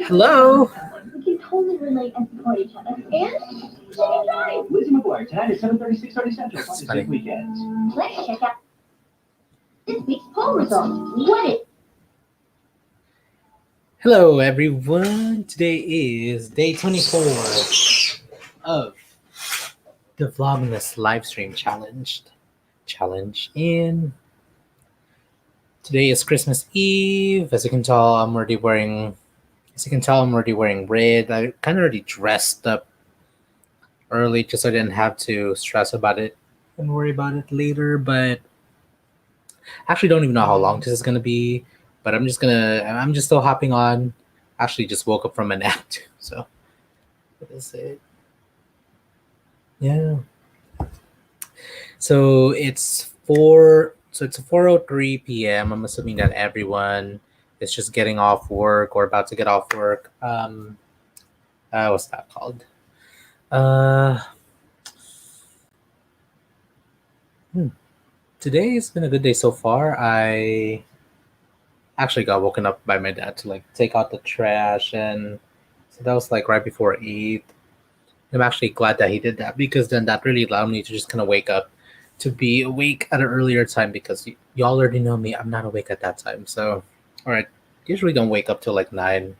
Hello. We can totally relate and support each other. And we can drive. Lizzie McGuire tonight at 7:36 30 Central. That's Sunday funny. weekends. Let's check out this week's poll results. What is Hello, everyone. Today is day 24 of the Vlogmas live stream challenge. And today is Christmas Eve. As you can tell, I'm already wearing red. I kind of already dressed up early just so I didn't have to stress about it and worry about it later. But I actually don't even know how long this is gonna be. But I'm just still hopping on. Actually, just woke up from a nap too. So what is it? Yeah. So it's 4:03 p.m. I'm assuming that everyone is just getting off work or about to get off work. What's that called? Uh, Today has been a good day so far. I actually got woken up by my dad to like take out the trash, and so that was like right before 8. I'm actually glad that he did that because then that really allowed me to just kind of wake up, to be awake at an earlier time because y'all already know me. I'm not awake at that time. So, all right, usually don't wake up till like 9.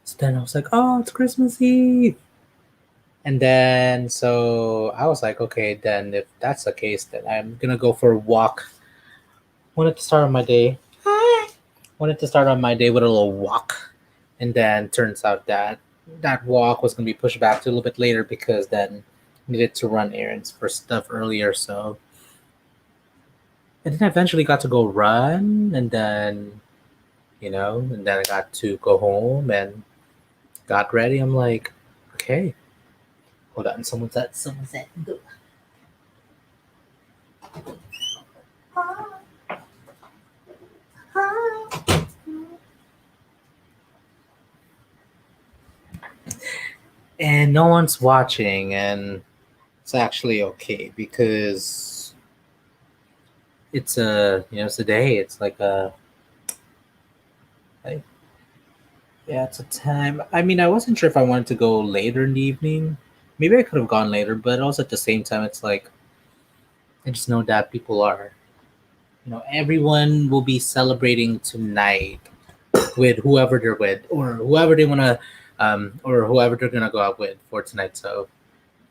So then I was like, oh, it's Christmas Eve. And then so I was like, okay, then if that's the case, then I'm gonna go for a walk. Wanted to start on my day. Wanted to start on my day with a little walk, and then turns out that that walk was gonna be pushed back to a little bit later because then needed to run errands for stuff earlier. So, and then I eventually got to go run, and then and then I got to go home and got ready. I'm like, okay, hold on, someone's at. And no one's watching, and it's actually okay because it's it's a day. It's like yeah, it's a time. I mean, I wasn't sure if I wanted to go later in the evening. Maybe I could have gone later, but also at the same time, it's like I just know that people are, everyone will be celebrating tonight with whoever they're with or whoever they wanna, or whoever they're gonna go out with for tonight. So,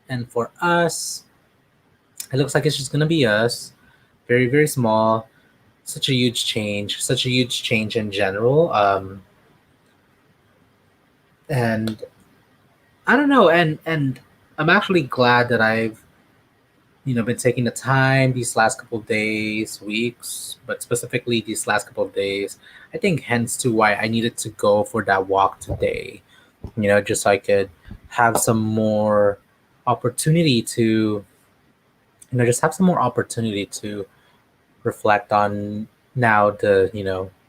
and for us, it looks like it's just gonna be us. Very, very small. Such a huge change. Such a huge change in general. And I don't know. And I'm actually glad that I've been taking the time these last couple of days, weeks, but specifically these last couple of days. I think hence to why I needed to go for that walk today. Just so I could have some more opportunity to, just have some more opportunity to reflect on now the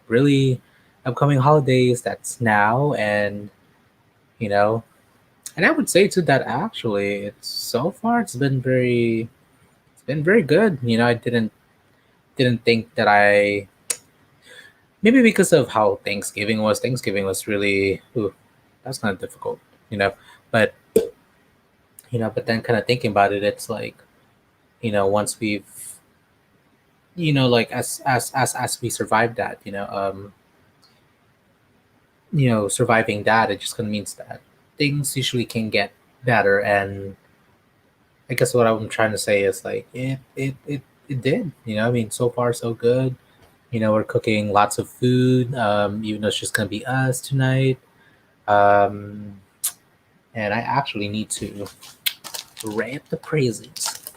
really upcoming holidays that's now. You know and I would say too that actually it's so far it's been very good. I didn't think that I, maybe because of how Thanksgiving was really, ooh, that's kind of difficult. you know but but then kind of thinking about it, it's like, once we've, like as we survived that, surviving that, it just kind of means that things usually can get better. And I guess what I'm trying to say is like it did. I mean, so far so good. We're cooking lots of food, even though it's just gonna be us tonight. Um, and I actually need to wrap the presents.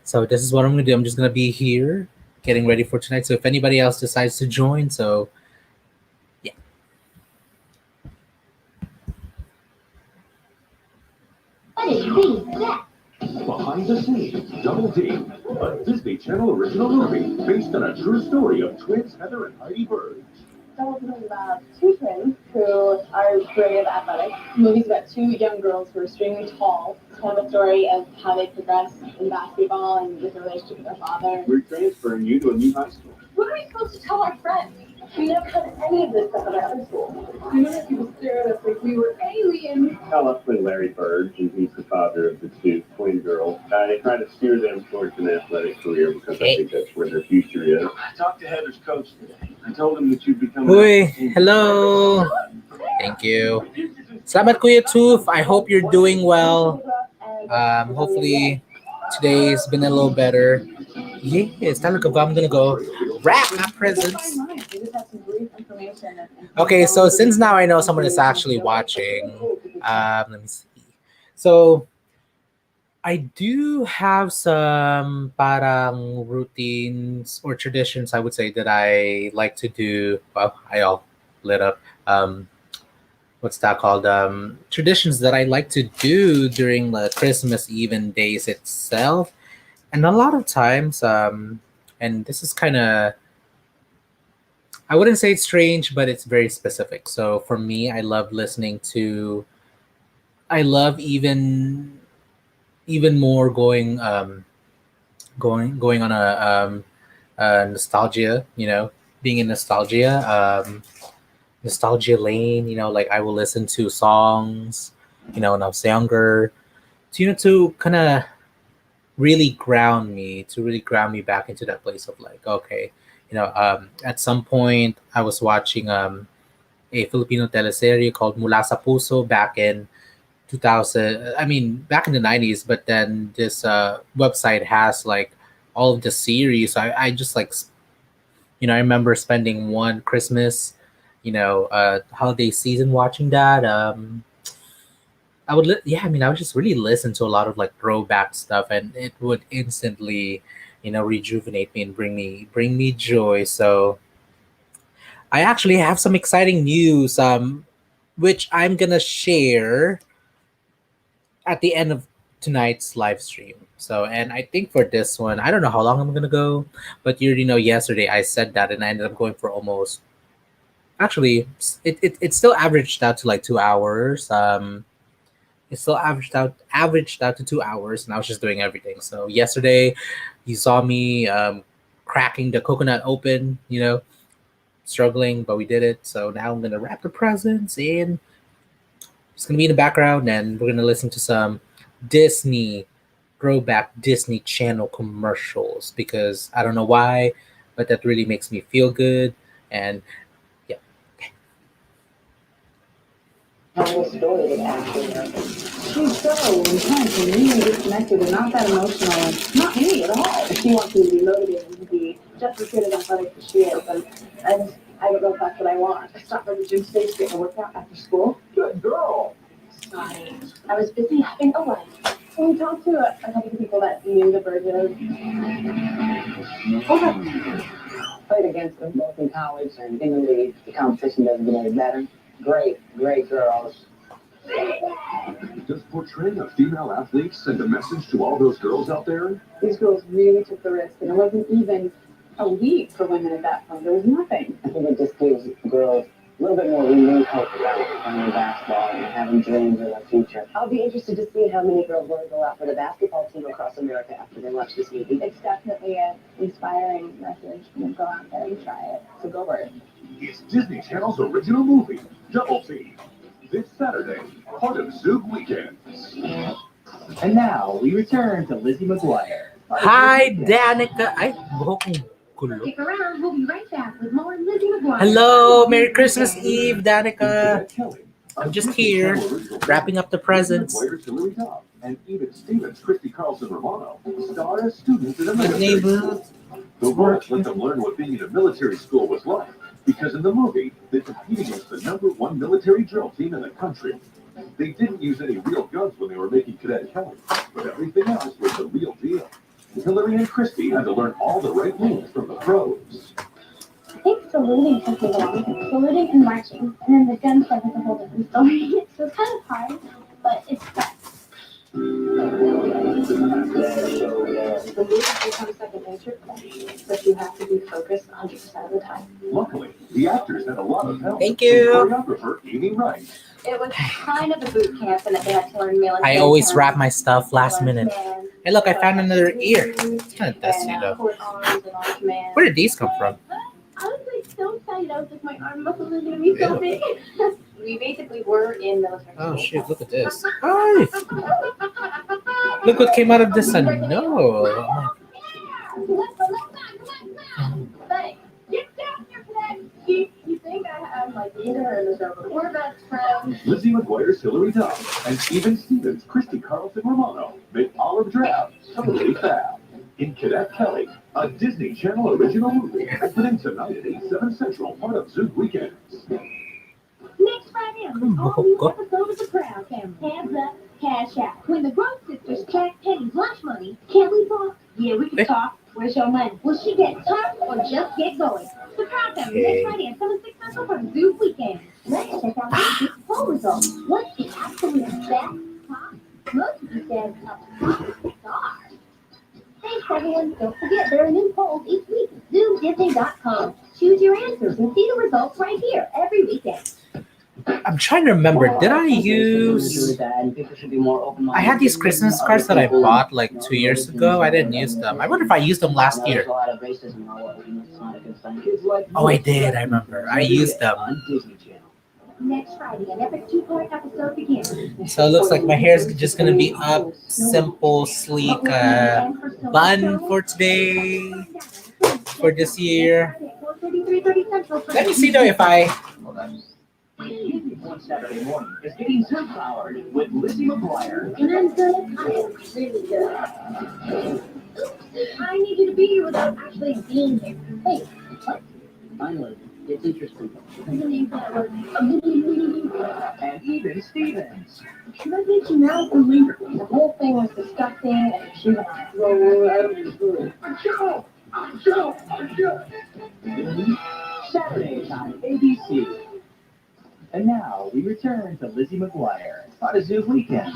So this is what I'm gonna do. I'm just gonna be here getting ready for tonight. So if anybody else decides to join, so yeah. Behind the Scenes, Double D, a Disney Channel original movie based on a true story of twins Heather and Heidi Bird. Double D is about two twins who are very athletic. The movie's about two young girls who are extremely tall. It's kind of a story of how they progress in basketball and with their relationship with their father. We're transferring you to a new high school. What are we supposed to tell our friends? We never had any of this stuff at our other school. I noticed people stared at us like we were aliens. Ella and Larry Bird, and he's the father of the two twin girls. I try to steer them towards an athletic career because I think that's where their future is. I talked to Heather's coach today. I told him that you'd become. Uy, hello. Thank you. Salamat Kuya Toof. I hope you're doing well. Hopefully today's been a little better. Yes, talaga ba? I'm gonna go wrap my presents. Okay, so since now I know someone is actually watching, let me see. So I do have some parang routines or traditions, I would say, that I like to do. Well, I all lit up. What's that called? Traditions that I like to do during the Christmas Eve and days itself. And a lot of times, and this is kind of, I wouldn't say it's strange, but it's very specific. So for me, I love listening to, I love even more going on a nostalgia, being in nostalgia lane, like I will listen to songs, when I was younger, to kind of really ground me back into that place of like, okay, at some point I was watching a Filipino teleserye called Mula sa Puso back in 2000, I mean back in the 90s, but then this website has like all of the series. So I just like, I remember spending one Christmas, holiday season watching that. I would just really listen to a lot of like throwback stuff, and it would instantly, rejuvenate me and bring me joy. So I actually have some exciting news, which I'm gonna share at the end of tonight's live stream. So, and I think for this one, I don't know how long I'm gonna go, but you already know yesterday I said that, and I ended up going for almost. Actually, it still averaged out to like 2 hours. It still averaged out to 2 hours, and I was just doing everything. So yesterday, you saw me cracking the coconut open, struggling, but we did it. So now I'm gonna wrap the presents and it's gonna be in the background, and we're gonna listen to some Disney throwback Disney Channel commercials because I don't know why, but that really makes me feel good. And yeah, Telling a story that actually happened. She's so intense and really disconnected and not that emotional and not me at all. She wants me to be motivated and to be just as good as athletic as she is. And I don't know if that's what I want. I stopped by the gym today to get a workout after school. Good girl. Sorry. I was busy having a life. And we talked to a couple of people that knew the Burgos. Okay. Played against them both in college and in the league. The competition doesn't get any better. Great, great girls. Does portraying a female athlete send a message to all those girls out there? These girls really took the risk, and it wasn't even a week for women at that point. There was nothing. I think it just gives girls a little bit more renewed hope about playing basketball and having dreams of the future. I'll be interested to see how many girls want to go out for the basketball team across America after they watch this movie. It's definitely an inspiring message. Go out there and try it. So go for it. It's Disney Channel's original movie, Double Team. This Saturday, part of Zoom Weekend. And now we return to Lizzie McGuire. hi Danica. Ay, buhok kong gulo. Stick around, we'll be right back with more Lizzie McGuire. Hello, Merry Christmas Eve, Danica. I'm just here wrapping up the presents. And even Stevens, Christy Carlson Romano, star as students in a Good military neighbor. school. The words let them learn what being in a military school was like. Because in the movie, they compete against the #1 military drill team in the country. They didn't use any real guns when they were making Cadet Academy, but everything else was the real deal. Hillary and Christy had to learn all the right moves from the pros. I think saluting took me long. Saluting and marching. And then the gun stuff is a whole different story. So it's kind of hard, but it's fun. The moves become second nature, but you have to be focused 100% of the time. Luckily, the actors had a lot of help. Thank you. Choreographer Amy Wright. It was kind of a boot camp in that they had to learn military I always terms, wrap my stuff last minute. command, Hey, look, I found another ear. It's kind of dusty and though. court arms and all command. Where did these come from? Honestly, don't excited. I was like, my arm muscles are gonna be so Ew. big. We basically were in military Oh school. shoot! Look at this. Hi. Look what came out of this. No. Thanks. Get down here, Cadet. You think I'm like either in this over? We're best friends. Lizzie McGuire's Hillary Duff and Even Stevens, Christy Carlson Romano make Olive Drab totally fab. In Cadet Kelly, a Disney Channel original movie opening tonight at 8/7 Central, part of Zoom Weekends. Next Friday on the all-new episode of The Proud Family. Hands up, cash out. When the Grove sisters check Penny's lunch money, can we talk? Yeah, we can talk. Where's your money? Will she get tough or just get going? The Proud Family, next Friday at 7/6 Central for Zoom Weekend. Let's check out this week's poll results. What's the absolute best top? Most of you said a star. Thanks, everyone. Don't forget, there are new polls each week. ZoomDisney.com. Choose your answers and see the results right here every weekend. I'm trying to remember. Did I use? I had these Christmas cards that I bought like 2 years ago. I didn't use them. I wonder if I used them last year. Oh, I did. I remember. I used them. Next Friday, an epic two-part episode begins. So it looks like my hair is just gonna be up, simple, sleek bun for today, for this year. Let me see though if I. One Saturday morning is getting Zoom-powered with Lizzie McGuire. And I'm good. I am really good. I need you to be here without actually being here. Wait, what? Finally, it's interesting. I'm gonna use that word. And Even Stevens. Should I get you now or later? The whole thing was disgusting and she was Saturdays on ABC. And now we return to Lizzie McGuire on a Zoom Weekend.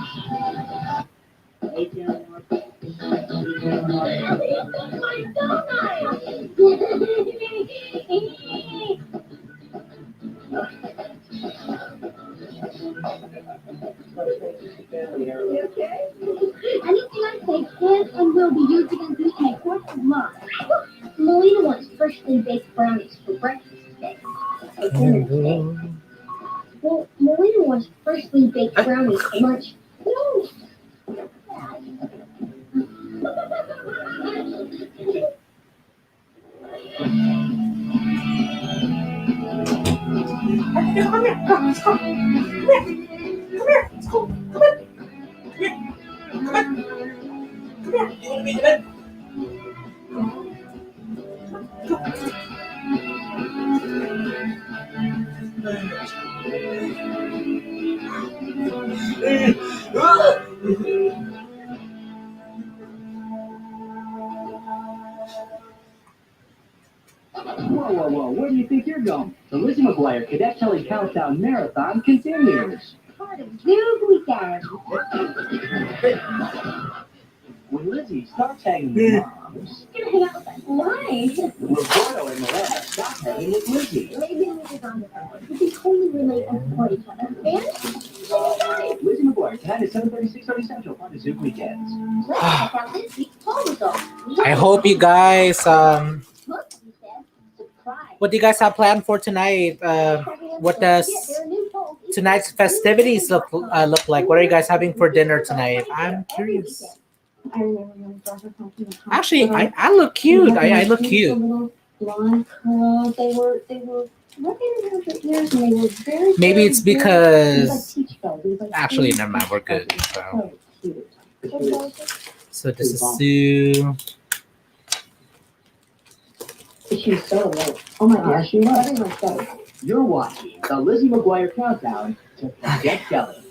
Anything I say can and will be used against me in a court of law. Melina wants freshly baked brownies for breakfast today. Well, Melina wants freshly baked brownies for lunch. No. Whoa, where do you think you're going? The Lizzie McGuire Cadet Kelly Countdown Marathon continues. Part of Zoom Weekend. When Lizzie starts hanging with moms, She's gonna hang out with us. Why? Roberto and Miranda stop hanging with Lizzie. Maybe we could on the phone. We can totally relate and support each other. And Lizzie McGuire tonight at 7:30 Central on the Zoom Weekends. let's check out this week's poll results. I hope you guys. Most of you said surprise. What do you guys have planned for tonight? What does tonight's festivities look like? What are you guys having for dinner tonight? I'm curious. I remember when Joshua talking about Actually, I look cute. I look cute. Blonde curls. They were looking around your ears and they were very. Maybe it's very, because. very teach bells. It was like Actually, never mind. We're good. so cute. So this is Sue. She was so low. Oh my gosh, she was. Everyone said. You're watching the Lizzie McGuire Countdown to Cadet Kelly.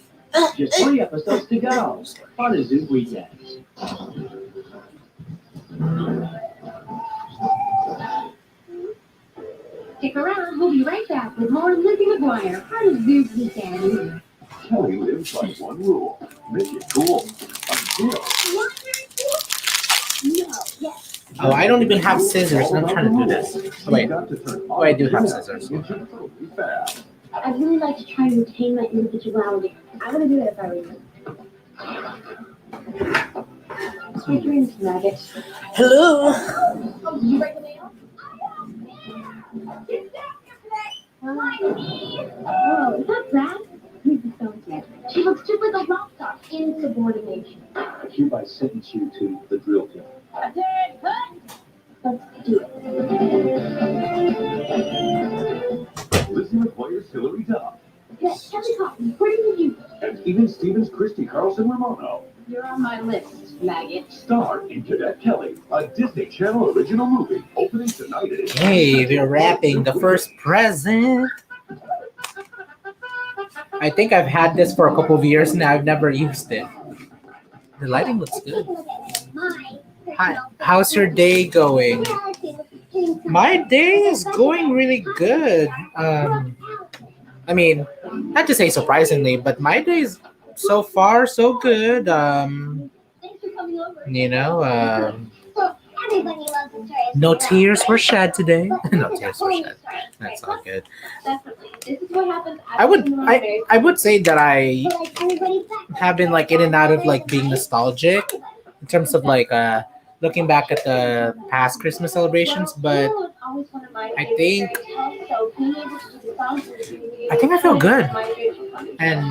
Just 3 episodes to go on the Zoom Weekends. Stick around. We'll be right back with more Lizzie McGuire. Part of Zoom Weekend. Kelly lives by one rule. Make it cool. Until No, yes. Oh, I don't even have scissors. I'm trying to do this. Oh, wait. Oh, I do have scissors. I'd really like to try and retain my individuality. I would do it if I were you. Sweet dreams, nuggets. Hello. Oh, did you break the nail? Get down, engagement. Hereby sentence you to the drill pit. Let's do it. Lizzie McGuire's Hillary Duff. Kelly Coffin, where did you? And even Stevens Christy Carlson Romano. You're on my list, maggot. Star in Cadet Kelly, a Disney Channel original movie, opening tonight at 8. Hey, we're wrapping the first present. I think I've had this for a couple of years now. I've never used it. The lighting looks good. Hi, how's your day going? My day is going really good. I mean, not to say surprisingly, but my day is so far so good. You know, no tears were shed today. No tears were shed. That's all good. This is what happens. I would say that I have been like in and out of like being nostalgic in terms of like looking back at the past Christmas celebrations, but I think I feel good. And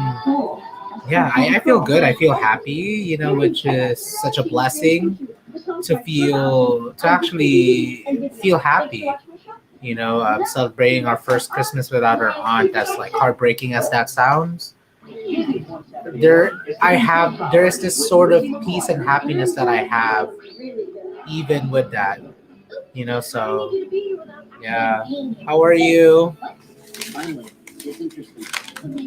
yeah, I feel good. I feel happy, you know, which is such a blessing to actually feel happy, you know, celebrating our first Christmas without our aunt, as like heartbreaking as that sounds. There is this sort of peace and happiness that I have even with that, you know. So yeah, how are you? Finally, it's interesting. And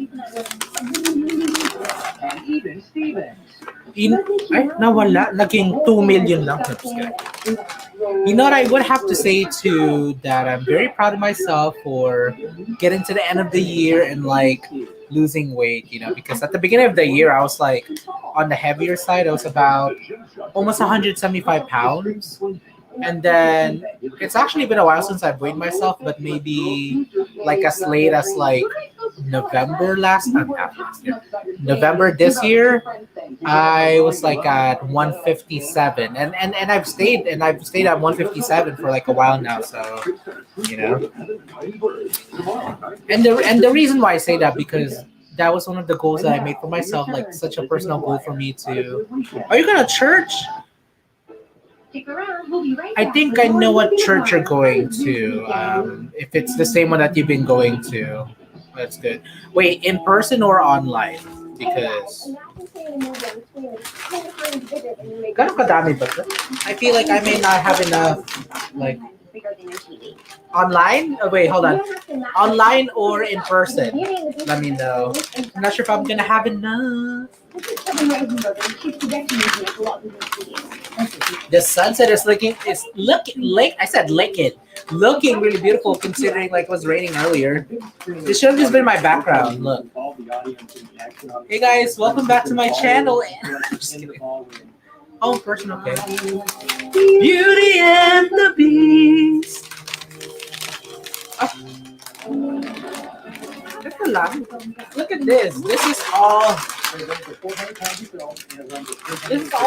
even Stevens. Ay, nawala. Naging 2 million lang. I'm just kidding. You know what I would have to say too, that I'm very proud of myself for getting to the end of the year and like losing weight, you know, because at the beginning of the year I was like on the heavier side. I was about almost 175 pounds. And then it's actually been a while since I've weighed myself, but maybe like as late as like November November this year, I was like at 157, and I've stayed at 157 for like a while now. So you know, and the reason why I say that, because that was one of the goals that I made for myself, like such a personal goal for me to. Are you going to church? I think I know what church you're going to. If it's the same one that you've been going to, that's good. Wait, in person or online? Because ganun kadami ba to? I feel like I may not have enough. Like online? Oh, wait, hold on. Online or in person? Let me know. I'm not sure if I'm gonna have enough. The sunset is looking looking really beautiful considering like it was raining earlier. This should have just been my background. Look. Hey guys, welcome back to my channel. Just kidding. Oh, person, okay. Beauty and the Beast. Look at this. This is all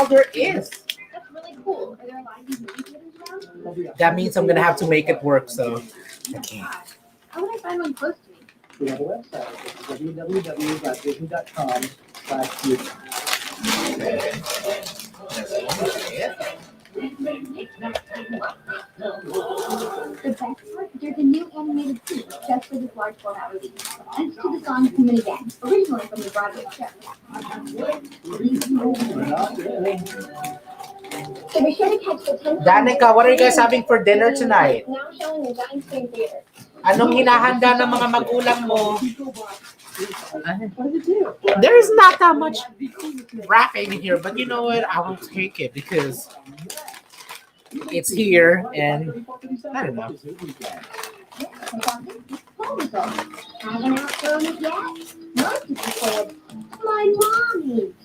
there is. That's really cool. Are there a lot of these movie theaters around? That means I'm gonna have to make it work, so I can't. How would I find one close to me? We have a website. It's www.vision.com/beauty. The best part, there's a new animated scene just for this large format release. Thanks to the song Human Again, originally from the Broadway show. So be sure to catch the 10th. Danica, what are you guys having for dinner tonight? Now showing in Giant Screen Theater. Anong hinahanda ng mga magulang mo? There is not that much wrapping here, but you know what? I will take it because it's here, and I don't know. Haven't outgrown it yet? Most of you said, my mommy.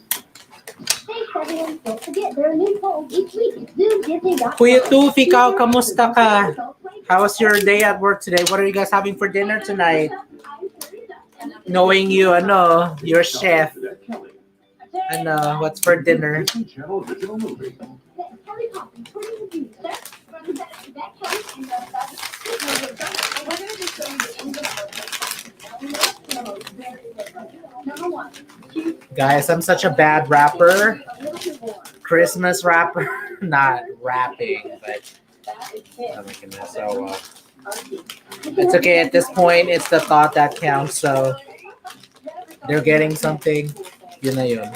Thanks, everyone. Don't forget, there are new polls each week at ZoomDisney.com. Kuya Tuf, ikaw, kamusta ka? How was your day at work today? What are you guys having for dinner tonight? Knowing you, your chef. What's for dinner? Guys, I'm such a bad rapper. Christmas wrapper, not wrapping, but oh my goodness. So it's okay at this point. It's the thought that counts. So they're getting something. Yun na yun.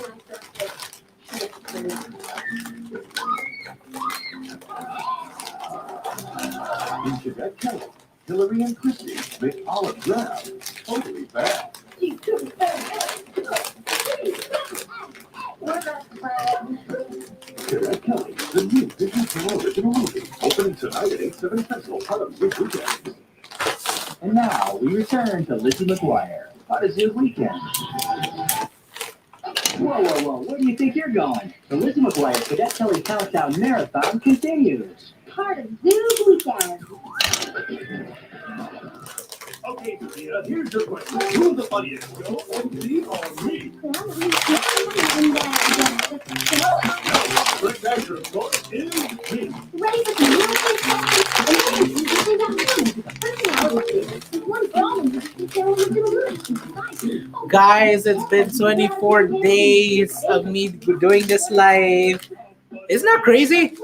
In Cadet Kelly, Hillary and Christy make olive drab totally bad. Cadet Kelly, the new Disney Channel original movie, opening tonight at 8/7 Central, part of Zoo Weekend. And now we return to Lizzie McGuire, Part of Zoo Weekend. Whoa, where do you think you're going? The Lizzie McGuire Cadet Kelly Countdown Marathon continues. Part of Zoo Weekend. Okay, Sophia, here's your question. Who's the funniest? Joe, MC, or me? Correct answer, of course, is me. Ready for some real quick questions? Guys, it's been 24 days of me doing this live. Isn't that crazy?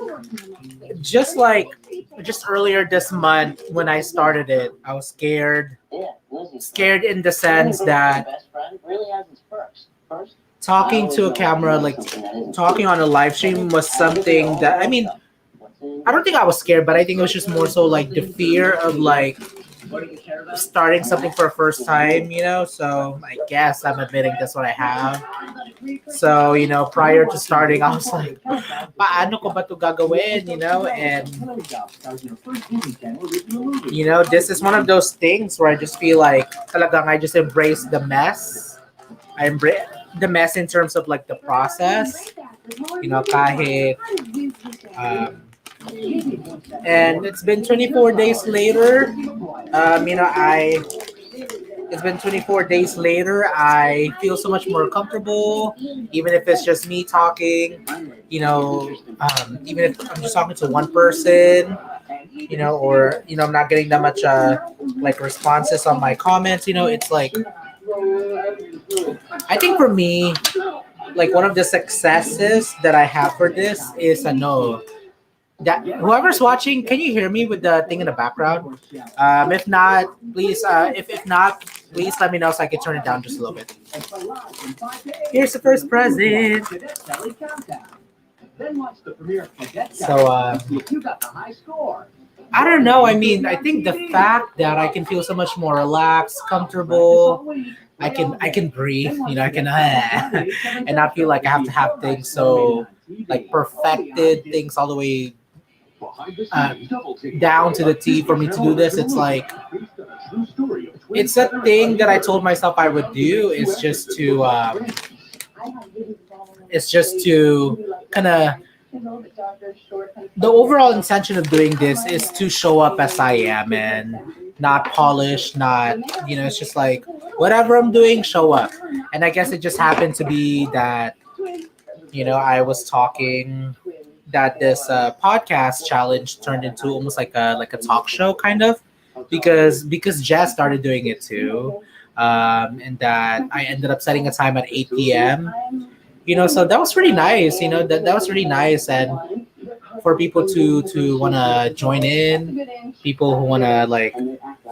Just earlier this month when I started it, I was scared. Scared in the sense that talking to a camera, like talking on a live stream, was something that, I mean, I don't think I was scared, but I think it was just more so like the fear of like starting something for the first time, you know? So I guess I'm admitting that's what I have. So, you know, prior to starting, I was like, paano ko ba ito gagawin, you know? And, you know, this is one of those things where I just feel like talagang I just embrace the mess. I embrace the mess in terms of like the process, you know, kahit, and it's been 24 days later. You know, it's been 24 days later. I feel so much more comfortable, even if it's just me talking. You know, even if I'm just talking to one person, you know, or you know, I'm not getting that much like responses on my comments. You know, it's like I think for me, like one of the successes that I have for this is no. That whoever's watching, can you hear me with the thing in the background? If not, please. If not, please let me know so I can turn it down just a little bit. Here's the first present. So I don't know. I mean, I think the fact that I can feel so much more relaxed, comfortable. I can breathe. You know, I can and not feel like I have to have things so like perfected things all the way down to the T for me to do this. It's like it's a thing that I told myself I would do. It's just to kind of the overall intention of doing this is to show up as I am and not polished, not you know. It's just like whatever I'm doing, show up. And I guess it just happened to be that you know I was talking that this podcast challenge turned into almost like a talk show kind of because Jess started doing it too, and that I ended up setting a time at 8 p.m. You know, so that was really nice. You know, that was really nice, and for people to want to join in, people who want to like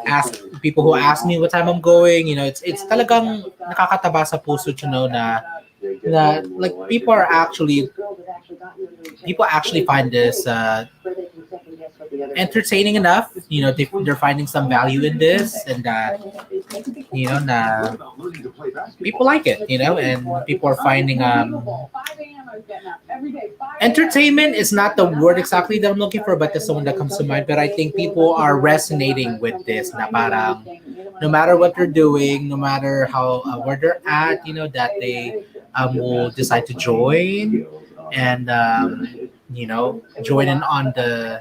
ask people who ask me what time I'm going. You know, it's talagang nakakataba sa puso to know na like people actually find this entertaining enough. You know, they're finding some value in this, and that you know, na people like it. You know, and people are finding entertainment is not the word exactly that I'm looking for, but that's the one that comes to mind. But I think people are resonating with this. Na parang, no matter what they're doing, no matter how where they're at, you know, that they will decide to join and you know join in on the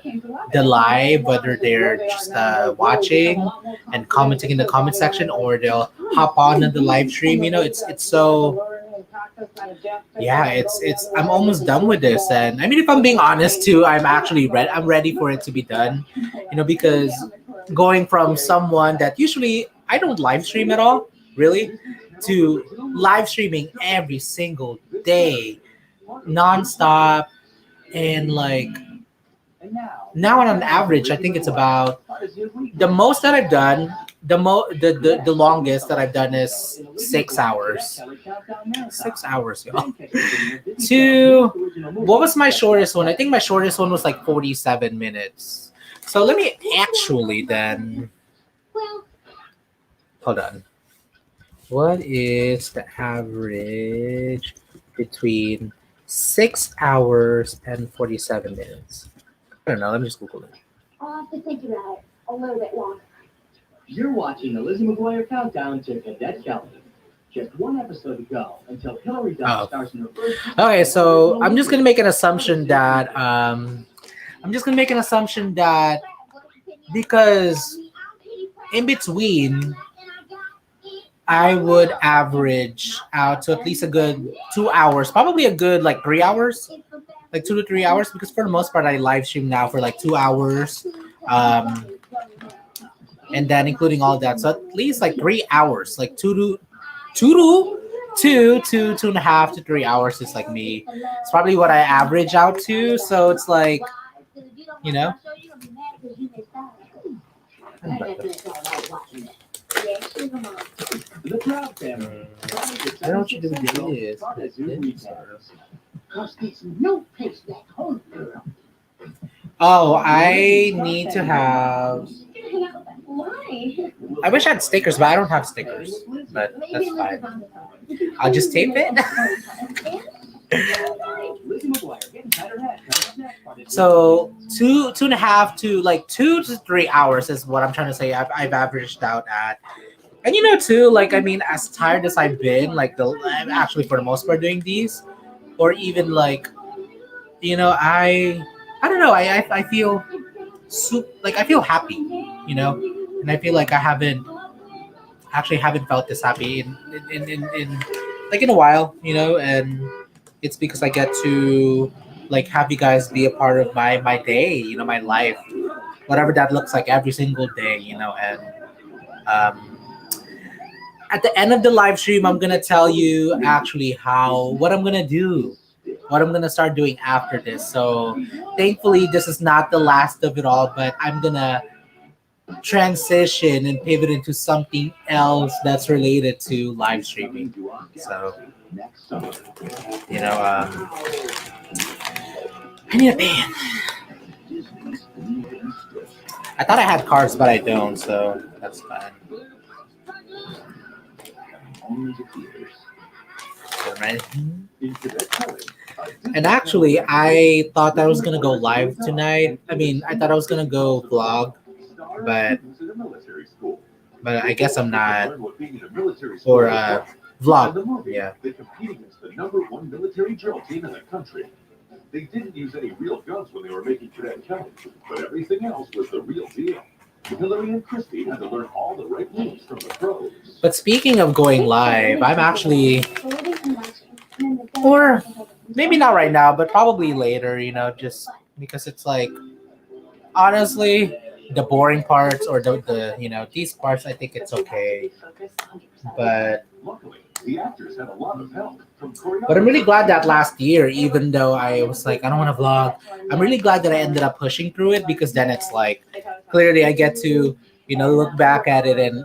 live, whether they're just watching and commenting in the comment section or they'll hop on in the live stream. You know, it's so yeah, it's I'm almost done with this. And I mean, if I'm being honest too, I'm ready for it to be done, you know, because going from someone that usually I don't live stream at all really to live streaming every single day nonstop, and like now on average, I think it's about the most that I've done. The longest that I've done is 6 hours. 6 hours, y'all. Two. What was my shortest one? I think my shortest one was like 47 minutes. So let me actually then. Hold on. What is the average between 6 hours and 47 minutes? I don't know. Let me just Google it. I'll have to think about it a little bit longer. You're watching the Lizzie McGuire Countdown to Cadet Kelly. Just one episode to go until Hillary Duff stars in her first. Okay, so I'm just gonna make an assumption that because in between I would average out to at least a good 2 hours, probably a good like 3 hours, like 2 to 3 hours, because for the most part I live stream now for like 2 hours, and then including all that, so at least like 3 hours, like two and a half to 3 hours is like me. It's probably what I average out to, so it's like, you know. The Proud Family. I don't know what you do with this. Oh, I need to have. Why? I wish I had stickers, but I don't have stickers. But that's fine. I'll just tape it. So two and a half to like 2 to 3 hours is what I'm trying to say. I've averaged out at. And you know too, like I mean, as tired as I've been, like I'm actually for the most part doing these, or even like, you know, I don't know, I feel like I feel happy, you know, and I feel like I haven't felt this happy in like in a while, you know, and it's because I get to like have you guys be a part of my day, you know, my life, whatever that looks like every single day, you know, and at the end of the live stream, I'm gonna tell you actually what I'm gonna do, what I'm gonna start doing after this. So thankfully, this is not the last of it all, but I'm gonna transition and pivot into something else that's related to live streaming. So, you know, I need a pen. I thought I had cards, but I don't, so that's fine. Right. And actually, I thought I was gonna go live tonight. I mean, I thought I was gonna go vlog, but I guess I'm not. Or vlog, yeah. They compete against the #1 military drill team in the country. They didn't use any real guns when they were making Cadet Kelly, but everything else was the real deal. Hillary and Christy had to learn all the right moves from the pros. But speaking of going live, I'm actually, or maybe not right now, but probably later, you know, just because it's like, honestly, the boring parts or the you know, these parts, I think it's okay. But The actors had a lot of help from choreographers. I'm really glad that last year, even though I was like, I don't want to vlog, I'm really glad that I ended up pushing through it, because then it's like, clearly I get to, you know, look back at it and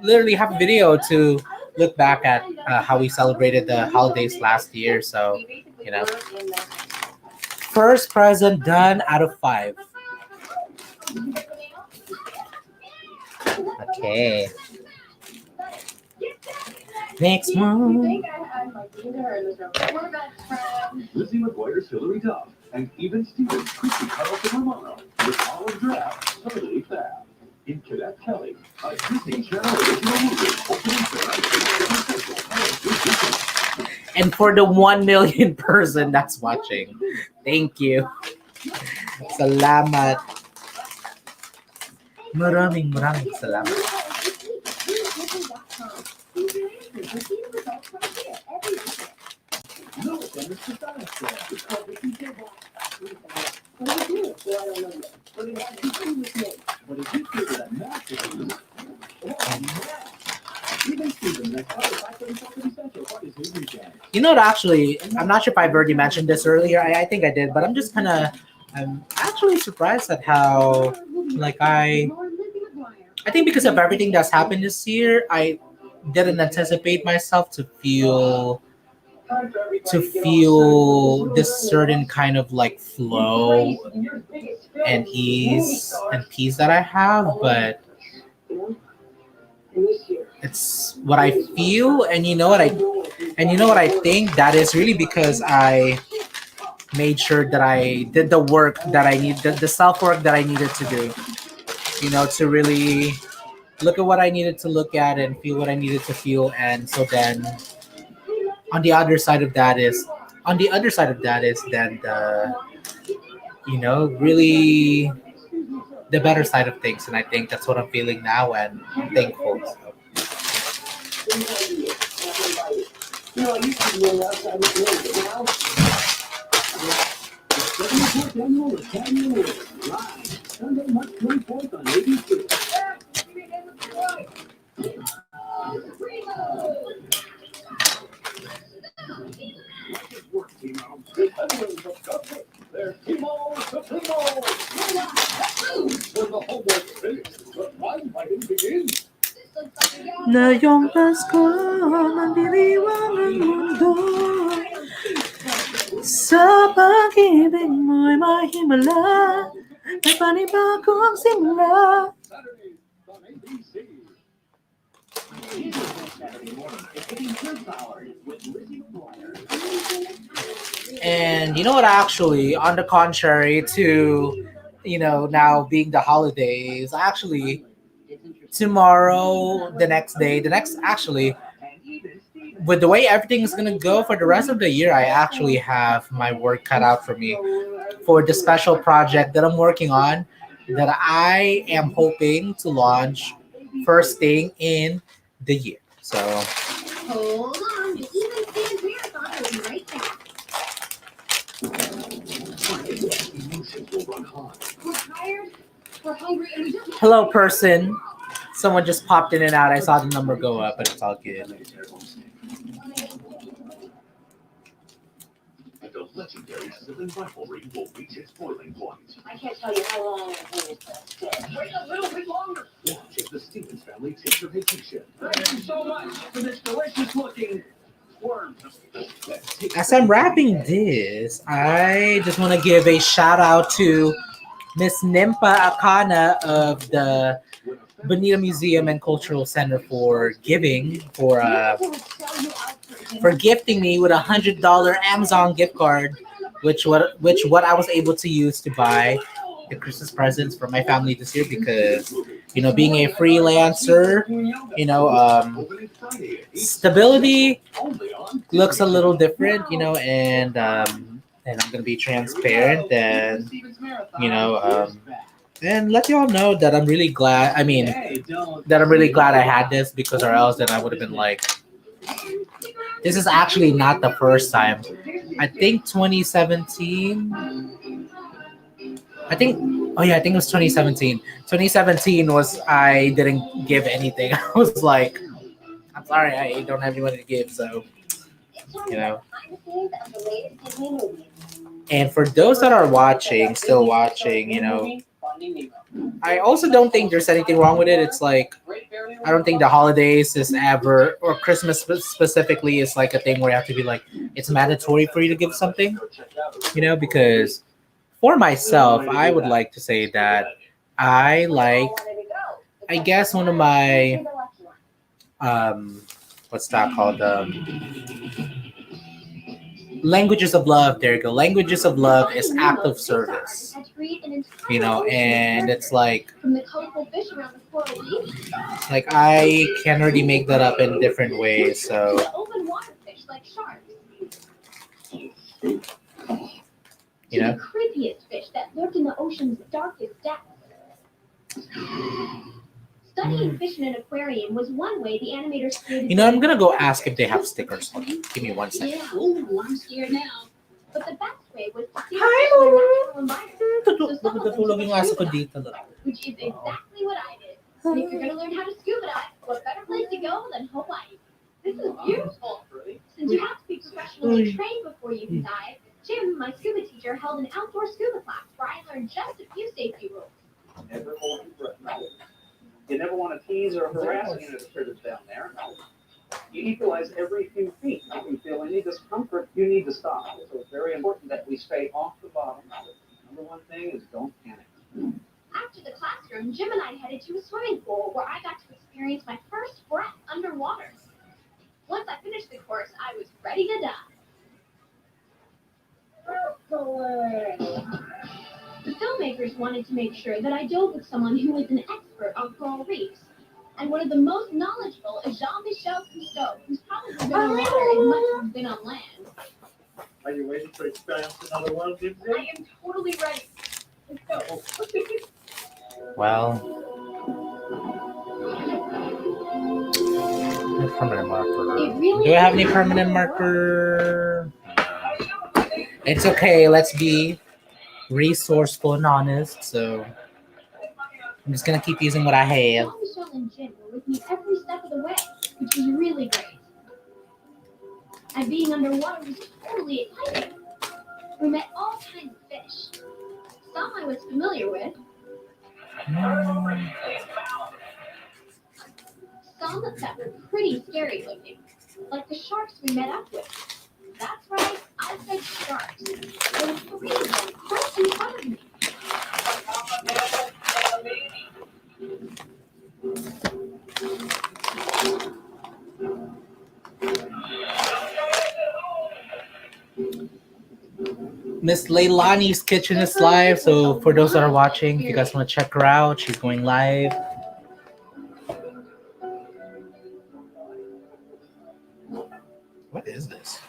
literally have a video to look back at how we celebrated the holidays last year. So, you know, first present done out of 5. Okay. Next one. Lizzie McGuire's Hillary Duff and even Stevens Christy Carlson Romano with Olive Drab totally fab. In Cadet Kelly, a Disney Channel original movie opening tonight Central. And for the 1 million person that's watching, thank you. Salamat. Maraming salamat. You know what? Actually, I'm not sure if I've already mentioned this earlier. I think I did, but I'm actually surprised at how, like, I think because of everything that's happened this year, I didn't anticipate myself to feel this certain kind of like flow and ease and peace that I have, but it's what I feel, and you know what I think, that is really because I made sure that I did the work that I need, the self work that I needed to do, to really look at what I needed to look at and feel what I needed to feel. And so then on the other side of that is then really the better side of things. And I think that's what I'm feeling now, and I'm thankful. So. I used to be on outside looking in, but now the 74th annual Academy Awards live Sunday, March 24th on ABC. Work, Timo. The veterans of Cupcake. They're Timo Supremo. When the homework's finished, the prize fighting begins. Ngayong Pasko, magdiriwang ang mundo. Sa pag-ibig mo'y mahimala, may panibagong simula. Saturday on ABC. And you know what, actually, on the contrary to, now being the holidays, actually, tomorrow, actually, with the way everything's gonna go for the rest of the year, I actually have my work cut out for me for the special project that I'm working on, that I am hoping to launch first thing in the year. So Hold on, you even stand here. I thought I would be right back. Emotions will run hot. We're tired, we're hungry, and we just hello, person. Someone just popped in and out. I saw the number go up, but it's all good. The legendary sizzling rivalry will reach its boiling point. I can't tell you how long I've waited for this. Wait a little bit longer. Watch as the Stevens family takes a vacation. Thank you so much for this delicious looking worm. As I'm wrapping this, I just want to give a shout out to Miss Nimpa Akana of the Bonita Museum and Cultural Center for gifting me with $100 Amazon gift card, which what I was able to use to buy the Christmas presents for my family this year, because being a freelancer, stability looks a little different, and I'm gonna be transparent, and and let y'all know that I'm really glad. I had this, because or else then I would have been like, this is actually not the first time. I think 2017. I think it was 2017. 2017 was, I didn't give anything. I was like, I'm sorry, I don't have any money to give, so And for those that are still watching, I also don't think there's anything wrong with it. It's like, I don't think the holidays is ever, or Christmas specifically, is like a thing where you have to be like, it's mandatory for you to give something, because for myself, I would like to say that I guess one of my, what's that called? Languages of love. There you go. Languages of love is act of service. And it's like I can already make that up in different ways. So the creepiest fish that lived in the ocean's darkest depths. Studying fish in an aquarium was one way the animators created. I'm gonna go ask if they have stickers. Give me 1 second. Yeah, I'm scared now. But the best way was to see fish in their natural environment. So Tutulog yung aso ko dito. which is exactly what I did. And if you're gonna learn how to scuba dive, what better place to go than Hawaii? This is beautiful. Since you have to be professional actually train before you can dive, Jim, my scuba teacher, held an outdoor scuba class where I learned just a few safety rules. Never hold your breath. You never want to tease or harass any of the critters down there. You equalize every few feet. If you feel any discomfort, you need to stop. So it's very important that we stay off the bottom. Number one thing is don't panic. After the classroom, Jim and I headed to a swimming pool where I got to experience my first breath underwater. Once I finished the course, I was ready to dive. The filmmakers wanted to make sure that I dove with someone who was an expert on coral reefs. And one of the most knowledgeable is Jean-Michel Cousteau, who's probably been on water as much as he's been on land. Are you ready to experience another world, Gibson? I am totally ready. Let's go. Well, no permanent marker. Do I have any permanent marker? It's okay. Let's be resourceful and honest. So I'm just gonna keep using what I have. Jean-Michel and Jim were with me every step of the way, which was really great. And being underwater was totally exciting. We met all kinds of fish. Some I was familiar with. Some that were pretty scary looking, like the sharks we met up with. That's right, I said sharks. There were 3 of them right in front of me. Miss Leilani's Kitchen is live, so for those that are watching, if you guys want to check her out, she's going live. What is this?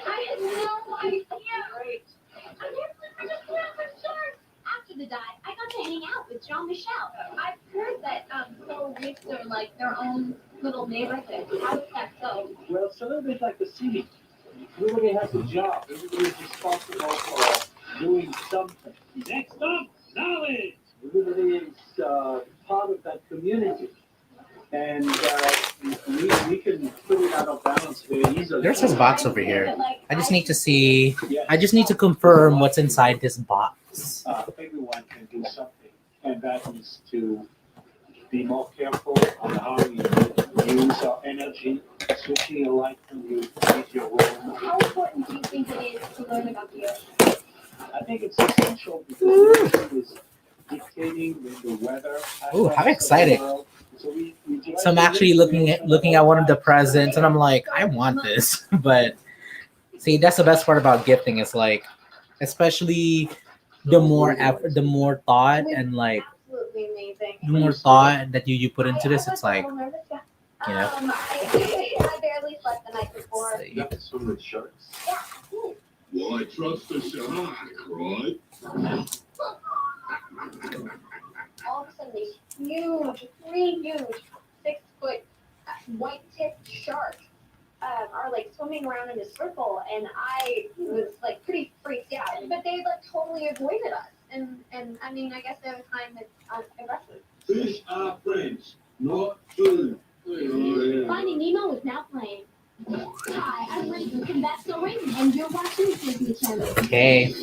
I had no idea. Right. I can't believe I just met with sharks. After the dive, I got to hang out with Jean-Michel. I've heard that coral reefs are like their own little neighborhood. How is that so? Well, it's a little bit like the city. Everybody has a job. Everybody's responsible for doing something. Next up, knowledge. Everybody is part of that community. And we can put it out of balance very easily. There's this box over here. I just need to see. I just need to confirm what's inside this box. Everyone can do something, and that is to be more careful on how you use our energy, switching a light when you leave your room. How important do you think it is to learn about the ocean? I think it's essential because the ocean is dictating the weather. Ooh, how exciting! So I'm actually looking at one of the presents, and I'm like, I want this. But see, that's the best part about gifting. Is like, especially the more effort, the more thought, and like Absolutely amazing. the more thought that you put into this, it's like, you know. I barely slept the night before. See. You can swim with sharks. Yeah, I did. Well, I trust the shark, right? All of a sudden, these huge, 3 huge, 6-foot white-tipped sharks are like swimming around in a circle, and I was like pretty freaked out. But they like totally avoided us, and I mean, I guess there was time that aggressive. Fish are friends, not food. Finding Nemo is now playing. Hi, I'm Reagan from That's So Raven, and you're watching Disney Channel. Okay,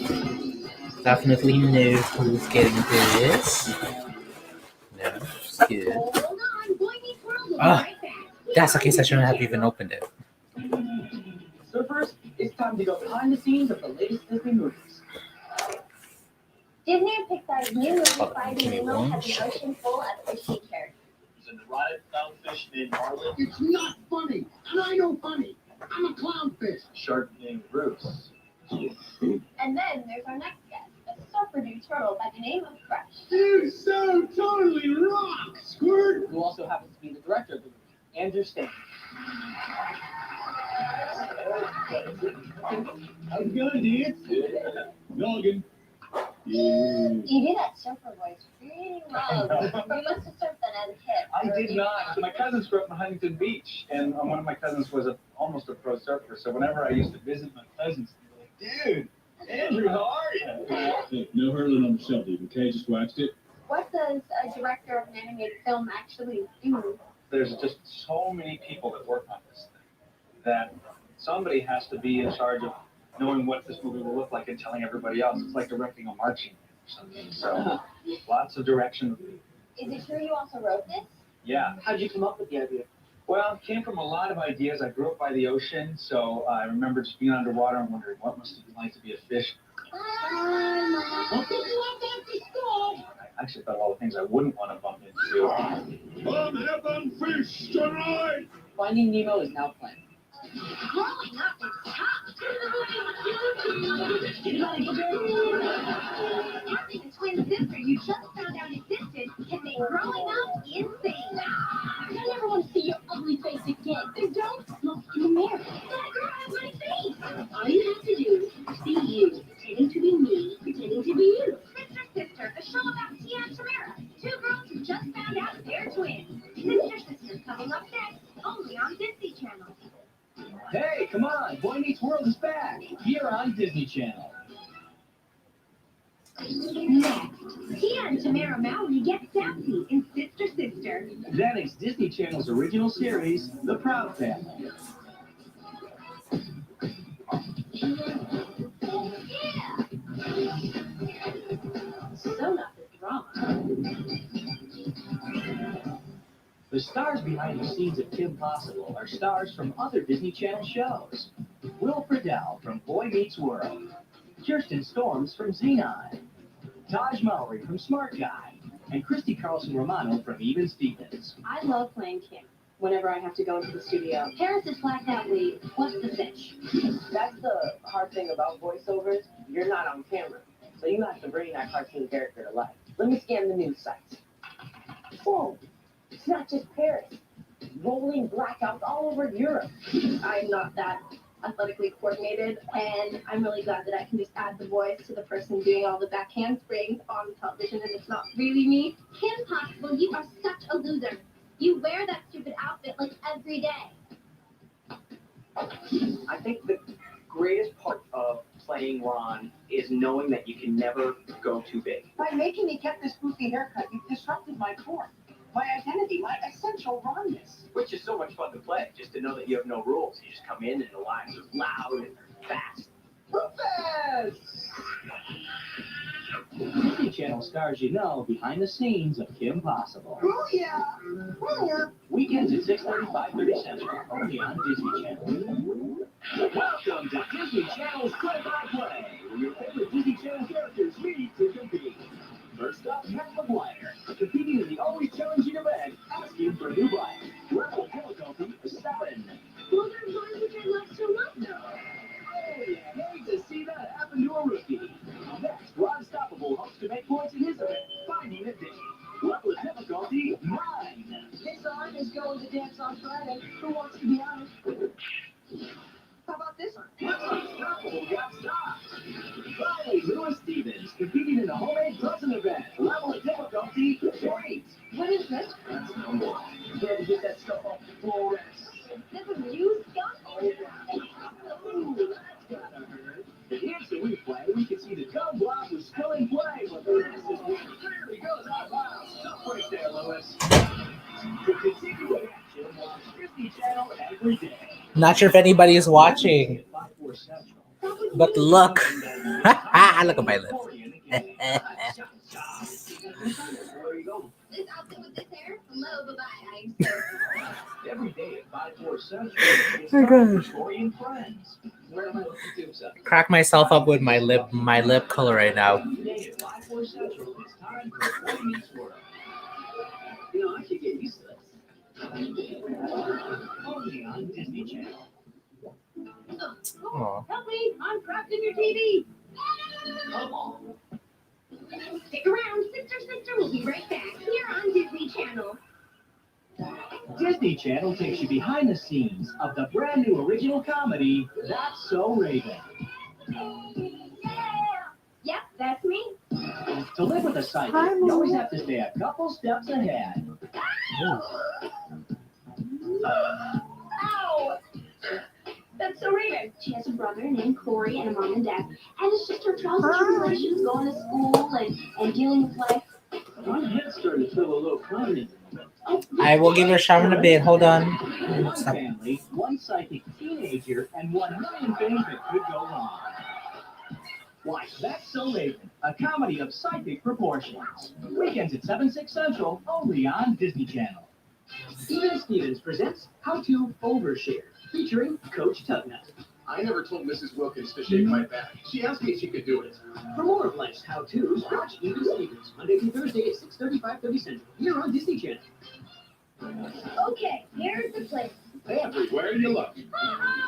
definitely know who's getting this. No, it's good. Hold on, boy meets world will be Ah. right back. That's the case. I shouldn't have even opened it. So first, it's time to go behind the scenes of the latest Disney movies. Disney and Pixar's new movie Hold on, Finding give me Nemo one has an ocean full of fishy characters. There's a neurotic clownfish named Marlin. It's not funny, and I know funny. I'm a clownfish. Shark named Bruce. And then there's our next guest, a surfer dude turtle by the name of Crush. You so totally rock, Squirt. Who also happens to be the director of the movie, Andrew Stanton. How's it going, dude? Noggin. You do that surfer voice really well. You must have surfed that as a kid. I did not. My cousins grew up in Huntington Beach, and one of my cousins was almost a pro surfer. So whenever I used to visit my cousins, they'd be like, "Dude, Andrew, how are you?" Hey, no hurling on the shelf, dude. Okay, just waxed it. What does a director of an animated film actually do? There's just so many people that work on this thing that somebody has to be in charge of knowing what this movie will look like and telling everybody else. It's like directing a marching band or something. So lots of direction. Is it true you also wrote this? Yeah. How'd you come up with the idea? Well, it came from a lot of ideas. I grew up by the ocean, so I remember just being underwater and wondering what must it be like to be a fish. I'll take you up after school. I actually thought all the things I wouldn't want to bump into. I'm having fish tonight. Finding Nemo is now planned. Growing up is tough. Having a twin sister you just found out existed can make growing up insane. I never want to see your ugly face again. Then don't look in the mirror. Let a girl have my face. All you have to do is be you, pretending to be me, pretending to be you. Sister, a show about Tia and Tamara, two girls who just found out they're twins. Sister coming up next, only on Disney Channel. Hey, come on! Boy Meets World is back here on Disney Channel. Next, Tia and Tamara Mowry get sassy in Sister. That is Disney Channel's original series, The Proud Family. So not the drama. The stars behind the scenes of Kim Possible are stars from other Disney Channel shows. Will Friedle from Boy Meets World, Kirsten Storms from Xenon, Taj Mowry from Smart Guy, and Christy Carlson Romano from Even Stevens. I love playing Kim whenever I have to go into the studio. Paris is blacked out lead. What's the sitch? That's the hard thing about voiceovers. You're not on camera, so you have to bring that cartoon character to life. Let me scan the news sites. Whoa, it's not just Paris. Rolling blackouts all over Europe. I'm not that athletically coordinated, and I'm really glad that I can just add the voice to the person doing all the back handsprings on television, and it's not really me. Kim Possible, you are such a loser. You wear that stupid outfit like every day. I think the greatest part of playing Ron is knowing that you can never go too big. By making me get this goofy haircut, you've disrupted my form, my identity, my essential Ronness. Which is so much fun to play, just to know that you have no rules. You just come in and the lines are loud and fast. Rufus! Disney Channel stars you know behind the scenes of Kim Possible. Oh yeah. Weekends at 6:30, 5:30 Central, only on Disney Channel. Welcome to Disney Channel's Play by Play, where your favorite Disney Channel characters meet to compete. First up, Matt McGuire, competing in the always challenging event, asking for a new bike. Level difficulty 7. Well, there's one which I love so much. Oh, you hate to see that happen to a rookie. Next, Ron Stoppable hopes to make points in his event, Finding a Day. Level of difficulty 9. Hey, so I'm just going to dance on Friday. Who wants to be honest? How about this one? Unstoppable got stopped. Finally, Lewis Stevens competing in the homemade dozen event. Level of difficulty 8. What is this? That's no more. You had to get that stuff off the floor. This is you, Scott? Ooh, that's gotta hurt. And here's the replay. We can see the gum block was still in play, but the rest is clearly goes out of bounds. Tough break there, Lewis. To continue the action, watch Disney Channel every day. Not sure if anybody is watching, but look. Look at my lips. This outfit with this hair? Hello, bye-bye. I'm so Every day at 5/4 Central, it's Oh my time gosh. for Tori and Friends. Where am I looking to? Crack myself up with my lip color right now. Today at 5/4 Central, it's time for Boy Meets World. You know, I should get used to this. Only on Disney Channel. Aw. help me! I'm trapped in your TV! Come on. Stick around, Sister will be right back here on Disney Channel. Disney Channel takes you behind the scenes of the brand new original comedy, That's So Raven. Yep, that's me. To live with a psychic, you always have to stay a couple steps ahead. Ow! That's so Raven. She has a brother named Corey and a mom and dad. And it's just her trials and tribulations going to school and dealing with life. My head's starting to feel a little cloudy. I will give her a shower in a bit. Hold on. One family, one psychic teenage teenager and 1 million things that could go wrong. Watch That's So Raven, a comedy of psychic proportions. Weekends at 7/6 Central, only on Disney Channel. Steven Stevens presents How to Overshare, featuring Coach Tugnut. I never told Mrs. Wilkins to shake my back. She asked me if she could do it. For more of life's how-tos, watch Steven Stevens, Monday through Thursday at 6:30, 5:30 Central, here on Disney Channel. Okay, here's the place. Everywhere you look.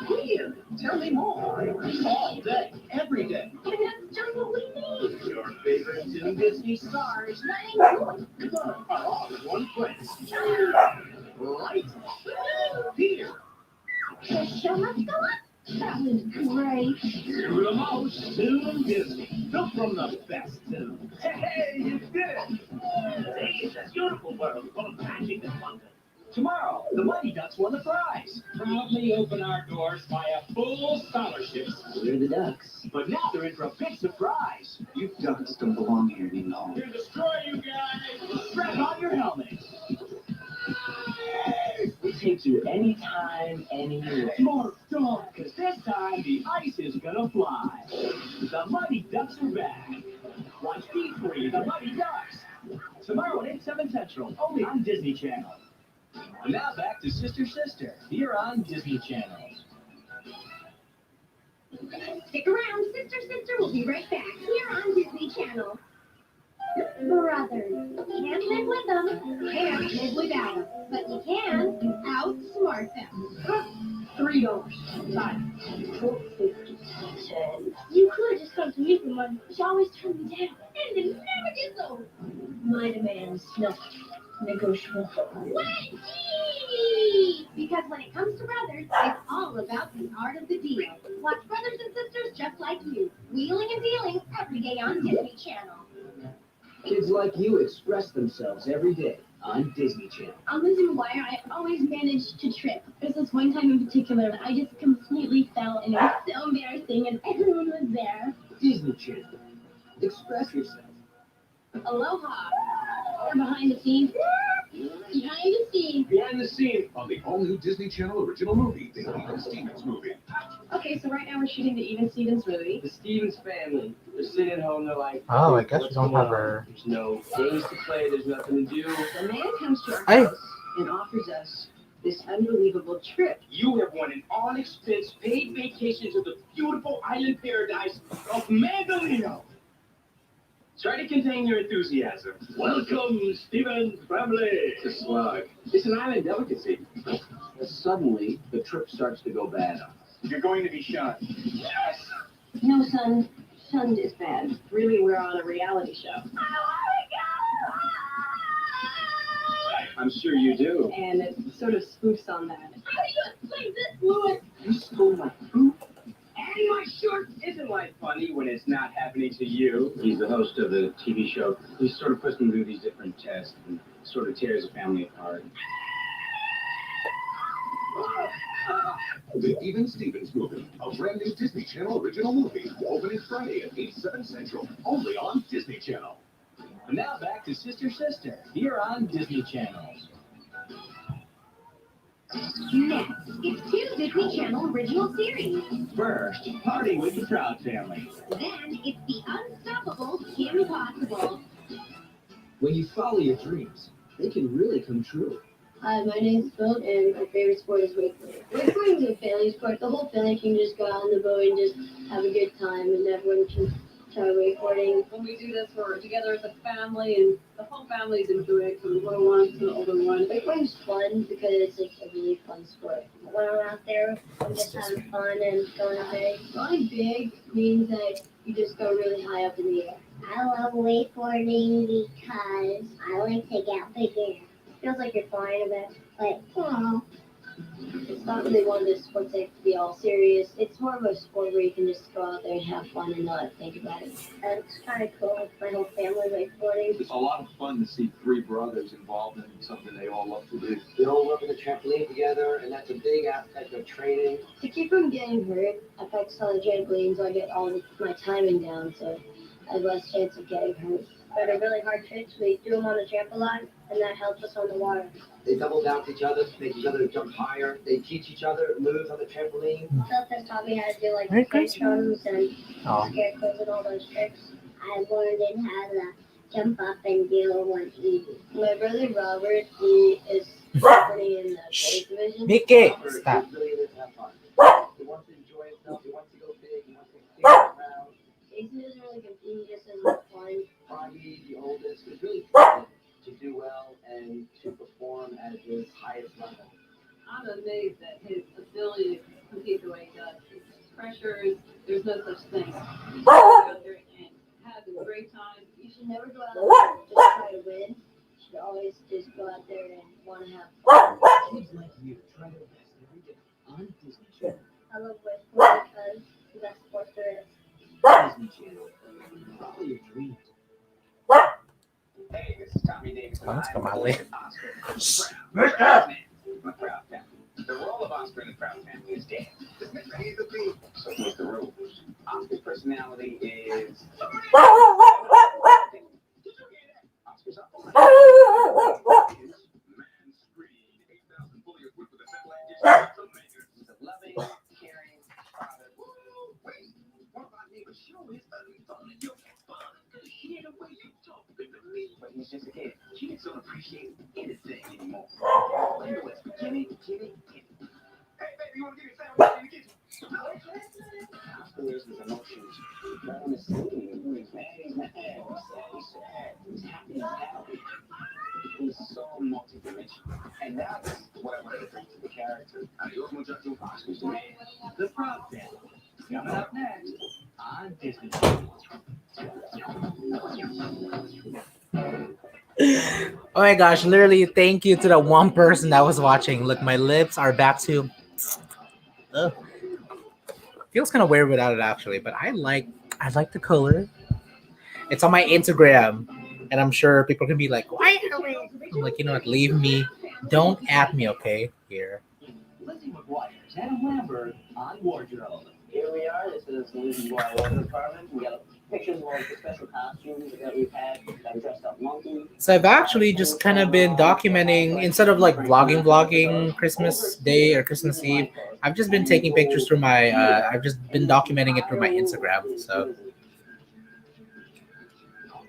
Here, tell me more. All day, every day. And that's just what we need. Your favorite two Disney stars Nothing good. are all in one place. Right here. The show must go on. That was great. To the most soon Disney. Built from the best tunes. Hey, you did it! It's a beautiful world full of magic and wonder. Tomorrow, the Mighty Ducks won the prize. Proudly open our doors via full scholarships. We're the Ducks. But now they're in for a big surprise. You ducks don't belong here anymore. Here to destroy you guys. Strap on your helmets. It takes you anytime, anywhere. More dog, because this time the ice is gonna fly. The Mighty Ducks are back. Watch D3, The Mighty Ducks. Tomorrow at 8/7 Central, only on Disney Channel. Now back to Sister Sister, here on Disney Channel. Stick around, Sister will be right back here on Disney Channel. Brothers. Can't live with them, can't live without them. But you can outsmart them. $3. Fine. $4.50. You could just come to me for money, but you always turn me down. And it never gets over. My demands, no. Negotiable. Wait! Because when it comes to brothers, it's all about the art of the deal. Watch Brothers and Sisters Just Like You, wheeling and dealing every day on Disney Channel. Kids like you express themselves every day on Disney Channel. On Lizzie McGuire, I always managed to trip. There's this one time in particular that I just completely fell, and it was so embarrassing, and everyone was there. Disney Channel. Express yourself. Aloha. Or behind the scenes. Behind the scenes. Behind the scenes on the all-new Disney Channel original movie, the Even Stevens movie. Okay, so right now we're shooting the Even Stevens movie. The Stevens family, they're sitting at home, they're like, Oh, I guess we what's don't going have on? her. There's no games to play, there's nothing to do. A man comes to our Hey. house and offers us this unbelievable trip. You have won an all-expense paid vacation to the beautiful island paradise of Mandalino. Try to contain your enthusiasm. Welcome, Stevens family. It's a slug. It's an island delicacy. Suddenly, the trip starts to go bad on us. You're going to be shot. Yes. No, son. Son is bad. Really, we're on a reality show. I'm sure you do. And it sort of spoofs on that. How do you explain this, Louis? You stole my food? And my shirt! Isn't life funny when it's not happening to you? He's the host of the TV show. He sort of puts them through these different tests and sort of tears the family apart. The Even Stevens movie, a brand new Disney Channel original movie, opening Friday at 8/7 Central, only on Disney Channel. And now back to Sister Sister, here on Disney Channel. Next, it's two Disney Channel original series. First, Party with the Proud Family. Then it's the unstoppable Kim Possible. When you follow your dreams, they can really come true. Hi, my name's Phil, and my favorite sport is wakeboarding. Wakeboarding is a family sport. The whole family can just go out on the boat and just have a good time, and everyone can try wakeboarding. When we do this, we're together as a family, and the whole family's into it, from the little ones to the older ones. Wakeboarding's fun because it's like a really fun sport. When I'm out there, I'm just having fun and going big. Going big means that you just go really high up in the air. I love wakeboarding because I like to get bigger. Feels like you're flying a bit, it's not really one of those sports that have to be all serious. It's more of a sport where you can just go out there and have fun and not think about it. And it's kind of cool. My whole family wakeboarding. It's a lot of fun to see three brothers involved in something they all love to do. They all work on the trampoline together, and that's a big aspect of training. To keep from getting hurt, I practice on the trampoline so I get all my timing down. So I have less chance of getting hurt. For the really hard tricks, we do them on the trampoline, and that helps us on the water. They double bounce each other, make each other jump higher. They teach each other moves on the trampoline. Something taught me how to do like Merry tantrums and Oh, scarecrows and all those tricks. I learned in how to jump up and deal one easy. My brother Robert, he is pretty in the boys division. Mickey, Robert stop. is really lives to have fun. He wants to enjoy himself. He wants to go big. He wants to kick around. Jason doesn't really compete, he just doesn't fun. Froggy, the oldest, is really excited to do well and to perform at his highest level. I'm amazed at his ability to compete the way he does. Pressures, there's no such thing. You go out there and have a great time. You should never go out there and just try to win. You should always just go out there and want to have fun. Kids like you try their best every day on Disney Channel. I love baseball because it's the best sport there is. Disney Channel. Follow your dreams. Hey, this is Tommy Davis. Oh, that's Kamali. The Proud Family. The role of Oscar in the Proud Family is Dan. He's the theme. So here's the rules. Oscar's personality is. Oscar's up. Man screamed 8,000 fully equipped with a satellite dish. He's a loving, caring father. Wait, what about neighbor show his ugly phone and your father could hear the way you talk to me? But he's just a kid. Kids don't appreciate anything anymore. You know it's Jimmy. Hey, baby, you want to give me a sandwich in the kitchen? No. Oscar wears his emotions. Not on his sleeve. He's mad, he's sad. He's happy. He's so multi-dimensional. And that's what I wanted to bring to the character. Adios, muchachos. Oscar's the man. The Proud Family. Coming up next on Disney Channel. Oh my gosh, literally thank you to the one person that was watching. Look, my lips are back to ugh. Feels kind of weird without it actually, but I like the color. It's on my Instagram, and I'm sure people can be like, why are we? I'm like, you know what, leave me. Don't at me, okay? Here. Lizzie McGuire's Adam Lambert on Wardrobe. Here we are. This is Lizzie McGuire Wardrobe Department. We got pictures of all the special costumes that we've had. That dressed up monkey. So I've actually just kind of been documenting, instead of like vlogging Christmas Day or Christmas Eve, I've just been taking pictures through my, I've just been documenting it through my Instagram. So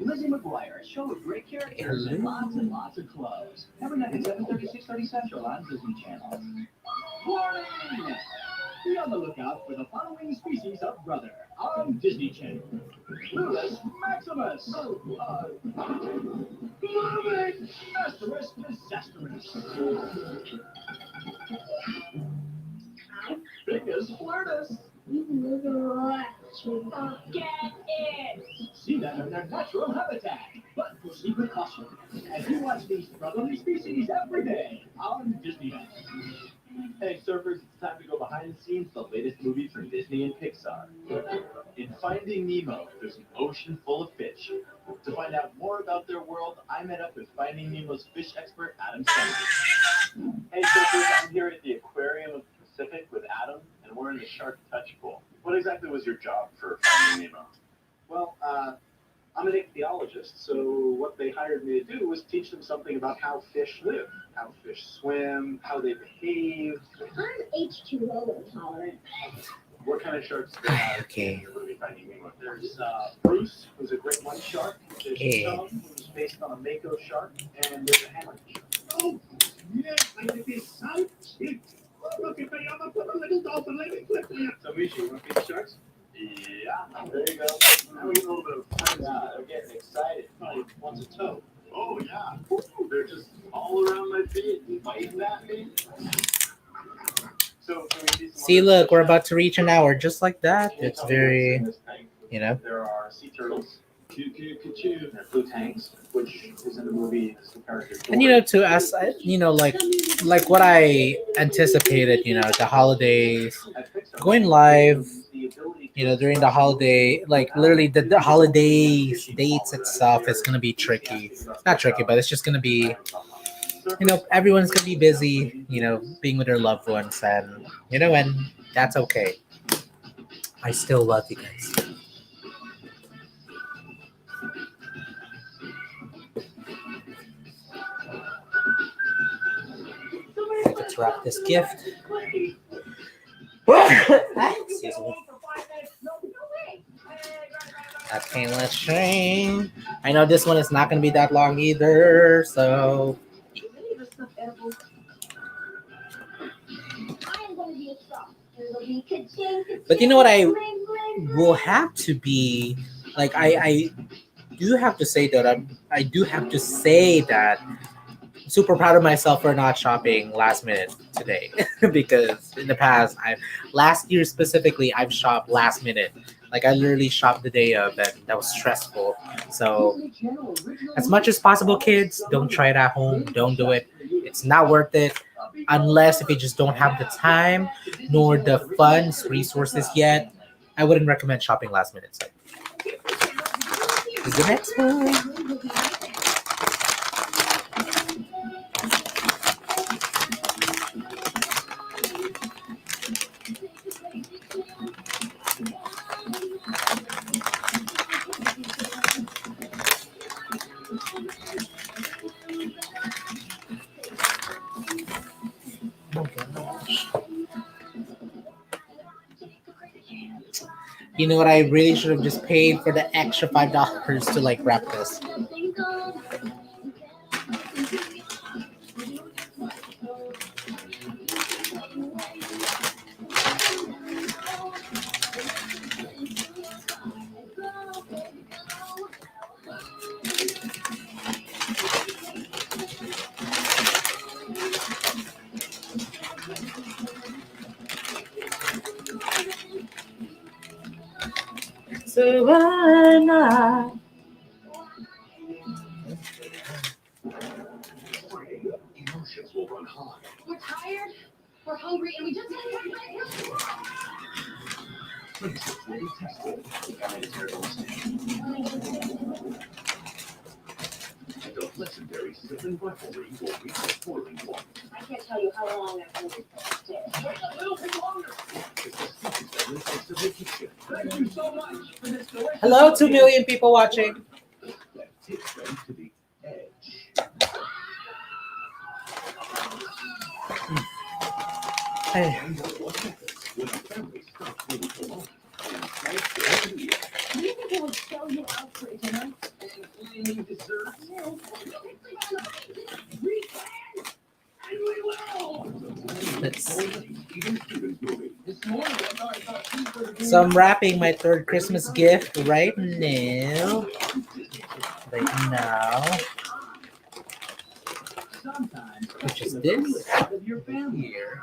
Lizzie McGuire, a show of great characters and lots of clothes. Every night at 7:30, 6:30 Central on Disney Channel. Warning! Be on the lookout for the following species of brother on Disney Channel. Ludus Maximus. Lumen Maximus Disastrous. Biggest Flirtus. Get it! See them in their natural habitat, but secret caution as you watch these brotherly species every day on Disney Channel. Hey surfers, it's time to go behind the scenes of the latest movies from Disney and Pixar. In Finding Nemo, there's an ocean full of fish. To find out more about their world, I met up with Finding Nemo's fish expert, Adam Sanders. Hey surfers, I'm here at the Aquarium of the Pacific with Adam, and we're in the Shark Touch Pool. What exactly was your job for Finding Nemo? Well, I'm an ichthyologist, so what they hired me to do was teach them something about how fish live, how fish swim, how they behave. I'm H2O intolerant. What kind of sharks do they have Okay. in your movie Finding Nemo? There's Bruce, who's a great white shark. There's Okay. Chum, who's based on a mako shark, and there's a hammerhead shark. Oh, yes, I did this so sweet. Look at me, I'm gonna put a little dolphin, let me flip me up. So, Misha, you want to feed the sharks? Yeah, there you go. Now we get a little bit of fun. Yeah, they're getting excited. Oh, wants a toe. Oh, yeah. They're just all around my feet and biting at me. So, can we see some see, other look, we're fish? about to reach an hour, just like that. Can you It's tell me what's very, in this tank? you know. There are sea turtles. Choo-choo-ka-choo. They're blue tanks, which is in the movie as the character. And you know, to us, you know, like what I anticipated, you know, the holidays, going live, you know, during the holiday, like literally the holidays dates itself is gonna be tricky. Not tricky, but it's just gonna be, you know, everyone's gonna be busy, you know, being with their loved ones, and you know, and that's okay. I still love you guys. to wrap this gift. Excuse me. A painless string. I know this one is not going to be that long either, so. But you know what I will have to be like I do have to say that I do have to say that I'm super proud of myself for not shopping last minute today because in the past last year specifically I've shopped last minute. Like I literally shopped the day of and that was stressful. So as much as possible, kids, don't try it at home. Don't do it. It's not worth it unless if you just don't have the time nor the funds, resources yet. I wouldn't recommend shopping last minute. So. Here's the next one. Oh gosh. You know what? I really should have just paid for the extra $5 to like wrap this. So why not? Emotions will run high. We're tired, we're hungry, and we just had Friendships will be tested. Guide a terrible mistake. And a legendary sibling rivalry will reach its boiling point. I can't tell you how long I've been upstairs. Wait a little bit longer. It's the secret that links to the kitchen. Thank you so much for this delicious. Hello, 2 million people watching. That takes them to the edge. Hey. And what happens when a family stops living alone? Inside the idea. Do you think I would show you out for dinner? Including dessert. Yes. We can, and we will. Let's see. Even Steven's movie. This morning, I thought cheeseburger. So I'm wrapping my third Christmas gift right now. Sometimes, Which is this. out of your family. Here.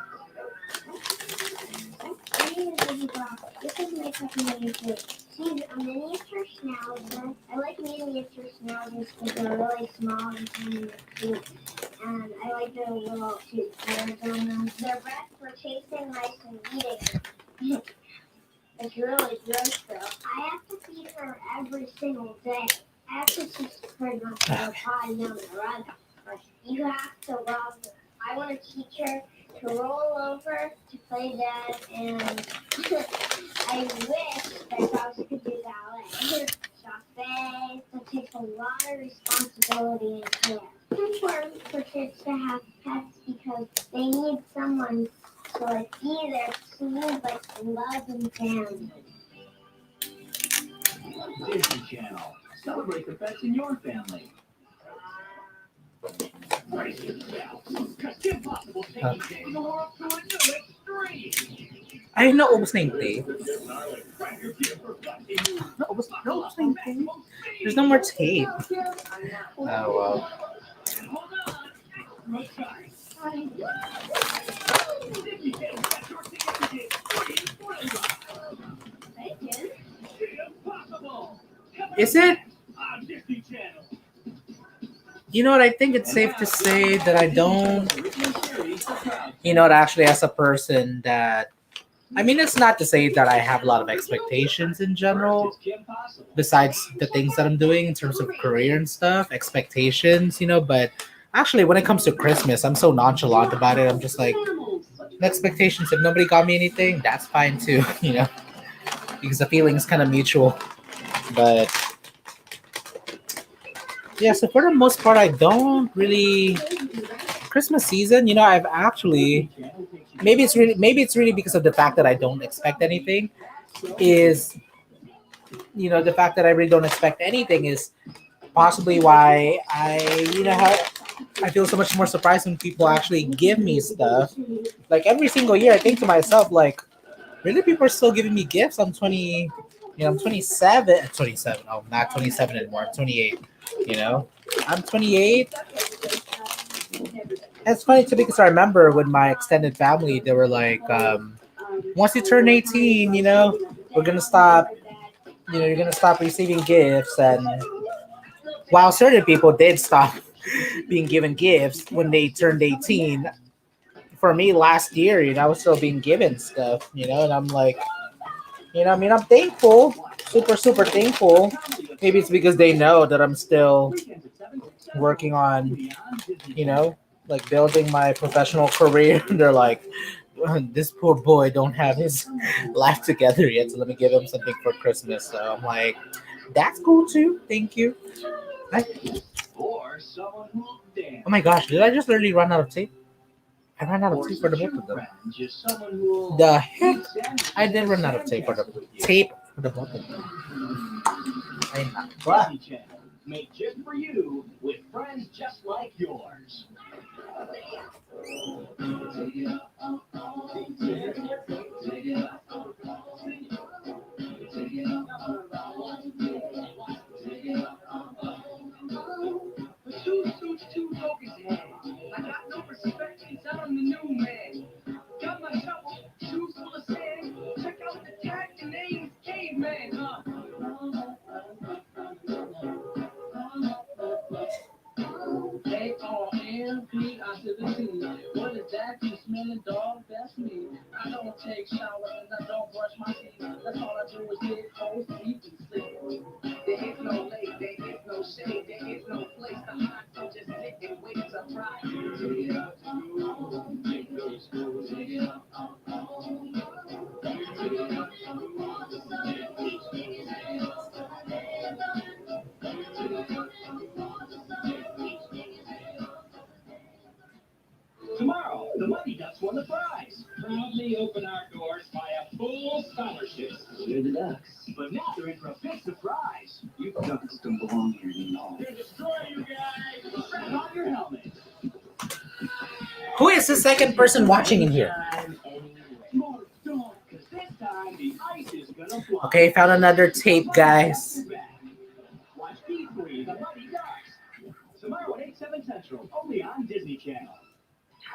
This is my secondary food. She's a miniature schnauzer. I like miniature schnauzers because they're really small and tiny and cute. And I like their little cute colors on them. They're bred for chasing mice and eating them. It's really gross though. I have to feed her every single day. After she's pretty much go potty down the run. You have to love her. I want to teach her to roll over, to play dead, and I wish that dogs could do ballet. Shop face, that takes a lot of responsibility and care. It's important for kids to have pets because they need someone to like be there to need like love and family. Disney Channel. Celebrate the pets in your family. Brace yourself, because Kim Possible's taking the world to a new extreme. Ay, naubos na yung tape. Grab your gear for flexing. Naubos na yung tape. There's no more tape. Oh, wow. Hold on. Roll tide. Disney Channel got your ticket to get free thrill ride. Thank you. Kim Possible. Is it? On Disney Channel. You know what? I think it's safe to say that I don't. You know what? Actually, as a person that. I mean, it's not to say that I have a lot of expectations in general, besides the things that I'm doing in terms of career and stuff, expectations, you know, but actually, when it comes to Christmas, I'm so nonchalant about it. I'm just like, no expectations. If nobody got me anything, that's fine too, you know, because the feeling is kind of mutual. But yeah, so for the most part, I don't really Christmas season, I've actually maybe it's really because of the fact that I don't expect anything. Is the fact that I really don't expect anything is possibly why I feel so much more surprised when people actually give me stuff. Like every single year, I think to myself, like, really, people are still giving me gifts. I'm 20, I'm 27. 27. Oh, not 27 anymore. I'm 28. You know, I'm 28. And it's funny too because I remember with my extended family, they were like, once you turn 18, we're gonna stop. You're gonna stop receiving gifts, and while certain people did stop being given gifts when they turned 18, for me last year, I was still being given stuff, and I'm like, I'm thankful, super, super thankful. Maybe it's because they know that I'm still working on, you know, like building my professional career. They're like, this poor boy don't have his life together yet, so let me give him something for Christmas. So I'm like, that's cool too. Thank you. I, oh my gosh, did I just literally run out of tape? I ran out of tape for the both of them. The heck? I did run out of tape for the both of them. What? Made just for you with friends just like yours. Two suits, two tokens, man. I got no respect since I'm the new man. Got my shovel, shoes full of sand. Check out the tag, the name's Caveman, huh? A-R-M-P, I to the T. What is that? You smelling dog? That's me. I don't take showers and I don't brush my teeth. That's all I do is get hoes, eat, and sleep. There is no lake, there is no shade, there is no place to hide. So just sit and wait to try. Take it out to you. Take those schools, take it out. Take it out Tomorrow, the Mighty Ducks won the prize. Proudly open our doors by a full scholarship. We're the Ducks. But now they're in for a big surprise. You Ducks don't belong here anymore. They're destroying you guys. Strap on your helmet. Who is the second person watching in here? Okay, found another tape, guys. Watch P3, the Mighty Ducks. Tomorrow at 8/7 Central, only on Disney Channel.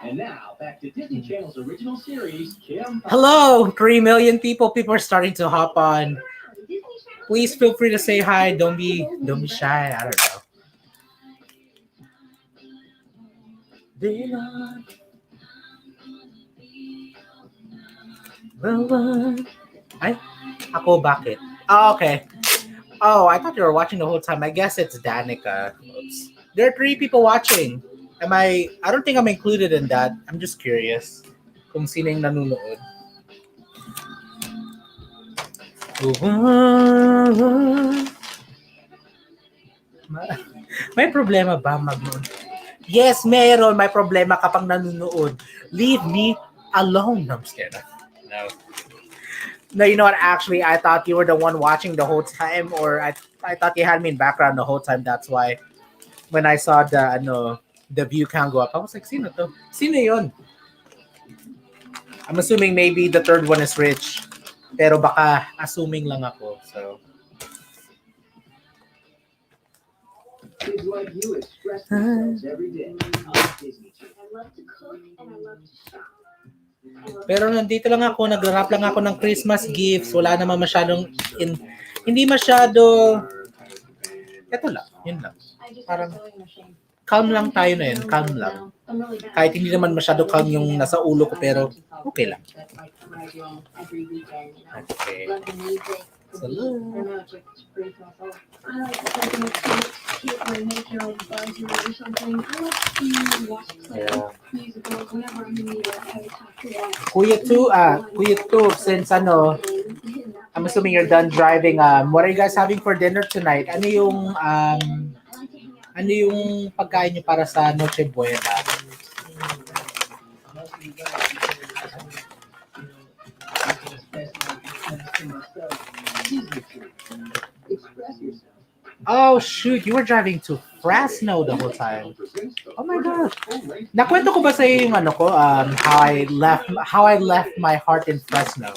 And now, back to Disney Channel's original series, Kim. Hello, 3 million people. People are starting to hop on. Please feel free to say hi. Don't be shy. I don't know. Ay, ako bakit? Oh, okay. Oh, I thought you were watching the whole time. I guess it's Danica. Oops. There are 3 people watching. I don't think I'm included in that. I'm just curious kung sino yung nanonood. May problema ba magnood? Yes, meron. May problema kapag nanonood. Leave me alone. No, I'm scared. No. No, you know what? Actually, I thought you were the one watching the whole time, or I thought you had me in background the whole time. That's why when I saw the view count go up, I was like, sino to? Sino yun? I'm assuming maybe the third one is Rich. Pero baka assuming lang ako. So. Kids like you express themselves every day on Disney Channel. I love to cook and I love to shop. Pero nandito lang ako, nag-wrap lang ako ng Christmas gifts. Wala naman masyadong hindi masyado. Ito lang, yun lang. Parang calm lang tayo na yun, calm lang. Kahit hindi naman masyado calm yung nasa ulo ko, pero okay lang. Okay. Hello. Yeah. Kuya Tu, since I'm assuming you're done driving, what are you guys having for dinner tonight? Ano yung pagkain niyo para sa Noche Buena? Oh shoot, you were driving to Fresno the whole time. Oh my gosh. Nakwento ko ba sa iyo yung ano ko, how I left my heart in Fresno?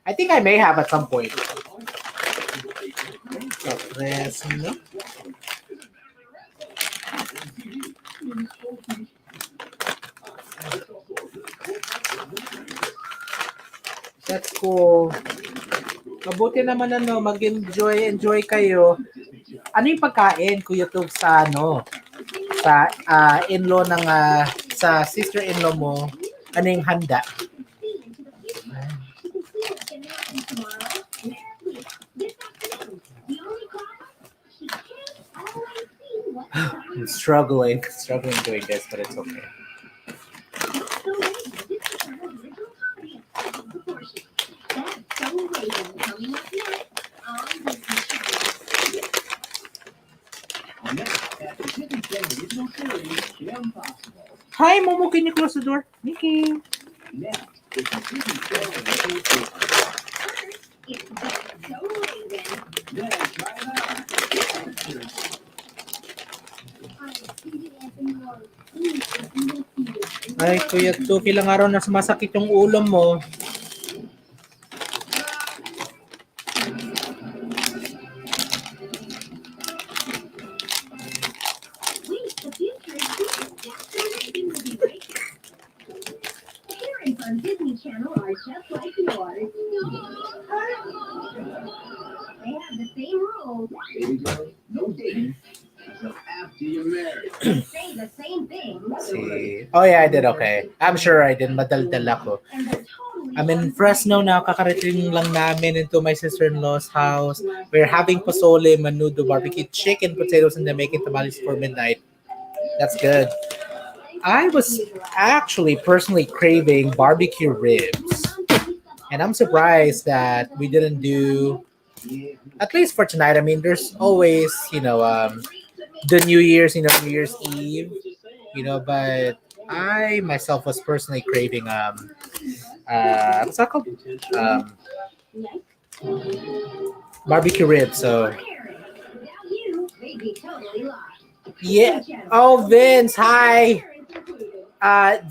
I think I may have at some point. So, Fresno. That's cool. Mabuti naman ano, enjoy kayo. Ano yung pagkain, Kuya Tug, sa ano? Sa in-law ng sa sister-in-law mo? Ano yung handa? I'm struggling doing this, but it's okay. Hi, Momo, can you close the door? Nikki. Ay, Kuya Tuki, ilang araw na sumasakit yung ulo mo. On Disney Channel are just like yours. They have the same rules. Baby girl, no dating until after you're married. They say the same thing. Si... Oh yeah, I did okay. I'm sure I did. Madaldal ako. I'm in Fresno now. Kakarating lang namin into my sister-in-law's house. We're having pozole, menudo, barbecue chicken, potatoes, and then making tamales for midnight. That's good. I was actually personally craving barbecue ribs. And I'm surprised that we didn't do, at least for tonight. I mean, there's always, the New Year's, New Year's Eve, but I myself was personally craving, what's that called? Barbecue ribs. So, yeah. Oh, Vince, hi.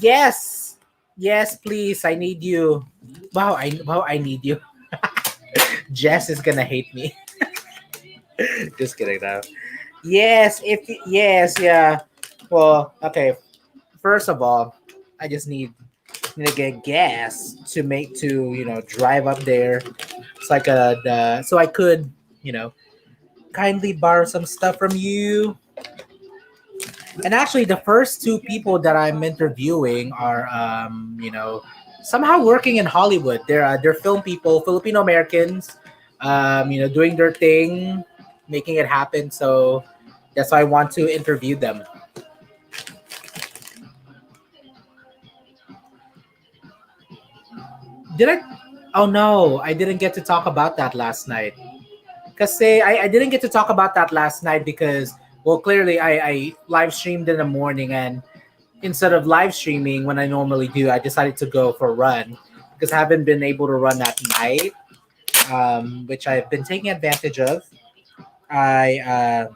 Yes. Yes, please. I need you. Wow, I need you. Jess is gonna hate me. Just kidding now. Yes, yeah. Well, okay. First of all, I just need to get gas to drive up there, so I could kindly borrow some stuff from you. And actually, the first two people that I'm interviewing are, somehow working in Hollywood. They're film people, Filipino Americans, doing their thing, making it happen. So that's why I want to interview them. Did I? Oh no, I didn't get to talk about that last night. Cause I didn't get to talk about that last night because, well, clearly I live streamed in the morning, and instead of live streaming when I normally do, I decided to go for a run because I haven't been able to run at night, which I've been taking advantage of. I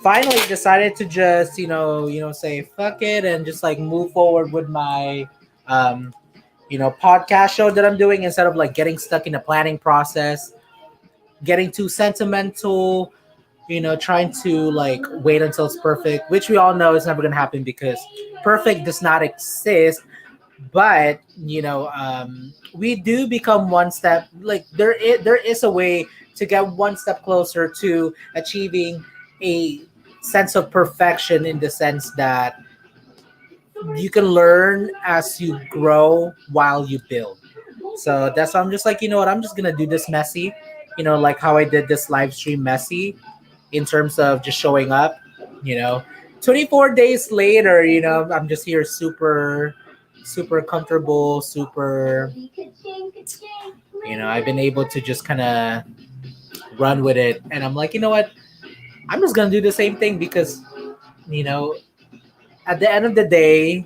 finally decided to just say fuck it and just like move forward with my podcast show that I'm doing instead of like getting stuck in the planning process, getting too sentimental, trying to like wait until it's perfect, which we all know is never gonna happen because perfect does not exist. But we do become one step. Like there is a way to get one step closer to achieving a sense of perfection in the sense that you can learn as you grow while you build. So that's why I'm just like, you know what, I'm just gonna do this messy, like how I did this live stream messy in terms of just showing up, you know. 24 days later, I'm just here super, super comfortable, super, I've been able to just kind of run with it. And I'm like, you know what? I'm just going to do the same thing because, you know, at the end of the day,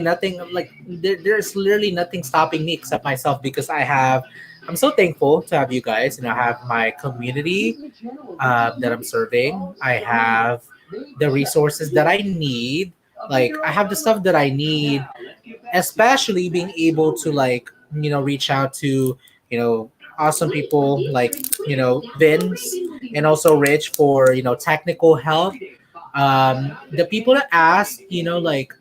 nothing like there's literally nothing stopping me except myself because I have I'm so thankful to have you guys. I have my community that I'm serving. I have the resources that I need. Like I have the stuff that I need, especially being able to like reach out to awesome people like Vince and also Rich for technical help. The people that ask, like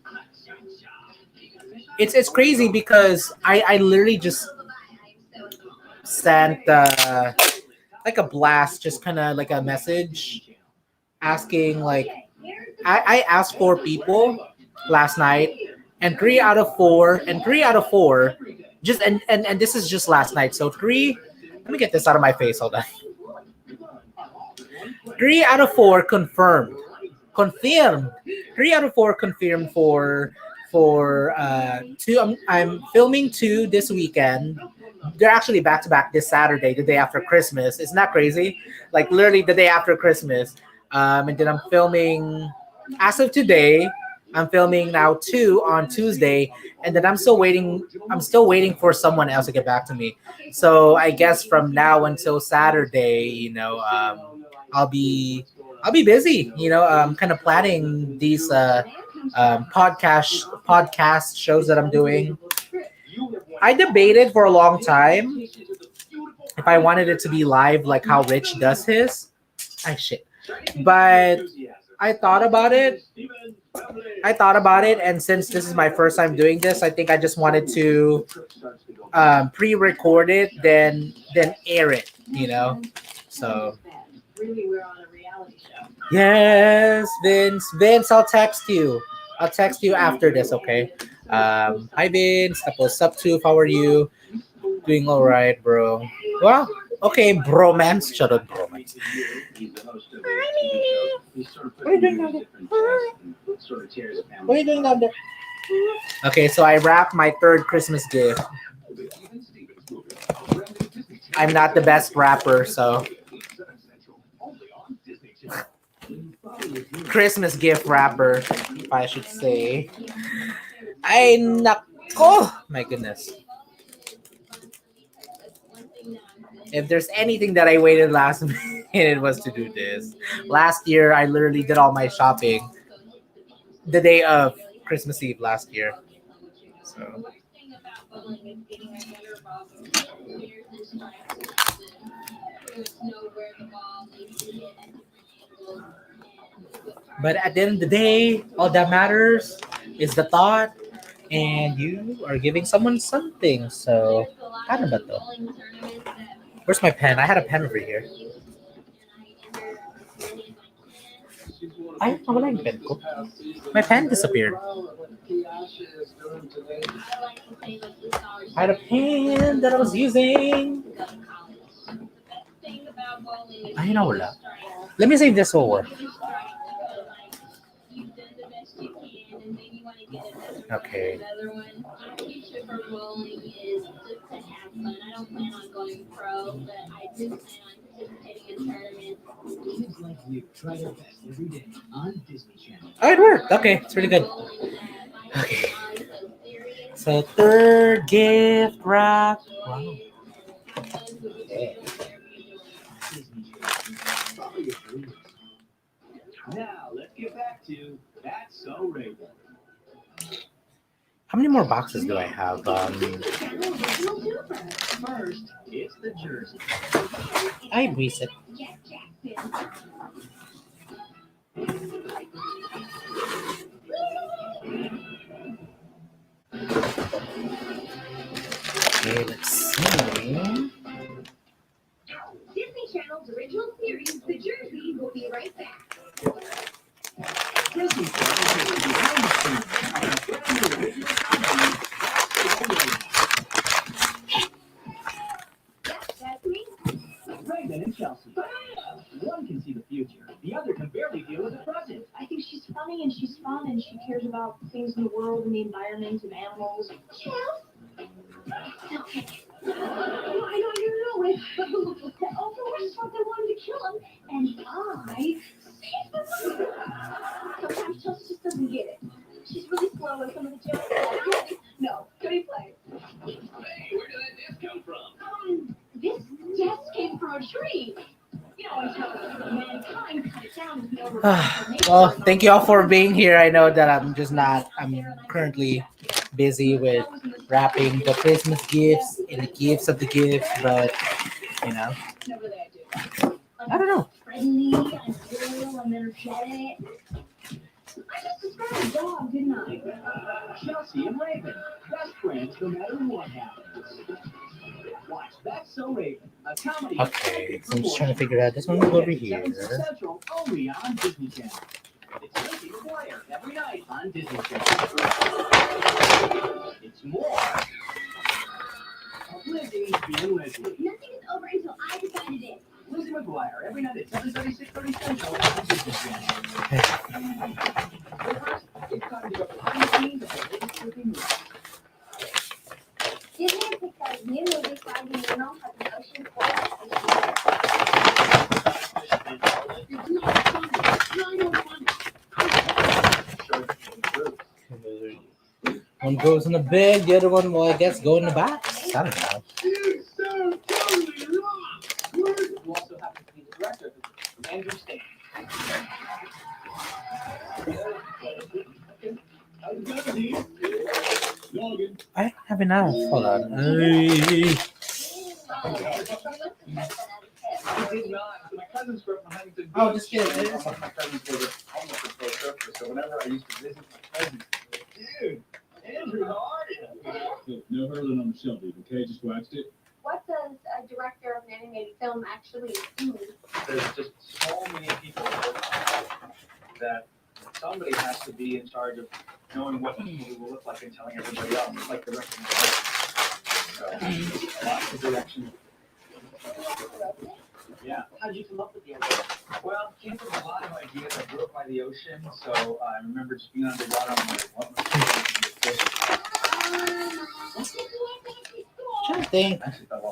it's crazy because I literally just sent like a blast, just kind of like a message asking like I asked 4 people last night, and three out of four, just and this is just last night. So three, let me get this out of my face. Hold on. 3 out of 4 confirmed, confirmed. 3 out of 4 confirmed for two. I'm filming 2 this weekend. They're actually back to back this Saturday, the day after Christmas. It's not crazy, like literally the day after Christmas. And then I'm filming as of today. I'm filming now 2 on Tuesday, and then I'm still waiting. I'm still waiting for someone else to get back to me. So I guess from now until Saturday, I'll be I'll be busy. Kind of planning these podcast shows that I'm doing. I debated for a long time if I wanted it to be live, like how Rich does his. I shit. But I thought about it. I thought about it, and since this is my first time doing this, I think I just wanted to pre-record it, then air it. So Really, we're on a reality show. yes, Vince. Vince, I'll text you. I'll text you after this, okay? Hi Vince. Tapos up to how are you? Doing all right, bro. Well, okay, bromance. Shut up, bromance. What are you doing down there? What are you doing down there? Okay, so I wrapped my third Christmas gift. I'm not the best rapper, so Christmas gift wrapper, if I should say. Ay nako! My goodness. If there's anything that I waited last minute, it was to do this. Last year, I literally did all my shopping the day of Christmas Eve last year. So, but at the end of the day, all that matters is the thought, and you are giving someone something. So, paano ba to? Where's my pen? I had a pen over here. Ay, nawala yung pen ko. My pen disappeared. I had a pen that I was using. Ay, nawala. Let me save this over. Okay. Oh, it worked. Okay, it's really good. Okay. So third gift wrap. Wow. Now, let's get back to That's So Raven. How many more boxes do I have? First, it's the jersey. I reset. Okay, let's see. Disney Channel's original series, The Jersey, will be right back. Disney Channel takes you behind the scenes on a brand new original comedy, That's So Raven. That's me. Raven and Chelsea. One can see the future, the other can barely deal with the present. I think she's funny and she's fun and she cares about things in the world and the environment and animals. Okay. I know. But the Overwatch thought they wanted to kill him, and I saved them. Sometimes Chelsea just doesn't get it. She's really slow with some of the jokes. No, Cody play. Hey, where did that disc come from? Well, thank you all for being here. I know that I'm currently busy with wrapping the Christmas gifts and the gifts of the gifts, but you know, I don't know. Friendly and loyal and energetic. I just described a dog, didn't I? Chelsea and Raven, best friends no matter what happens. Watch That's So Raven, a comedy. Okay, so I'm just trying to figure out this one will go over here. Central only on Disney Channel. It's Lizzie McGuire every night on Disney Channel. It's more of Lizzie being Lizzie. Nothing is over until I decided it. Lizzie McGuire every night at 7:30, 6:30 Central on Disney Channel. But first, it's time to go behind the scenes of the latest Disney movie. Disney picked out new movie Finding Nemo at the ocean One goes in the big, the other one will, I guess, go in the box. I don't know. You so totally rock! You also happen to be the director, Andrew Stan. I don't have enough. Hold on. Hey. I did not. My cousins grew up in Huntington Beach. Oh, just kidding. One of my cousins was almost a pro surfer, so whenever I used to visit my cousins, dude, Andrew, how are you? No hurling on the Shelby, okay? Just waxed it. What does a director of an animated film actually do? There's just so many people that somebody has to be in charge of knowing what the movie will look like and telling everybody else. It's like directing. So, lots of direction. Yeah. How did you come up with the idea? Well, came from a lot of ideas. I grew up by the ocean, so I remember just being underwater. I'm like, what was I'm trying to think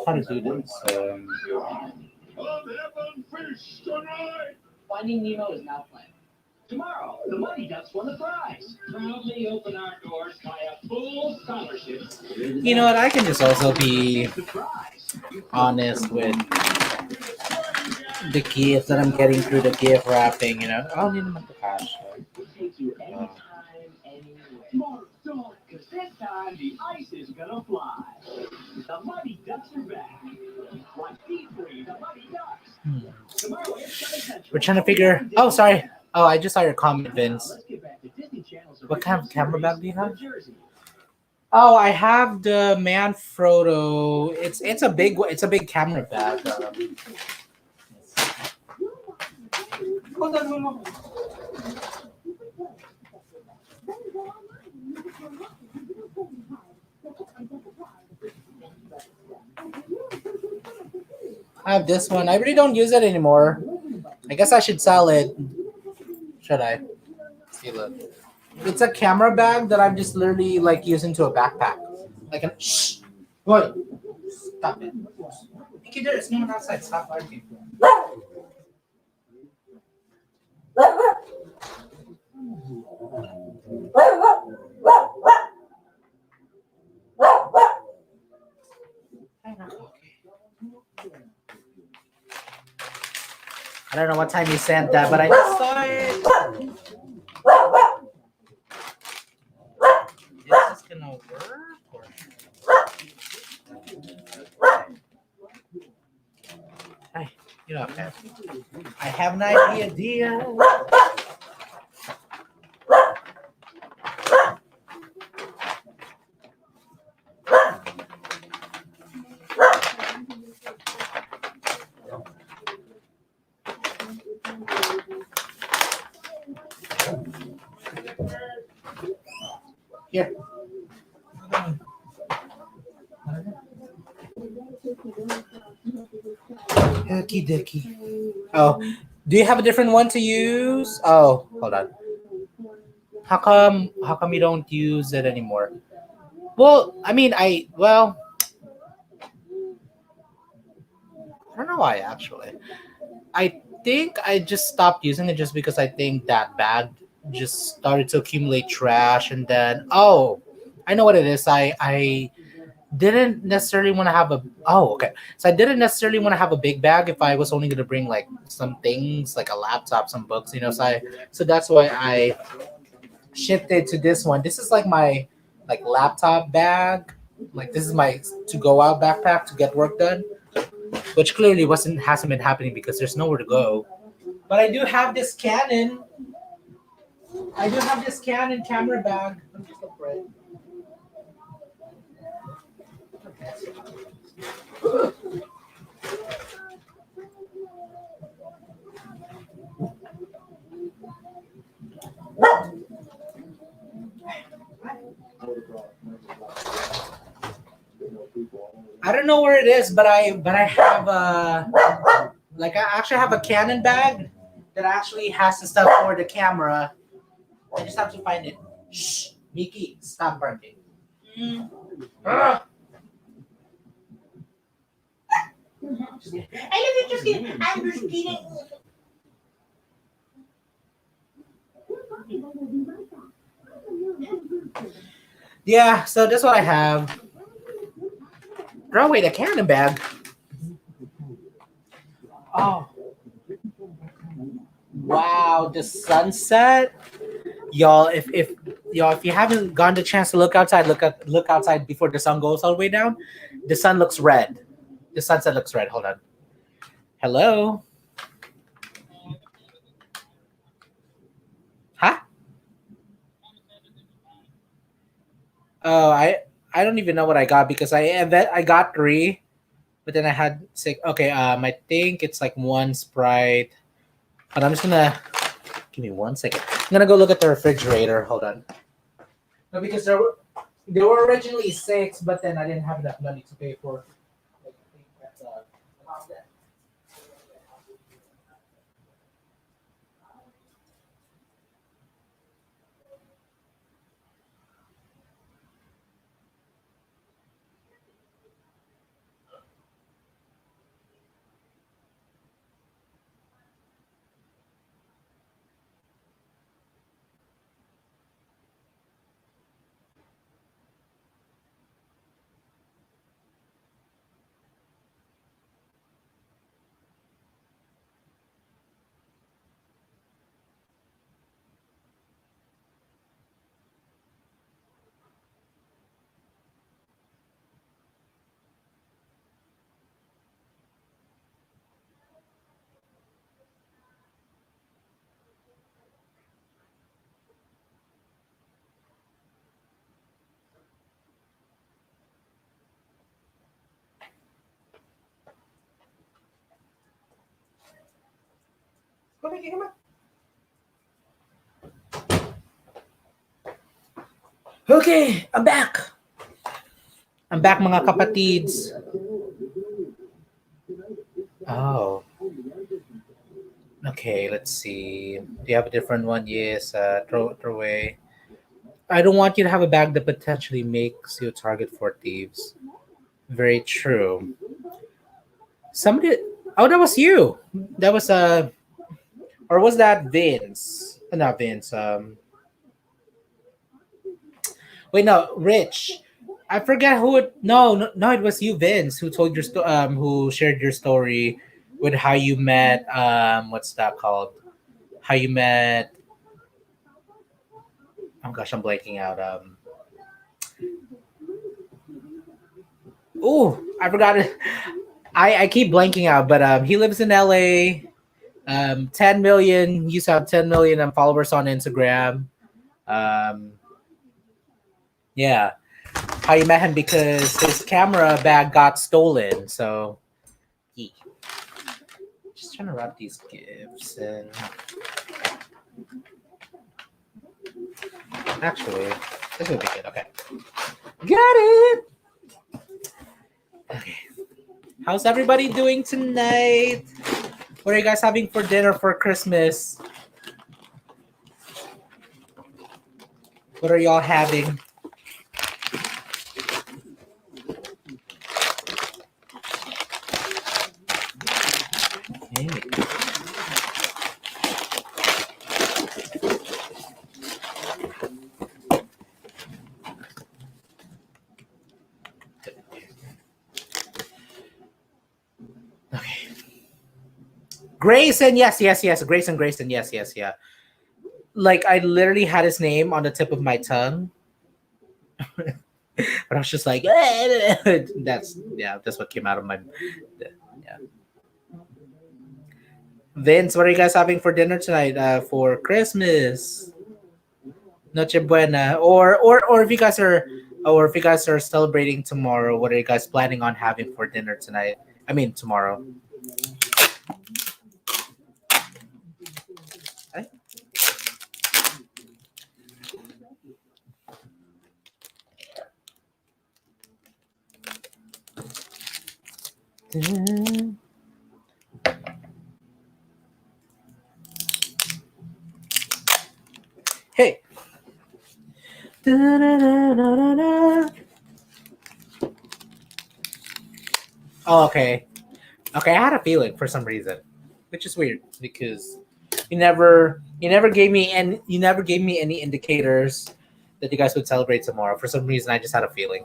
how to do this. Finding Nemo is now planned. Tomorrow, the Mighty Ducks won the prize. Proudly open our doors by a full scholarship. You know what? I can just also be honest with the gifts that I'm getting through the gift wrapping. You know, I don't need them at the cash. Take you anytime, anywhere. Tomorrow, because this time the ice is gonna fly. The Mighty Ducks are back. Watch D3, the Mighty Ducks. Tomorrow, We're trying to figure. Oh, sorry. Oh, I just saw your comment, Vince. What kind of camera bag do you have? Oh, I have the Manfrotto. It's a big camera bag. Hold on. I have this one. I really don't use it anymore. I guess I should sell it. Should I? See, look. It's a camera bag that I'm just literally like using to a backpack. Like a shh. Boy, stop it. Mickey, there's no one outside. Stop barking. I don't know what time you sent that, but I just saw it. Is this gonna work? Or... Hey, you know, I have an idea. Here. Okie dokie. Oh, do you have a different one to use? Oh, hold on. How come you don't use it anymore? Well, I mean, I don't know why actually. I think I just stopped using it just because I think that bag just started to accumulate trash, and then I know what it is. I didn't necessarily want to have a okay. So I didn't necessarily want to have a big bag if I was only gonna bring like some things like a laptop, some books, so that's why I shifted to this one. This is like my like laptop bag. Like this is my to go out backpack to get work done, which clearly hasn't been happening because there's nowhere to go. But I do have this Canon. I do have this Canon camera bag. Let me just look for it. I don't know where it is, but I have like I actually have a Canon bag that actually has the stuff for the camera. I just have to find it. Shh, Miki, stop barking. Ah. I love it, just kidding. I'm just kidding. Yeah, so that's what I have. Throw away the Canon bag. Oh, wow, the sunset, y'all. If y'all if you haven't gotten the chance to look outside, look outside before the sun goes all the way down. The sun looks red. The sunset looks red. Hold on. Hello. Huh? Oh, I don't even know what I got because I got three, but then I had six. Okay, I think it's like one Sprite. But I'm just gonna give me 1 second. I'm gonna go look at the refrigerator. Hold on. No, because there were originally six, but then I didn't have enough money to pay for. Like, I think that's about that. Okay, I'm back. I'm back, mga kapatids. Oh, okay. Let's see. Do you have a different one? Yes. Throw away. I don't want you to have a bag that potentially makes you a target for thieves. Very true. Somebody. Oh, that was you. That was or was that Vince? Not Vince. Wait, no, Rich. I forget who it. No, no, no, it was you, Vince, who told who shared your story with how you met. What's that called? How you met? Oh gosh, I'm blanking out. Oh, I forgot it. I keep blanking out, but he lives in LA. 10 million. He used to have 10 million followers on Instagram. Um, yeah, how you met him because his camera bag got stolen. So, yeah. Just trying to wrap these gifts and actually, this would be good. Okay, got it. Okay, how's everybody doing tonight? What are you guys having for dinner for Christmas? What are y'all having? Okay. Grayson, yes. Grayson, yes. Like I literally had his name on the tip of my tongue, but I was just like, that's what came out of my. Yeah. Vince, what are you guys having for dinner tonight? For Christmas, Noche Buena, or if you guys are, or if you guys are celebrating tomorrow, what are you guys planning on having for dinner tonight? I mean tomorrow. Eh? Hey. Oh, okay. Okay, I had a feeling for some reason, which is weird because you never gave me any indicators that you guys would celebrate tomorrow. For some reason, I just had a feeling.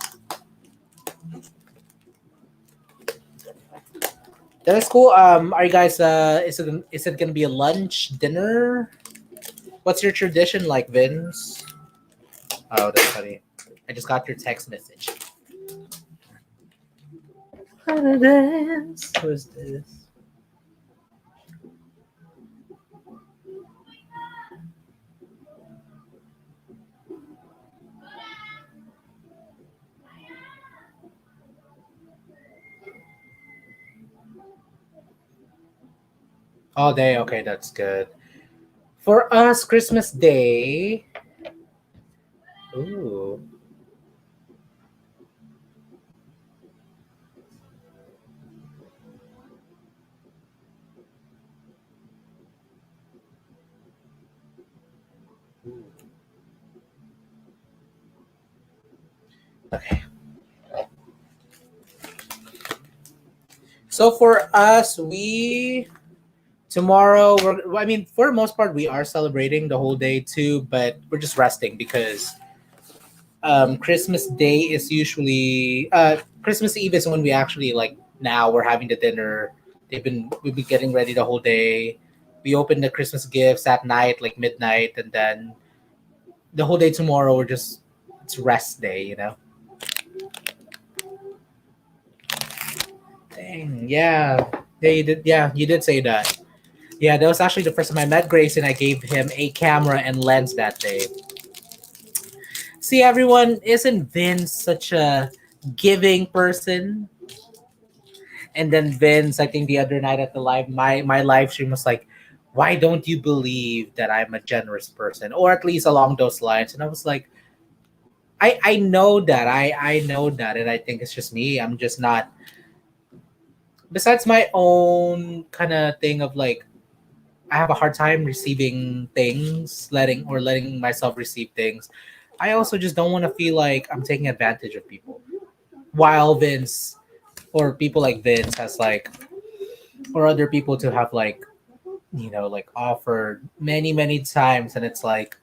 That is cool. Are you guys? Is it gonna be a lunch, dinner? What's your tradition like, Vince? Oh, that's funny. I just got your text message. Who is this? All day. Okay, that's good. For us, Christmas Day. Ooh. Okay. So for us, we tomorrow. I mean, for the most part, we are celebrating the whole day too, but we're just resting because Christmas Day is usually Christmas Eve is when we actually like now we're having the dinner. We've been getting ready the whole day. We open the Christmas gifts at night, like midnight, and then the whole day tomorrow we're just it's rest day, you know. Dang, yeah. You did say that. Yeah, that was actually the first time I met Grace, and I gave him a camera and lens that day. See, everyone, isn't Vince such a giving person? And then Vince, I think the other night at the my live stream was like, "Why don't you believe that I'm a generous person?" Or at least along those lines. And I was like, I know that I know that, and I think it's just me. I'm just not. Besides my own kind of thing of like I have a hard time receiving things, letting myself receive things. I also just don't want to feel like I'm taking advantage of people. While Vince or people like Vince has like or other people to have like like offered many times, and it's like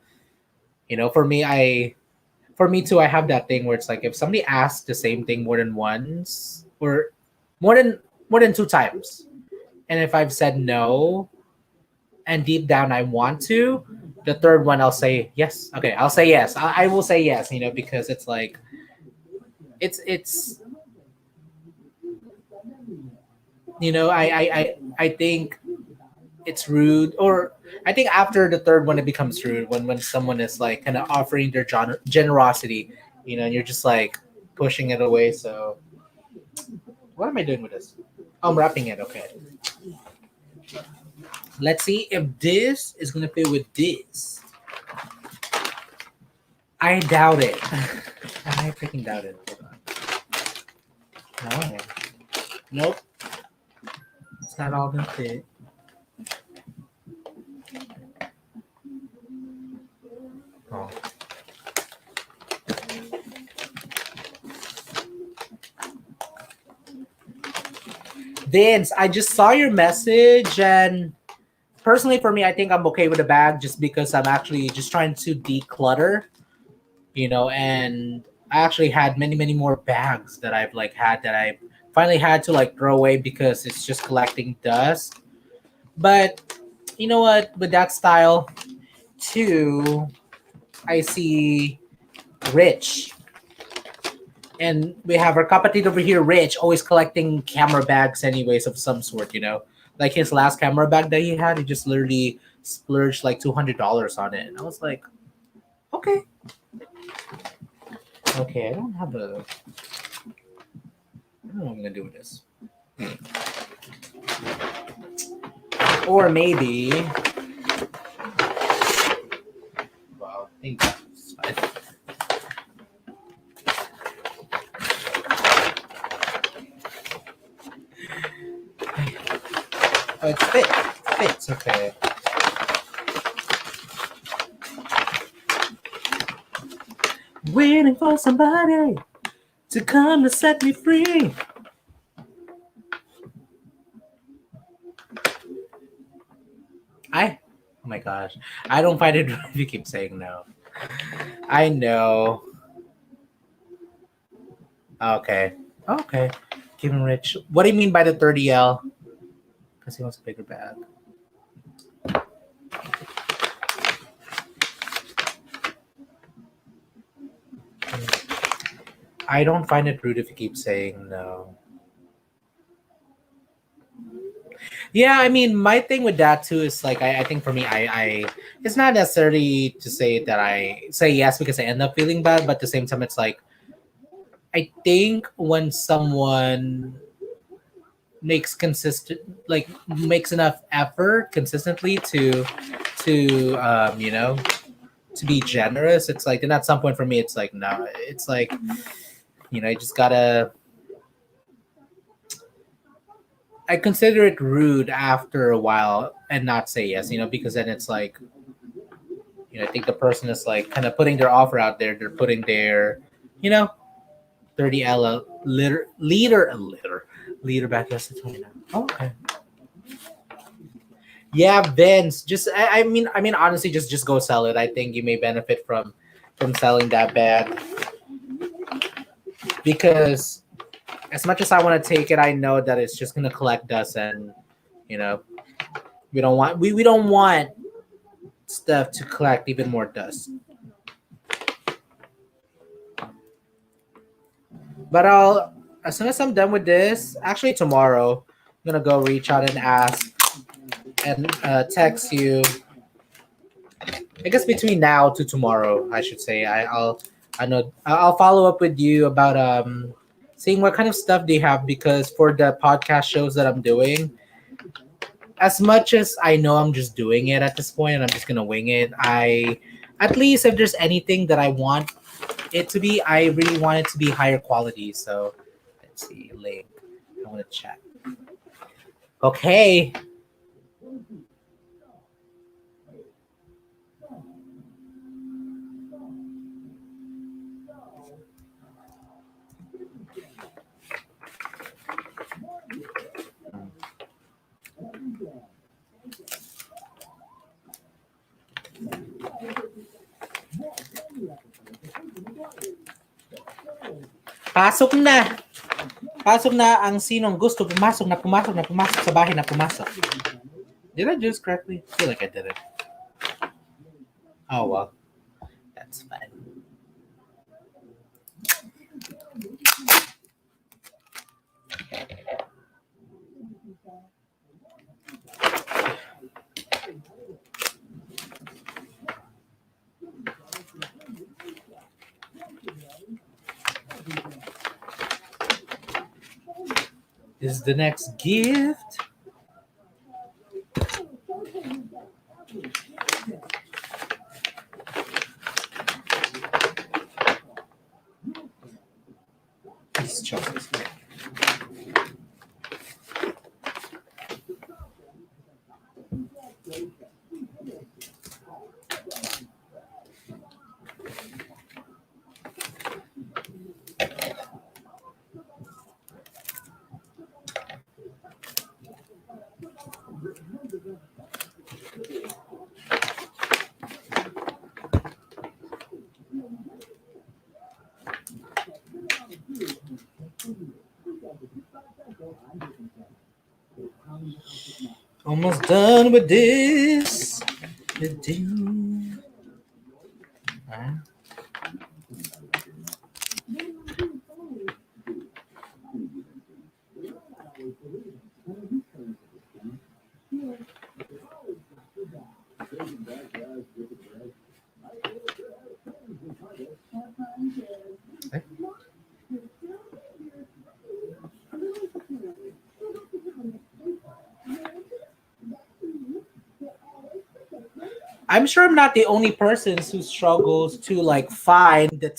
for me too, I have that thing where it's like if somebody asks the same thing more than once or more than more than two times, and if I've said no and deep down I want to, the third one I'll say yes. Okay, I'll say yes. I will say yes, because it's like it's I think it's rude, or I think after the third one it becomes rude when someone is like kind of offering their generosity, and you're just like pushing it away. So what am I doing with this? Oh, I'm wrapping it. Okay. Let's see if this is gonna fit with this. I doubt it. I freaking doubt it. Hold on. No. Nope. It's not all gonna fit. Oh. Vince, I just saw your message, and personally for me, I think I'm okay with the bag just because I'm actually just trying to declutter, and I actually had many more bags that I've like had that I finally had to like throw away because it's just collecting dust. But you know what? With that style, too, I see Rich. And we have our competitor over here, Rich, always collecting camera bags, anyways, of some sort. Like his last camera bag that he had, he just literally splurged like $200 on it. And I was like, okay, okay, I don't know what I'm gonna do with this. Or maybe, well, I think that's fine. Oh, it fits, okay. Waiting for somebody to come to set me free. Oh my gosh, I don't find it if you keep saying no. I know. Okay, okay. Kevin Rich. What do you mean by the 30L? Because he wants a bigger bag. I don't find it rude if you keep saying no. Yeah, I mean, my thing with that too is like I think for me, I it's not necessarily to say that I say yes because I end up feeling bad, but at the same time, it's like I think when someone makes enough effort consistently to to be generous, it's like, then at some point for me, it's like no, it's like you just gotta. I consider it rude after a while and not say yes, because then it's like, I think the person is like kind of putting their offer out there. They're putting their, you know, 30L a liter back. Yes, it's 29. Oh, okay. Yeah, Vince. Just I mean, honestly, just go sell it. I think you may benefit from selling that bag because as much as I want to take it, I know that it's just gonna collect dust, and you know we don't want stuff to collect even more dust. But I'll as soon as I'm done with this, actually tomorrow, I'm gonna go reach out and ask and text you. I guess between now to tomorrow, I should say. I know I'll follow up with you about seeing what kind of stuff they have because for the podcast shows that I'm doing, as much as I know I'm just doing it at this point and I'm just gonna wing it, I at least if there's anything that I want it to be, I really want it to be higher quality. So let's see, link. I want to check. Okay. Pasok na. Pasok na ang sinong gusto pumasok na pumasok na pumasok sa bahay na pumasok. Did I do this correctly? I feel like I did it. Oh well. That's fine. This is the next gift. These chocolates. Almost done with this. Alright. I'm sure I'm not the only person who struggles to like find the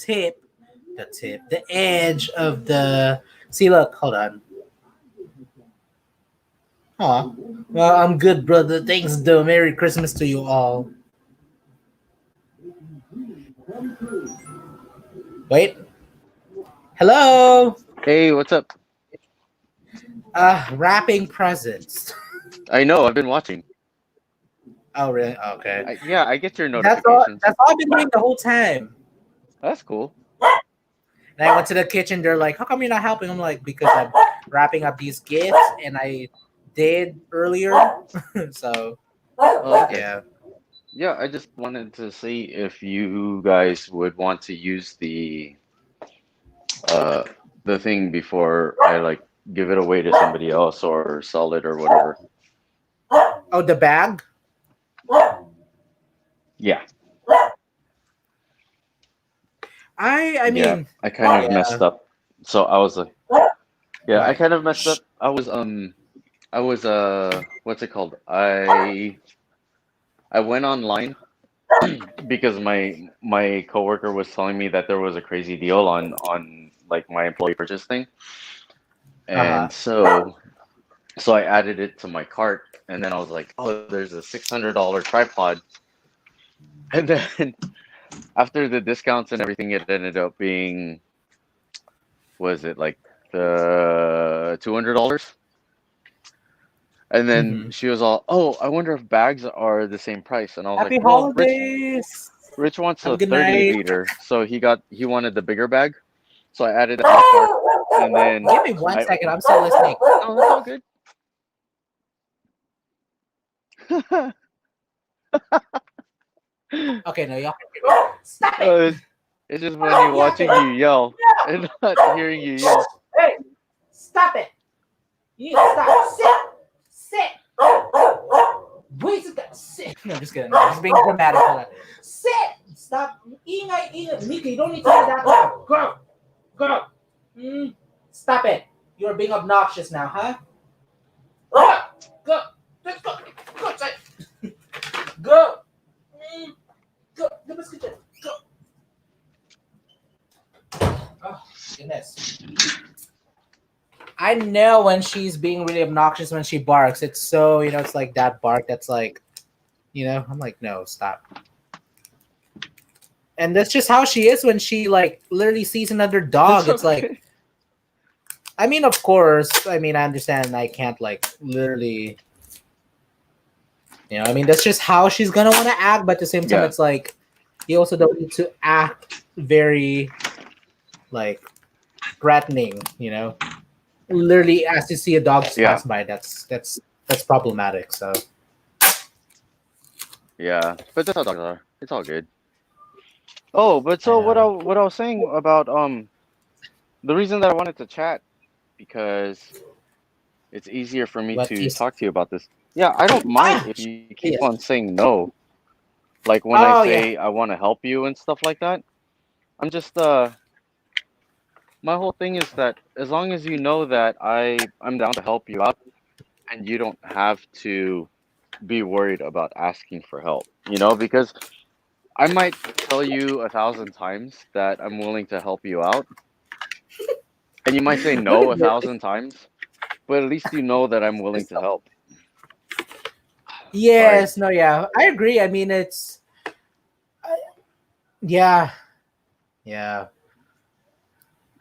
edge of the. See, look, hold on. Huh. Well, I'm good, brother. Thanks, though. Merry Christmas to you all. Wait. Hello. Hey, what's up? Wrapping presents. I know, I've been watching. Oh, really? Okay. Yeah, I get your That's all. notifications. That's all I've been doing the whole time. That's cool. And I went to the kitchen. They're like, "How come you're not helping?" I'm like, "Because I'm wrapping up these gifts, and I did earlier." So, Oh, okay. yeah. Yeah, I just wanted to see if you guys would want to use uh the thing before I like give it away to somebody else or sell it or whatever. Oh, the bag. Yeah. I Yeah, mean, I kind of yeah. messed up. So I was like, yeah, I Right. kind of messed up. I was what's it called? I went online because my coworker was telling me that there was a crazy deal on like my employee purchase thing. Uh huh. And so I added it to my cart and then I was like, "Oh, there's a $600 tripod." And then after the discounts and everything it ended up being was it like the $200? And then Mm-hmm. she was all, "Oh, I wonder if bags are the same price." And I was like, Happy "Well, holidays. Rich wants Have a a good 30 night. liter, so he wanted the bigger bag." So I added it to my cart, and then Give me one I second. I'm still listening. no, that's all good. Okay, no, y'all. Stop it. Uh, it's just funny Yeah. watching you yell and not hearing you yell. Hey, stop it. You need to stop. Sit. Wait, sit. No, just kidding. I'm just being dramatic. Hold on. Sit. Stop. Ingay. Mika, you don't need to do that now. Go. Go. Stop it. You're being obnoxious now, huh? Go. Let's go. Go outside. Go. Go. Let's get Go. Oh, goodness. I know when she's being really obnoxious when she barks. It's so, it's like that bark that's like, I'm like, no, stop. And that's just how she is when she like literally sees another dog. It's It's like, okay. I mean, of course, I understand I can't like literally, I mean, that's just how she's gonna want to act. But at the same time, Yeah, it's like, you also don't need to act very like threatening, literally as you see a dog just yeah, pass by, that's problematic. So yeah. But that's how dogs are. It's all good. Oh, but I so know. what I was saying about the reason that I wanted to chat because it's easier for me What to is talk to you about this. Yeah, I don't mind if you keep yes. on saying no. Like when I Oh yeah. say I want to help you and stuff like that. I'm just my whole thing is that as long as you know that I'm down to help you out and you don't have to be worried about asking for help, because I might tell you 1,000 times that I'm willing to help you out, and you might say Look no at a this. thousand times, but at least you know that I'm willing to help. Sorry. Yes, no, yeah, I agree. I mean, yeah, yeah,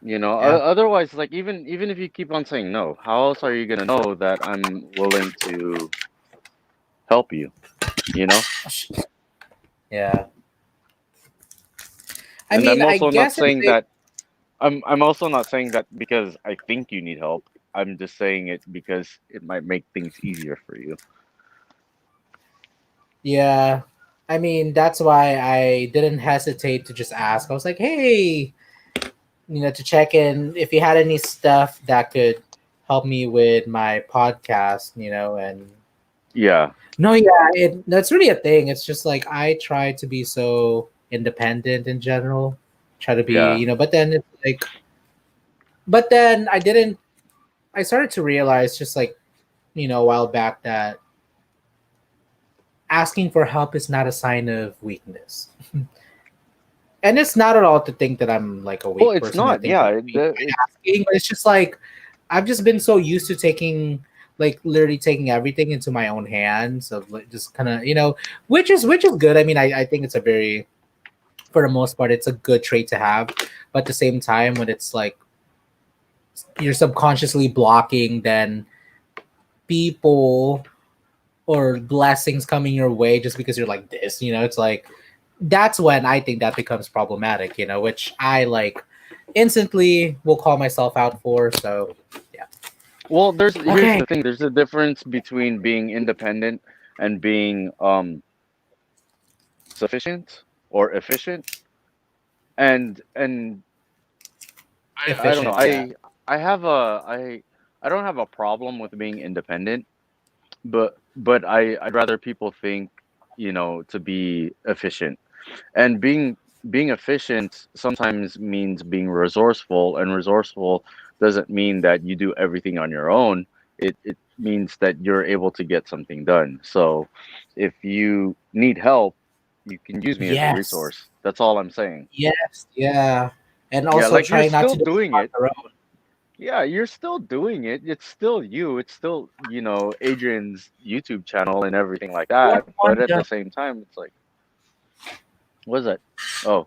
yeah. Otherwise, like even if you keep on saying no, how else are you gonna know that I'm willing to help you? You know? Yeah. I And mean, I'm I also not guess it's saying that I'm also not saying that because I think you need help. I'm just saying it because it might make things easier for you. Yeah. I mean, that's why I didn't hesitate to just ask. I was like, hey, to check in if you had any stuff that could help me with my podcast, and Yeah, no, yeah, that's really a thing. It's just like I try to be so independent in general, try to be, yeah, but then it's like, but then I didn't, I started to realize just like, a while back that asking for help is not a sign of weakness. And it's not at all to think that I'm like a well, weak it's person. I not. think that Yeah, I'm weak by asking, but it's just like I've just been so used to taking like literally taking everything into my own hands of like just kind of which is good. I mean, I think it's a very for the most part it's a good trait to have, but at the same time when it's like you're subconsciously blocking then people or blessings coming your way just because you're like this, it's like that's when I think that becomes problematic, which I like instantly will call myself out for. So yeah. well, here's Okay. the thing. There's a difference between being independent and being sufficient or efficient. And I don't know. Efficient, yeah. I have a I don't have a problem with being independent, but I'd rather people think, to be efficient. And being efficient sometimes means being resourceful, and resourceful doesn't mean that you do everything on your own. It means that you're able to get something done. So if you need help, you can use me as a Yes. resource. That's all I'm saying. Yes, yeah. And Yeah, also like you're trying not still to do it doing on it. your own. Yeah, you're still doing it. It's still you. It's still, Adrian's YouTube channel and everything like Fourth that. But one, at the same time, it's like, what is that? Oh,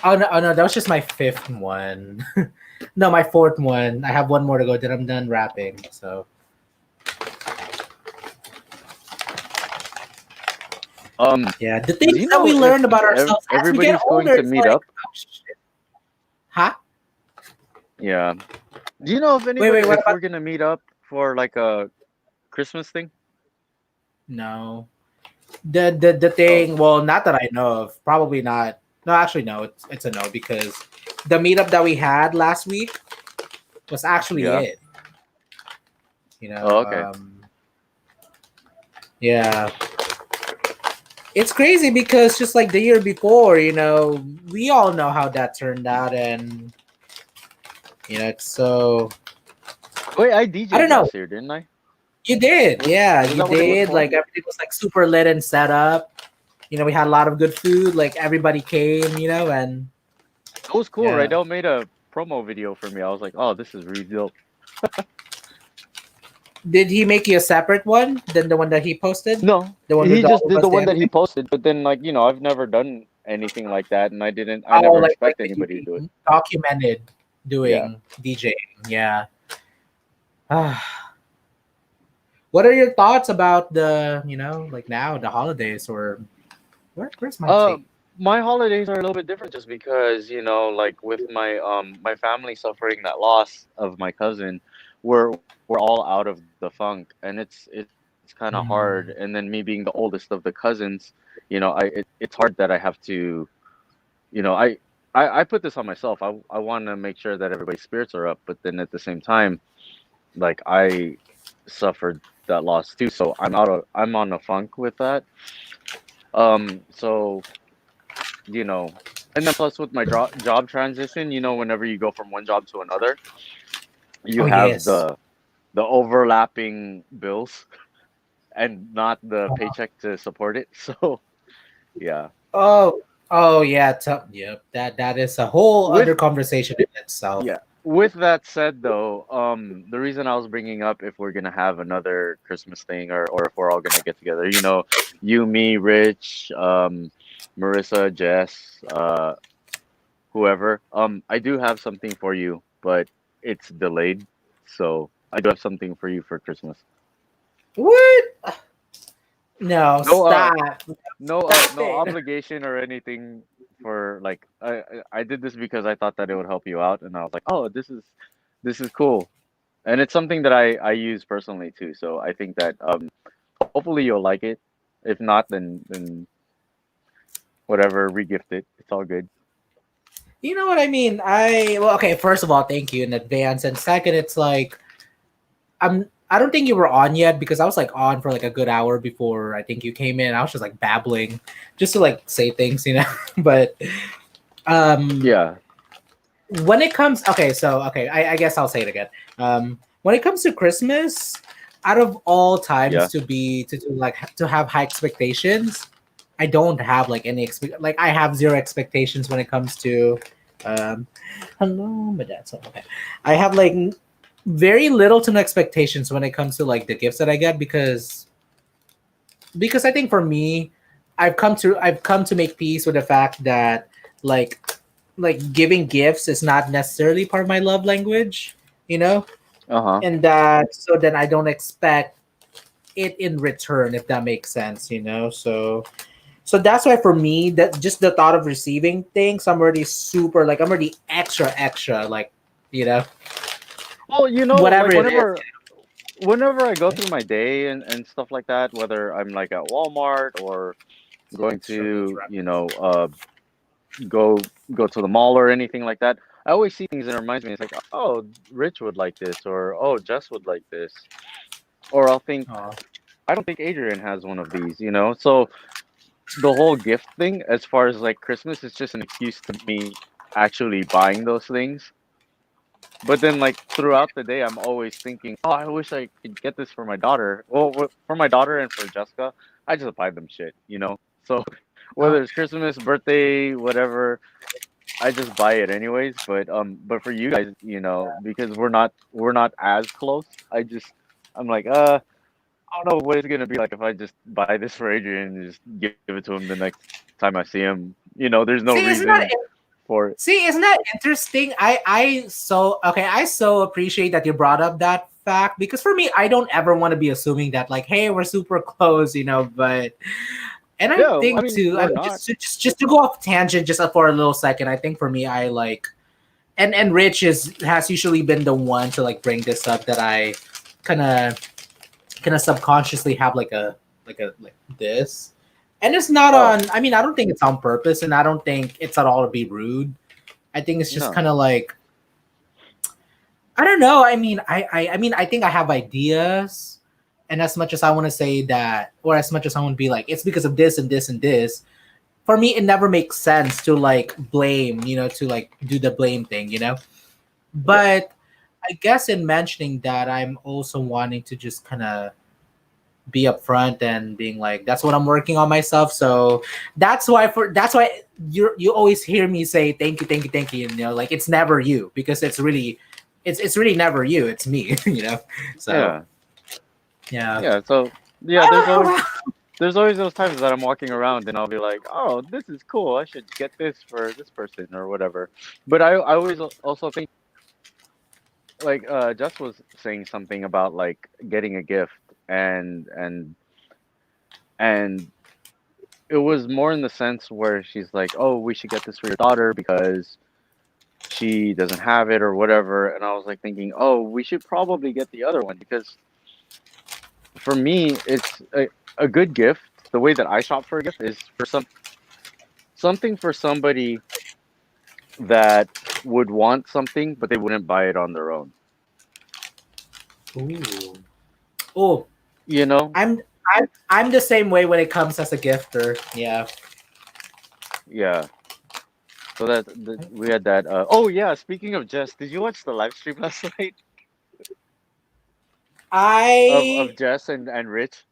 oh no, that was just my fifth one. No, my fourth one. I have one more to go, then I'm done rapping. So yeah, the do things you that know we if learn about ourselves as we get everybody's going older, to it's meet like, up? oh, shit. Huh? Yeah. Do you know if Wait, what if about we're gonna meet up for like a Christmas thing? no? The Oh, thing, well, not that I know of, probably not. No, actually, no, it's a no because the meetup that we had last week was actually yeah. it. You Oh, know, okay. yeah, it's crazy because just like the year before, we all know how that turned out, and it's so Wait, I I DJ'd don't know. last year, didn't I? You did, yeah, Was you that what it was did. for? Like everything was like super lit and set up. We had a lot of good food. Like everybody came, and It was cool. yeah. Rydell made a promo video for me. I was like, oh, this is really dope. Did he make you a separate one than the one that he posted? No, The one he with just all of did us the one that he dancing? posted. But then, like, I've never done anything like that, and I Oh, never like expect that you anybody to do it. documented Yeah. doing DJing. Yeah. What are your thoughts about the, like now the holidays or where's my Uh, tape? my holidays are a little bit different just because, like with my family suffering that loss of my cousin, we're all out of the funk, and it's kind of hard. And then me being the oldest of the cousins, it's hard that I have to, you know, I I put this on myself. I want to make sure that everybody's spirits are up, but then at the same time, like I suffered that loss too, so I'm on a funk with that. So and then plus with my job transition, whenever you go from one job to another, you Oh have yes. the overlapping bills and not the paycheck to support it. So yeah. Oh yeah. Yep. That is a whole With other conversation in itself. Yeah. With that said, though, the reason I was bringing up if we're gonna have another Christmas thing, or if we're all gonna get together, you, me, Rich, Marissa, Jess, whoever, I do have something for you, but it's delayed, so I do have something for you for Christmas. What? No, No, stop. Stop no it. obligation or anything. For like, I did this because I thought that it would help you out, and I was like, oh, this is cool. And it's something that I use personally too. So I think that Hopefully you'll like it. If not, then whatever, regift it. It's all good. You know what I mean? Well, okay. First of all, thank you in advance, and second, it's like I don't think you were on yet because I was like on for like a good hour before I think you came in. I was just like babbling, just to like say things, you know. But um, Yeah, when it comes, okay, I guess I'll say it again. When it comes to Christmas, out of all times yeah. to have high expectations, I don't have like like I have zero expectations when it comes to um hello my dad. So okay. I have like very little to no expectations when it comes to like the gifts that I get because I think for me, I've come to make peace with the fact that like giving gifts is not necessarily part of my love language, you know, Uh-huh. and that so then I don't expect it in return if that makes sense, you know. So that's why for me that just the thought of receiving things, I'm already extra like, you know, Well, whatever like it is. whenever I go through my day and stuff like that, whether I'm like at Walmart or going Sure, those to, references. go to the mall or anything like that, I always see things and it reminds me. It's like, oh, Rich would like this, or oh, Jess would like this, or I'll think, Aw. I don't think Adrian has one of these. So the whole gift thing, as far as like Christmas, is just an excuse to me actually buying those things. But then, like throughout the day, I'm always thinking, oh, I wish I could get this for my daughter. Well, for my daughter and for Jessica, I just buy them shit. So Oh, whether it's Christmas, birthday, whatever, I just buy it anyways. But for you guys, because we're not as close, I'm like, I don't know what it's gonna be like if I just buy this for Adrian and just give it to him the next time I see him. There's no see, isn't that reason for it. See, isn't that interesting? I so appreciate that you brought up that fact because for me, I don't ever want to be assuming that like, hey, we're super close, you know. But and I Yeah, I think mean, too, I we're mean, not. just to go off tangent just for a little second. I think for me, I like and Rich has usually been the one to like bring this up that I kind of subconsciously have like this. And it's not Oh, on. I mean, I don't think it's on purpose, and I don't think it's at all to be rude. I think it's just kind no. of like I don't know. I mean, I mean, I think I have ideas, and as much as I want to say that, or as much as I want to be like, it's because of this and this and this. For me, it never makes sense to like blame, you know, to like do the blame thing, you know. Yeah. But I guess in mentioning that, I'm also wanting to just kind of be upfront and being like, that's what I'm working on myself. So that's why you always hear me say thank you. And, you know, like it's never you because it's really never you. It's me, you know. So Yeah. yeah. Yeah. So yeah, there's always those times that I'm walking around and I'll be like, oh, this is cool. I should get this for this person or whatever. But I always also think, like, Jess was saying something about like getting a gift, and and and it was more in the sense where she's like, oh, we should get this for your daughter because she doesn't have it or whatever. And I was like thinking, oh, we should probably get the other one because for me, it's a good gift. The way that I shop for a gift is for something for somebody that would want something, but they wouldn't buy it on their own. Ooh. Oh, You know? I'm the same way when it comes as a gifter. Yeah. Yeah. So we had that. Oh yeah. Speaking of Jess, did you watch the live stream last night of I Jess and Rich?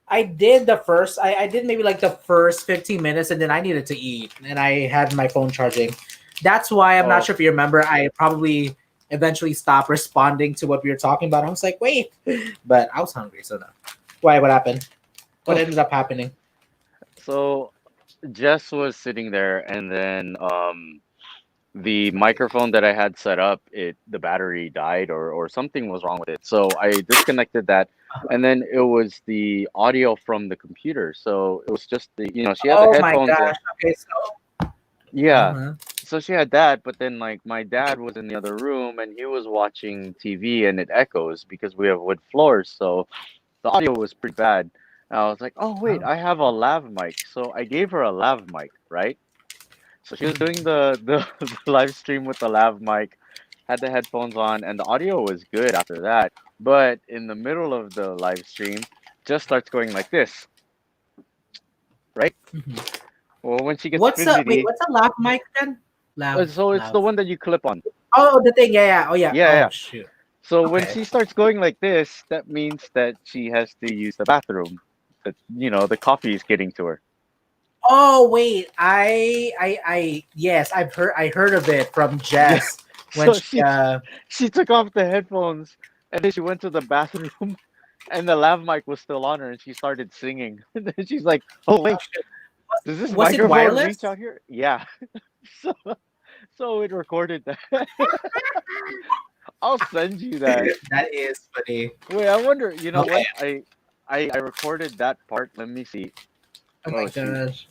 I did I did maybe like the first 15 minutes and then I needed to eat and I had my phone charging. That's why I'm not Oh, sure if you remember, I probably eventually stopped responding to what we were talking about. I was like, wait, but I was hungry, so no. Why? What happened? What oh. ended up happening? So Jess was sitting there, and then the microphone that I had set up, the battery died or something was wrong with it. So I disconnected that, and then it was the audio from the computer. So it was just she had the Oh my headphones in. gosh. Okay, so Yeah. uh-huh. So she had that, but then like my dad was in the other room and he was watching TV and it echoes because we have wood floors. So the audio was pretty bad. And I was like, oh wait, I have a lav mic, so I gave her a lav mic, right? So she was doing the live stream with the lav mic, had the headphones on, and the audio was good after that. But in the middle of the live stream, just starts going like this, right? Well, when she gets What's a wait? fidgety, What's a lav mic then? so it's the one that you clip on. Oh, the thing. Yeah, yeah. Oh, yeah. Yeah, yeah. Oh, shoot. So when Okay. she starts going like this, that means that she has to use the bathroom. That the coffee is getting to her. Oh, wait. Yes, I heard of it from Jess when So she took off the headphones and then she went to the bathroom and the lav mic was still on her and she started singing. And then she's like, "Oh wait, does this was it microphone reach wireless? out here?" Yeah. So so it recorded that. I'll send you that. That is funny. Wait, I wonder. You know Okay. what? I recorded that part. Let me see. Oh my Shoot. gosh.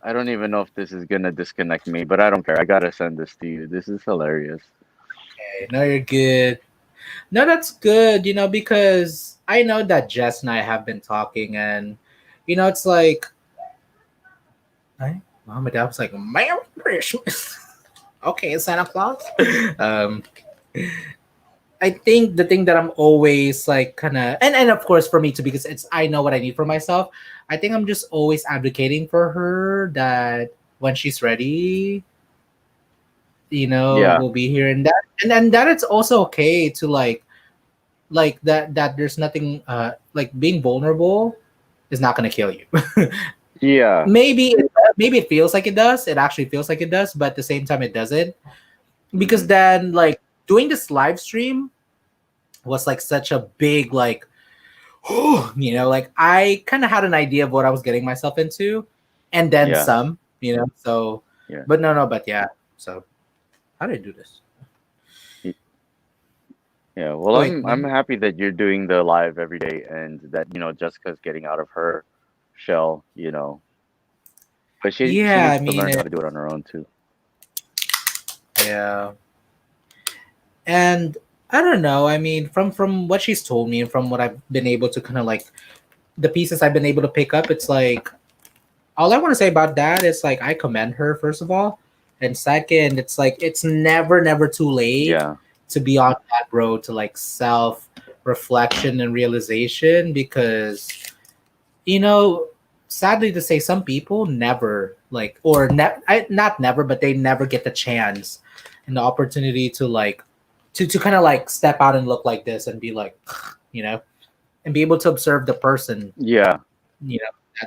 I don't even know if this is gonna disconnect me, but I don't care. I gotta send this to you. This is hilarious. Okay. No, you're good. No, that's good. Because I know that Jess and I have been talking, and it's like, Mom and Dad was like, "Merry Christmas." Okay, Santa Claus. um, I think the thing that I'm always like kind of and of course for me too, because it's I know what I need for myself. I think I'm just always advocating for her that when she's ready, Yeah. we'll be here, and that it's also okay to like that there's nothing like being vulnerable is not going to kill you. Yeah. Maybe it feels like it does. It actually feels like it does, but at the same time it doesn't, because then like doing this live stream was like such a big like like I kind of had an idea of what I was getting myself into, and then Yeah. some, so Yeah. but but yeah, so how did I do this? Yeah. Well, Wait, I'm happy that you're doing the live every day and that Jessica's getting out of her shell. But she yeah, I needs to mean learn how to do it on her own too. yeah. And I don't know. I mean, from what she's told me and from what I've been able to kind of like the pieces I've been able to pick up, it's like all I want to say about that is like I commend her first of all, and second, it's like it's never too late Yeah. to be on that road to like self reflection and realization, because sadly to say, some people never like not never, but they never get the chance and the opportunity to like to kind of like step out and look like this and be like and be able to observe the person Yeah.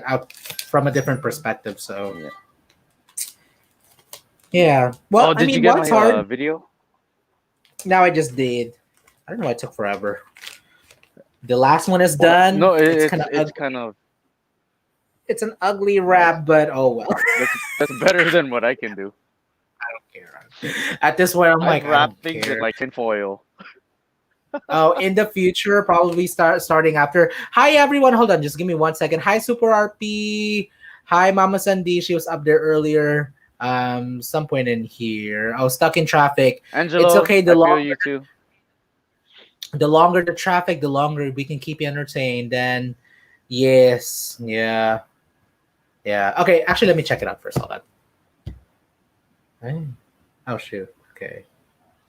out from a different perspective. So Yeah. yeah, well, Oh, I did you mean, get what's my hard video? now, I just did. I don't know why it took forever. The last one is Well, done. no, It's it's kind of it's an ugly wrap, but oh well. that's better than what I can do. At this point, I'm like, I've I wrapped don't things in care. like tinfoil. Oh, in the future, probably starting after. Hi everyone, hold on, just give me 1 second. Hi Super RP. Hi Mama Sandy. She was up there earlier. Some point in here. I was stuck in traffic. Angelo, It's okay. I feel you too. The longer the traffic, the longer we can keep you entertained. Then, yes, yeah. Okay, actually, let me check it out first. Hold on. Hey. Oh shoot. Okay.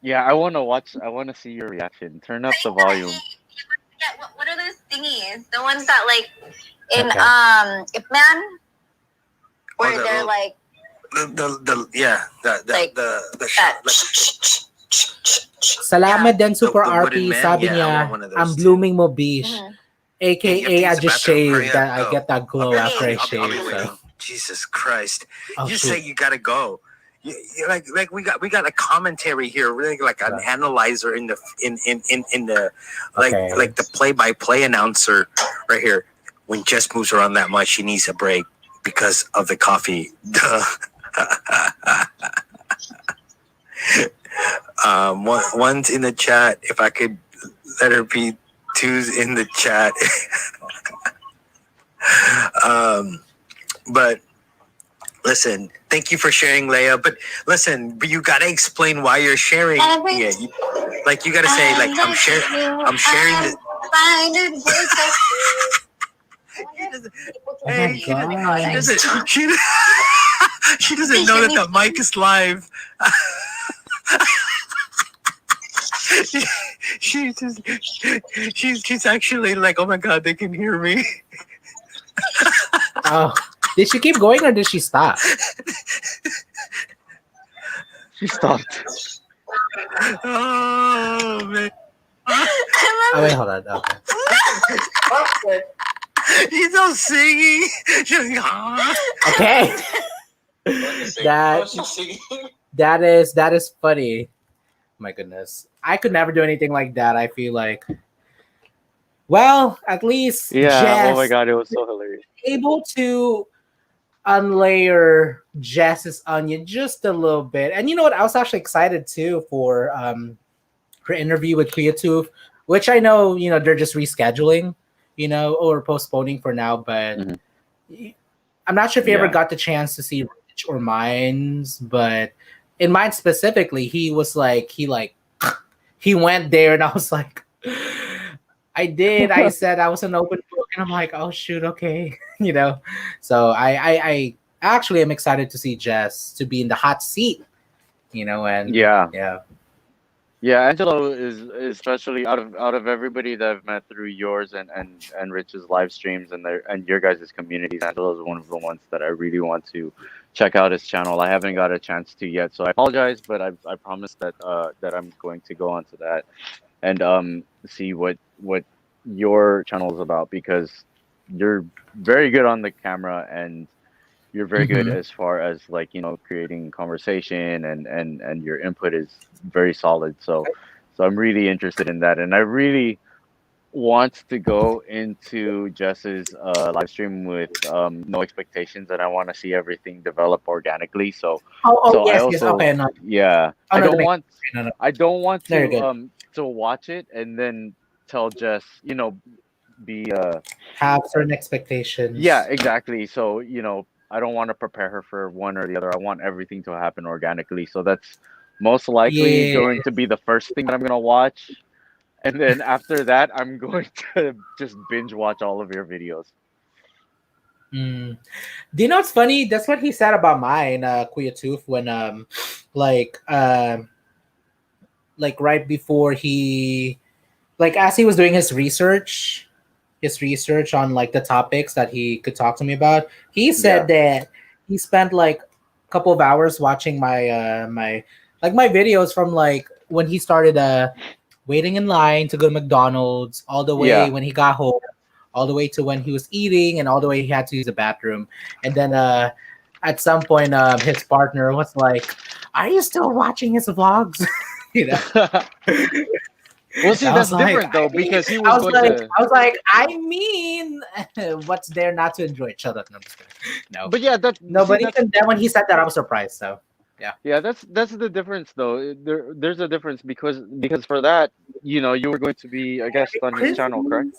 Yeah, I want to see your reaction. Turn up the volume. Yeah, what are those thingies? The ones that like in Okay. Ip Man, where they're like Salamat din Super RP. Sabi niya, ang blooming mo bish. AKA, I just shaved. That I get that glow after I shave. So. Jesus Christ! Oh, You shoot. say you gotta go. You like we got a commentary here, really like an analyzer in the Okay. like the play-by-play announcer right here. When Jess moves around that much, she needs a break because of the coffee. Duh. One's in the chat. If I could let her be, two's in the chat. But listen, thank you for sharing, Leia. But listen, you gotta explain why you're sharing it. You gotta say like I'm sharing find it difficult. Hey, Oh my God. she doesn't know that the mic is live. she's just she's actually like, oh my God, they can hear me. Oh, did she keep going or did she stop? She stopped. Oh man. Oh wait, hold on. Okay. He's all singing. She's like, "Ah." Okay. That is funny. My goodness. I could never do anything like that. I feel like. Well, at least Yeah. Oh my Jess God, it was so hilarious. able to unlayer Jess's onion just a little bit. And you know what? I was actually excited too for her interview with Creative, which I know, they're just rescheduling, or postponing for now, but Mhm. I'm not sure if you ever Yeah. got the chance to see Rich or Mines, but in Mine specifically, he was like he went there and I was like I did. I said I was an open book, and I'm like, oh shoot, okay, So I actually am excited to see Jess to be in the hot seat, and Yeah. yeah. Yeah, Angelo is especially out of everybody that I've met through yours and Rich's live streams and your guys' communities. Angelo is one of the ones that I really want to check out his channel. I haven't got a chance to yet, so I apologize, but I promise that that I'm going to go onto that and see what your channel is about, because you're very good on the camera and you're very good Mhm. as far as like creating conversation and your input is very solid. So I'm really interested in that, and I really want to go into Jess's live stream with no expectations, and I want to see everything develop organically. Oh, So I yes, yes. also, Okay, no, yeah, oh no, that makes no, no. I don't want No, you're good. to watch it and then tell Jess, be Have certain yeah, expectations. exactly. So, I don't want to prepare her for one or the other. I want everything to happen organically. So that's most likely Yeah. going to be the first thing that I'm going to watch. And then after that, I'm going to just binge watch all of your videos. Mm. Do you know what's funny? That's what he said about mine, Kuya Tooth, when like like right before he like as he was doing his research on like the topics that he could talk to me about, he Yeah. said that he spent like a couple of hours watching my videos from like when he started waiting in line to go to McDonald's, all the way Yeah. when he got home, all the way to when he was eating, and all the way he had to use the bathroom. And then at some point his partner was like, are you still watching his vlogs? you know Well, see, I that's was like, different though, because he I was was going like, to. I was like, I mean, what's there not to enjoy? Shut up. No, I'm just kidding. No, But yeah, no, see, but even then, when he said that, I was surprised. So, yeah. yeah, that's the difference though. There's a difference because for that, you were going to be a guest on his channel, correct?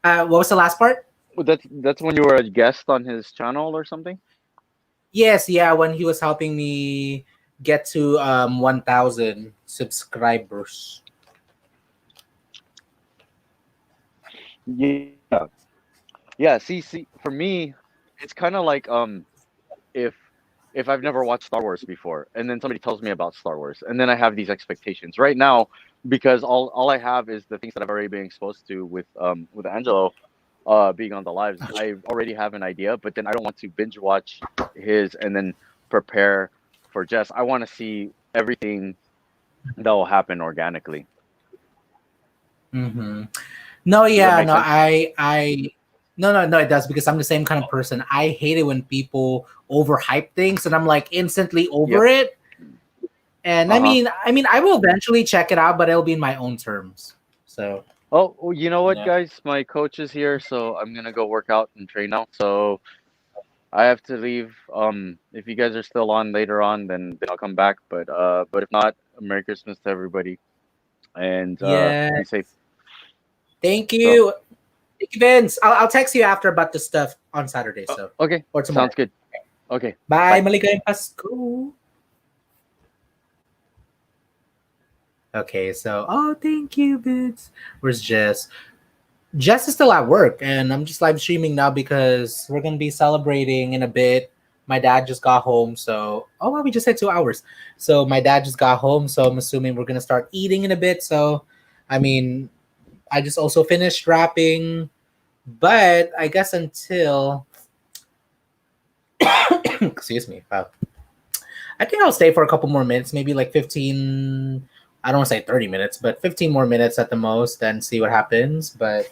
What was the last part? Well, that's when you were a guest on his channel or something. Yes, yeah, when he was helping me get to 1,000 subscribers. Yeah, yeah. See, for me, it's kind of like if I've never watched Star Wars before, and then somebody tells me about Star Wars, and then I have these expectations right now because all I have is the things that I've already been exposed to with Angelo, being on the lives. I already have an idea, but then I don't want to binge watch his and then prepare for Jess. I want to see everything that will happen organically. Mm-hmm. No, Does that yeah, make no, sense? no, it does because I'm the same kind of person. I hate it when people overhype things, and I'm like instantly Yep. over it. And Uh-huh. I will eventually check it out, but it'll be in my own terms. So, Oh, well, you know what, yeah. guys? My coach is here, so I'm gonna go work out and train now. So I have to leave. If you guys are still on later on, then I'll come back. But if not, Merry Christmas to everybody, and Yeah. be safe. Thank So you. Thank you, Vince. I'll text you after about the stuff on Saturday, so okay, or tomorrow. sounds good. Okay, Bye. bye. Maligayang Pasko. Okay, so thank you, Bits. Where's Jess? Jess is still at work, and I'm just live streaming now because we're gonna be celebrating in a bit. My dad just got home, so well, we just had 2 hours. So my dad just got home, so I'm assuming we're gonna start eating in a bit. So, I mean, I just also finished wrapping, but I guess until excuse me, wow. I think I'll stay for a couple more minutes, maybe like 15. I don't want to say 30 minutes, but 15 more minutes at the most, and see what happens. But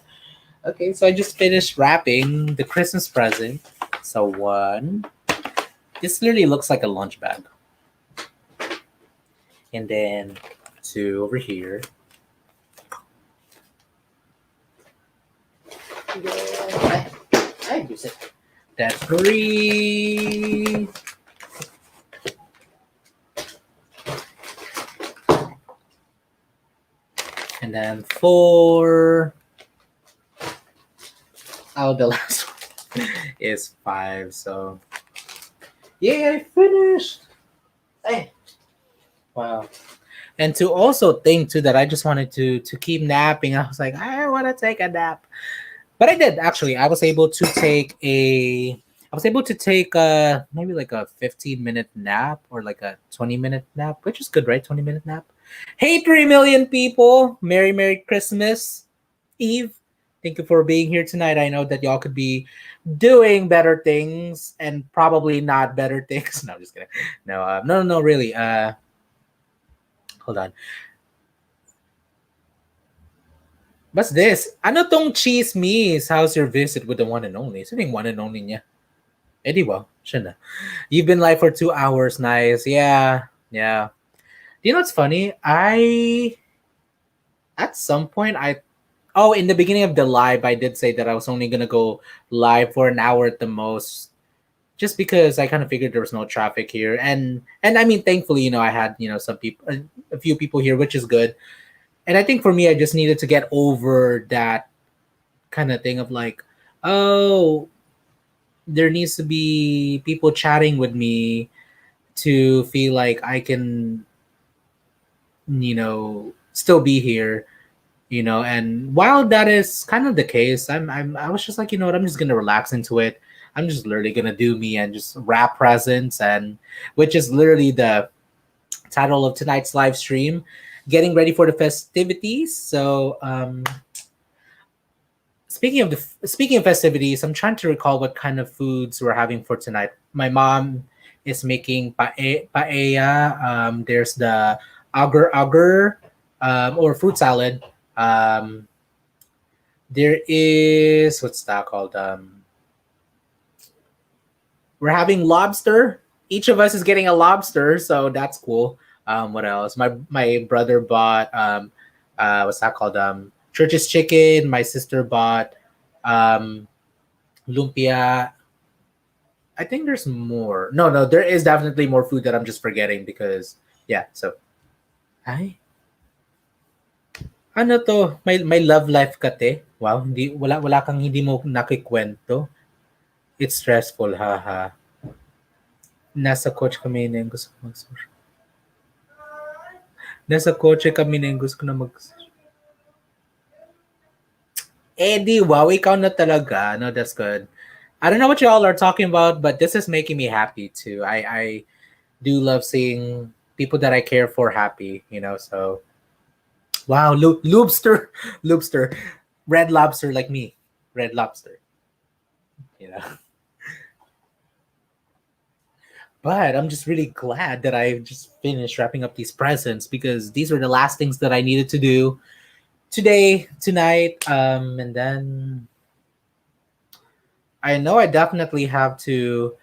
okay, so I just finished wrapping the Christmas present. So one, this literally looks like a lunch bag. And then two over here. I use it. That's three. And then four. Oh, the last one is five. So, yeah, I finished. Hey. Wow. And to also think too that I just wanted to keep napping. I was like, I want to take a nap, but I did actually. I was able to take maybe like a 15-minute nap or like a 20-minute nap, which is good, right? 20-minute nap. Hey, 3 million people! Merry Christmas Eve. Thank you for being here tonight. I know that y'all could be doing better things and probably not better things. No, I'm just kidding. No, really. Hold on. What's this? Ano tong chismis? How's your visit with the one and only? Sino yung one and only niya? Eh di ba? Siya na. You've been live for 2 hours. Nice. Yeah. Do you know what's funny? At some point, in the beginning of the live, I did say that I was only going to go live for an hour at the most. Just because I kind of figured there was no traffic here. And I mean, thankfully, I had, some people, a few people here, which is good. And I think for me, I just needed to get over that kind of thing of like, oh, there needs to be people chatting with me to feel like I can, still be here, And while that is kind of the case, I was just like, you know what, I'm just gonna relax into it. I'm just literally gonna do me and just wrap presents, and which is literally the title of tonight's live stream, getting ready for the festivities. So speaking of festivities, I'm trying to recall what kind of foods we're having for tonight. My mom is making paella. There's the agar or fruit salad. There is, what's that called? We're having lobster. Each of us is getting a lobster, so that's cool. What else? My brother bought what's that called? Church's chicken. My sister bought lumpia. I think there's more. No, there is definitely more food that I'm just forgetting because yeah. So, ay, ano to? May love life ka te? Wow, wala kang hindi mo nakikwento. It's stressful, haha. Nasa coach kami na yung gusto ko mag-social. Nasa kotse kami na yung gusto ko na mag Eddie, wow, ikaw na talaga. No, that's good. I don't know what y'all are talking about, but this is making me happy too. I do love seeing people that I care for happy, so wow, lobster, red lobster like me, red lobster, But I'm just really glad that I just finished wrapping up these presents because these were the last things that I needed to do tonight, and then I know I definitely have to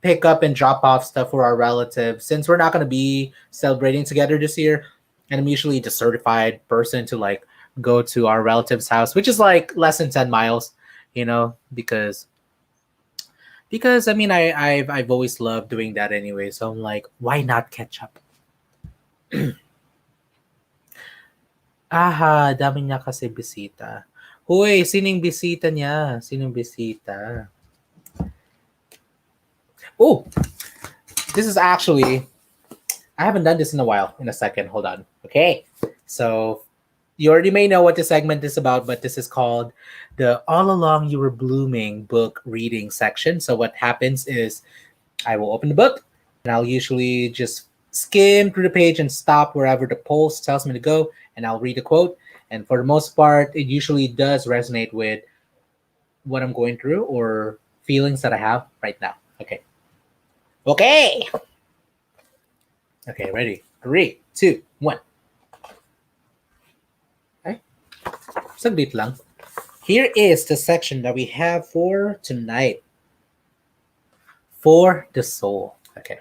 pick up and drop off stuff for our relatives since we're not going to be celebrating together this year. And I'm usually the certified person to like go to our relative's house, which is like less than 10 miles, because I mean I've always loved doing that anyway. So I'm like, why not catch up? Aha, dami niya kasi bisita. Hoy, sinong bisita niya? Sinong bisita? Oh, this is actually, I haven't done this in a while. In a second, hold on. Okay, So you already may know what the segment is about, but this is called the All Along You Were Blooming book reading section. So what happens is I will open the book and I'll usually just skim through the page and stop wherever the pulse tells me to go, and I'll read a quote. And for the most part, it usually does resonate with what I'm going through or feelings that I have right now. Okay. Okay. Okay, ready? Three, two, one. Okay. Saglit lang. Here is the section that we have for tonight. For the soul. Okay.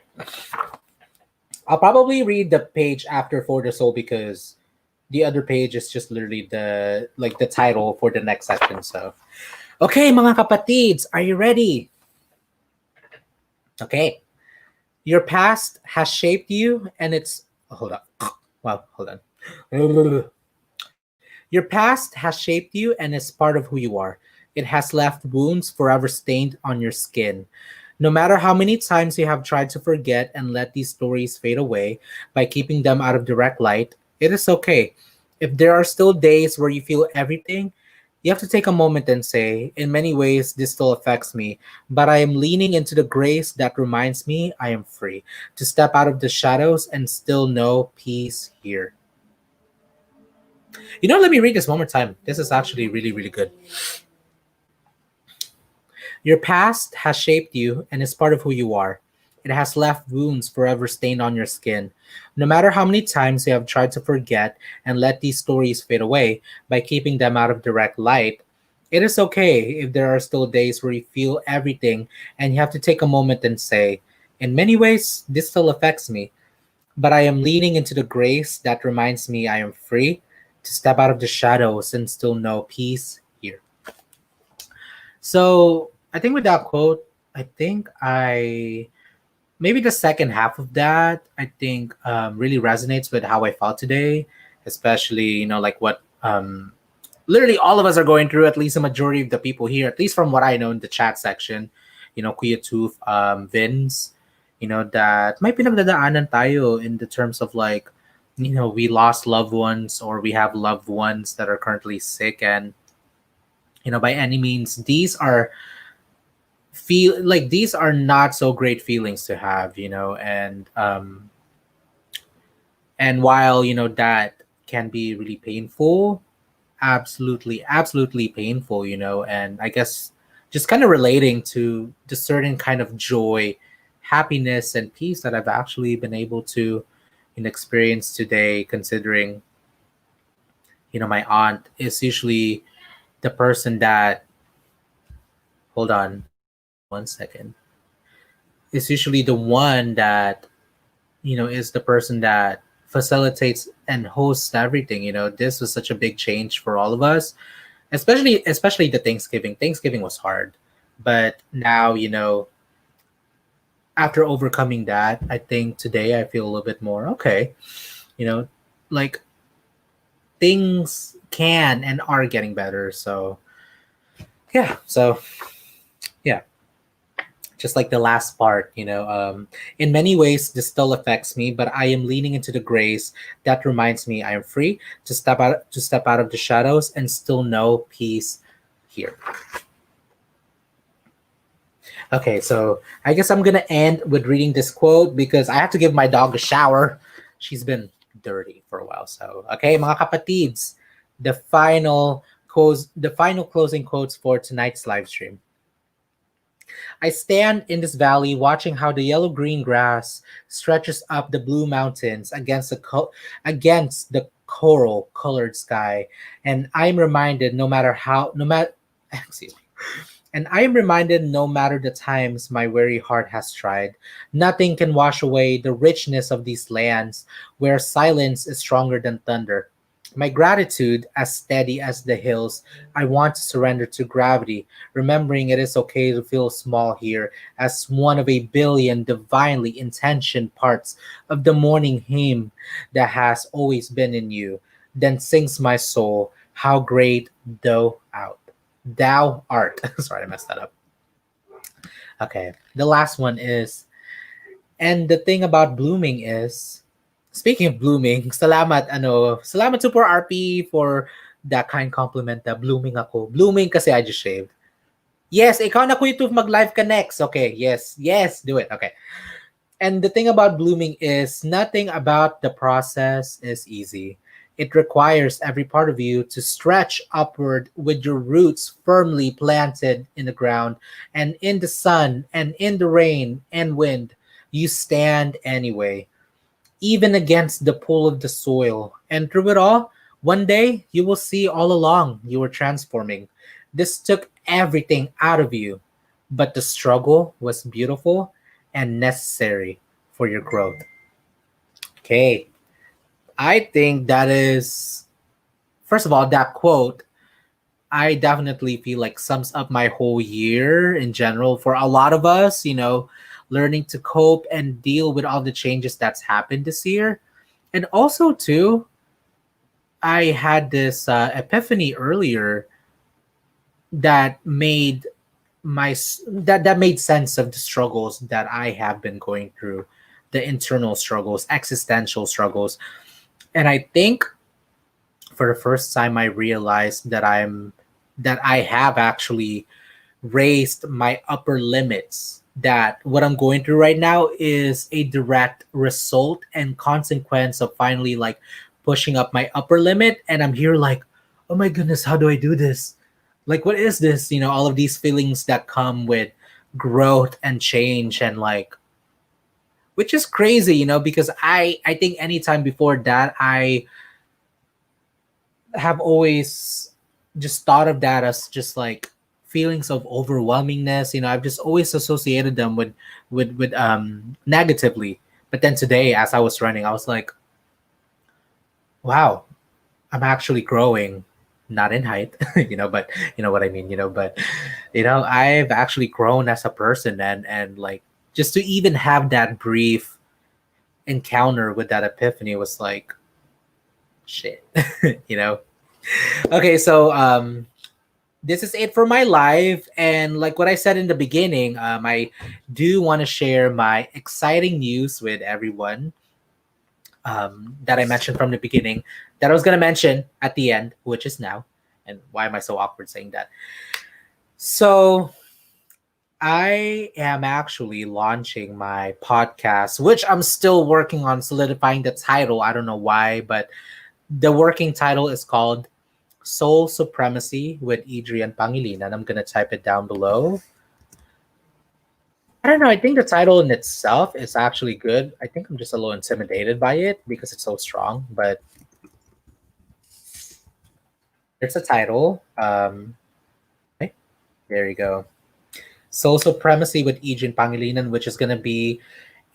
I'll probably read the page after For the Soul because the other page is just literally the title for the next section. So, okay, mga kapatids, are you ready? Okay. Your past has shaped you, and it's hold on. Wow, hold on. Your past has shaped you and is part of who you are. It has left wounds forever stained on your skin. No matter how many times you have tried to forget and let these stories fade away by keeping them out of direct light, it is okay. If there are still days where you feel everything, you have to take a moment and say, in many ways, this still affects me, but I am leaning into the grace that reminds me I am free to step out of the shadows and still know peace here. Let me read this one more time. This is actually really, really good. Your past has shaped you and is part of who you are. It has left wounds forever stained on your skin. No matter how many times you have tried to forget and let these stories fade away by keeping them out of direct light, it is okay if there are still days where you feel everything and you have to take a moment and say, in many ways, this still affects me, but I am leaning into the grace that reminds me I am free to step out of the shadows and still know peace here. So I think with that quote, I think I maybe the second half of that I think really resonates with how I felt today, especially like what literally all of us are going through. At least the majority of the people here, at least from what I know in the chat section, Kuya Tooth, Vince, that may pinagdadaanan tayo in the terms of like, we lost loved ones or we have loved ones that are currently sick, and by any means these are not so great feelings to have, and while that can be really painful, absolutely painful, and I guess just kind of relating to the certain kind of joy, happiness, and peace that I've actually been able to experience today, considering my aunt is usually the person that hold on 1 second, is usually the one that is the person that facilitates and hosts everything. This was such a big change for all of us, especially the Thanksgiving was hard, but now after overcoming that, I think today I feel a little bit more okay. you know like things can and are getting better. So yeah, just like the last part, in many ways this still affects me, but I am leaning into the grace that reminds me I am free to step out of the shadows and still know peace here. Okay, so I guess I'm gonna end with reading this quote because I have to give my dog a shower. She's been dirty for a while. So okay, mga kapatids, the final closing quotes for tonight's live stream. I stand in this valley watching how the yellow-green grass stretches up the blue mountains against the coral-colored sky, and I'm reminded no matter excuse me. And I am reminded no matter the times my weary heart has tried, nothing can wash away the richness of these lands where silence is stronger than thunder. My gratitude, as steady as the hills, I want to surrender to gravity, remembering it is okay to feel small here, as one of a billion divinely intentioned parts of the morning hymn that has always been in you. Then sings my soul, how great thou art. Sorry, I messed that up. Okay, the last one is, and the thing about blooming is, Speaking of blooming, salamat Super RP for that kind compliment na blooming ako. Blooming kasi I just shaved. Yes, ikaw na kuya to mag-live ka next. Okay, yes, do it. Okay. And the thing about blooming is nothing about the process is easy. It requires every part of you to stretch upward with your roots firmly planted in the ground and in the sun and in the rain and wind. You stand anyway, even against the pull of the soil. And through it all, one day you will see all along you were transforming. This took everything out of you, but the struggle was beautiful and necessary for your growth. Okay. I think that is, first of all, that quote, I definitely feel like sums up my whole year in general for a lot of us, learning to cope and deal with all the changes that's happened this year. And also, too, I had this epiphany earlier that made that made sense of the struggles that I have been going through, the internal struggles, existential struggles. And I think for the first time I realized that I have actually raised my upper limits, that what I'm going through right now is a direct result and consequence of finally like pushing up my upper limit. And I'm here like, oh my goodness, how do I do this? Like, what is this? All of these feelings that come with growth and change, and like, which is crazy, because I think anytime before that I have always just thought of that as just like feelings of overwhelmingness. I've just always associated them with negatively. But then today, as I was running, I was like, wow, I'm actually growing, not in height, but you know what I mean, but I've actually grown as a person, and like, just to even have that brief encounter with that epiphany was like shit. you know okay, so this is it for my live. And like what I said in the beginning, I do want to share my exciting news with everyone, that I mentioned from the beginning, that I was going to mention at the end, which is now. And why am I so awkward saying that? So I am actually launching my podcast, which I'm still working on solidifying the title. I don't know why, but the working title is called Soul Supremacy with Adrian Pangilinan. I'm going to type it down below. I don't know. I think the title in itself is actually good. I think I'm just a little intimidated by it because it's so strong, but it's a title. Okay, there you go. Soul Supremacy with Adrian Pangilinan, which is going to be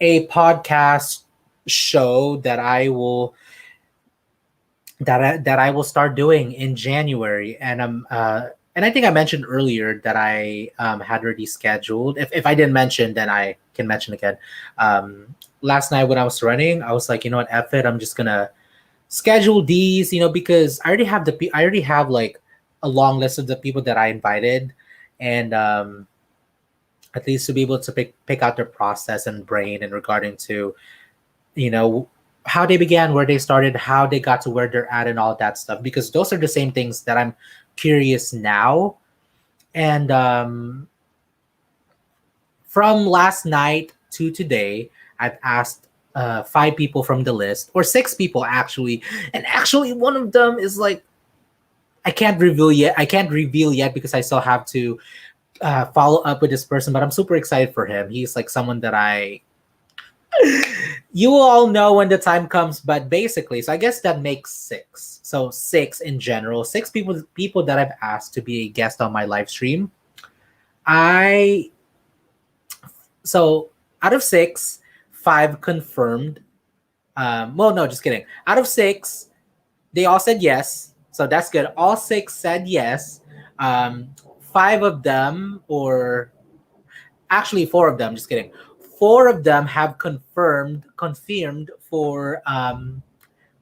a podcast show that I will start doing in January. And and I think I mentioned earlier that I had already scheduled. If I didn't mention, then I can mention again. Last night when I was running, I was like, you know what, F it, I'm just gonna schedule these, because I already have like a long list of the people that I invited, and at least to be able to pick out their process and brain in regarding to, how they began, where they started, how they got to where they're at, and all that stuff. Because those are the same things that I'm curious now. And from last night to today, I've asked 5 people from the list, or 6 people actually, and actually one of them is like, I can't reveal yet because I still have to follow up with this person. But I'm super excited for him. He's like someone that you will all know when the time comes. But basically, so I guess that makes 6. So 6 in general, 6 people that I've asked to be a guest on my live stream. So out of 6, 5 confirmed. Well, no, just kidding. Out of 6, they all said yes. So that's good. All 6 said yes. 5 of them, or actually 4 of them, just kidding. 4 of them have confirmed for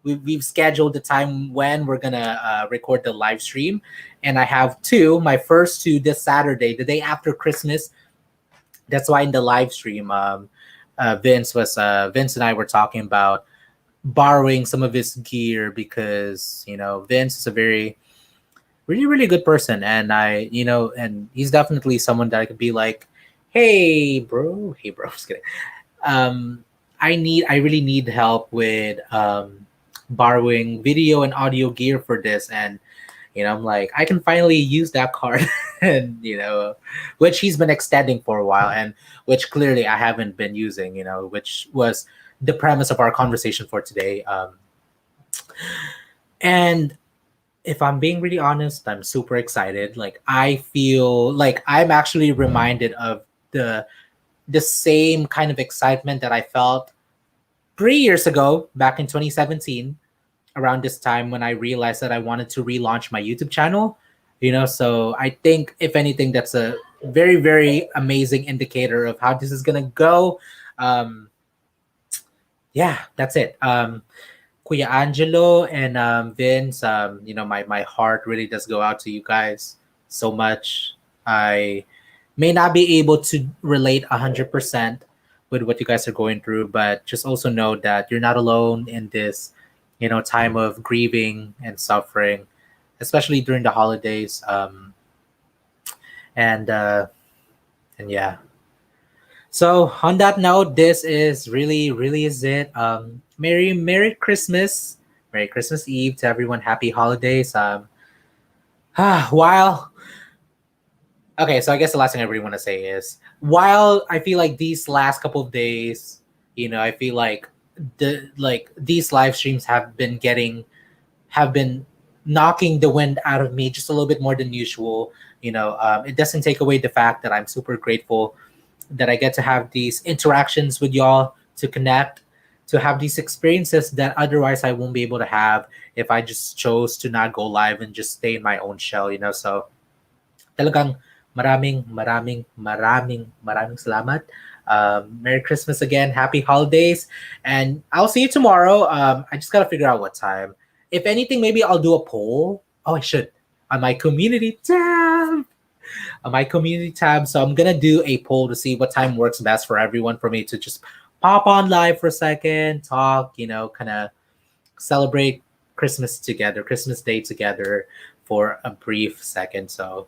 we've scheduled the time when we're gonna record the live stream. And I have 2, my first 2 this Saturday, the day after Christmas. That's why in the live stream, Vince and I were talking about borrowing some of his gear because Vince is a very really really good person, and and he's definitely someone that I could be like, hey bro, just kidding. um I really need help with borrowing video and audio gear for this, and I'm like, I can finally use that card, and which he's been extending for a while, and which clearly I haven't been using, which was the premise of our conversation for today. And if I'm being really honest, I'm super excited. Like I feel like I'm actually reminded of the the same kind of excitement that I felt 3 years ago, back in 2017, around this time when I realized that I wanted to relaunch my YouTube channel. So I think if anything, that's a very, very amazing indicator of how this is gonna go. Um, yeah, that's it. Kuya Angelo and Vince, my heart really does go out to you guys so much. I may not be able to relate 100% with what you guys are going through, but just also know that you're not alone in this, time of grieving and suffering, especially during the holidays. And yeah. So on that note, this is really, really is it. Merry Christmas, Merry Christmas Eve to everyone. Happy holidays. While Okay, so I guess the last thing I really want to say is, while I feel like these last couple of days, I feel like these live streams have been knocking the wind out of me just a little bit more than usual. It doesn't take away the fact that I'm super grateful that I get to have these interactions with y'all, to connect, to have these experiences that otherwise I won't be able to have if I just chose to not go live and just stay in my own shell. So talagang maraming salamat. Merry Christmas again. Happy holidays. And I'll see you tomorrow. I just got to figure out what time. If anything, maybe I'll do a poll. Oh, I should. On my community tab. So I'm going to do a poll to see what time works best for everyone, for me to just pop on live for a second, talk, kind of celebrate Christmas together, Christmas Day together for a brief second. So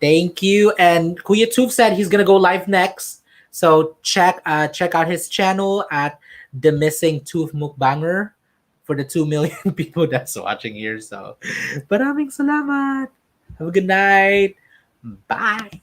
thank you. And Kuya Toof said he's gonna go live next. So check out his channel at the Missing Tooth Mukbanger for the 2 million people that's watching here. So maraming salamat. Have a good night. Bye.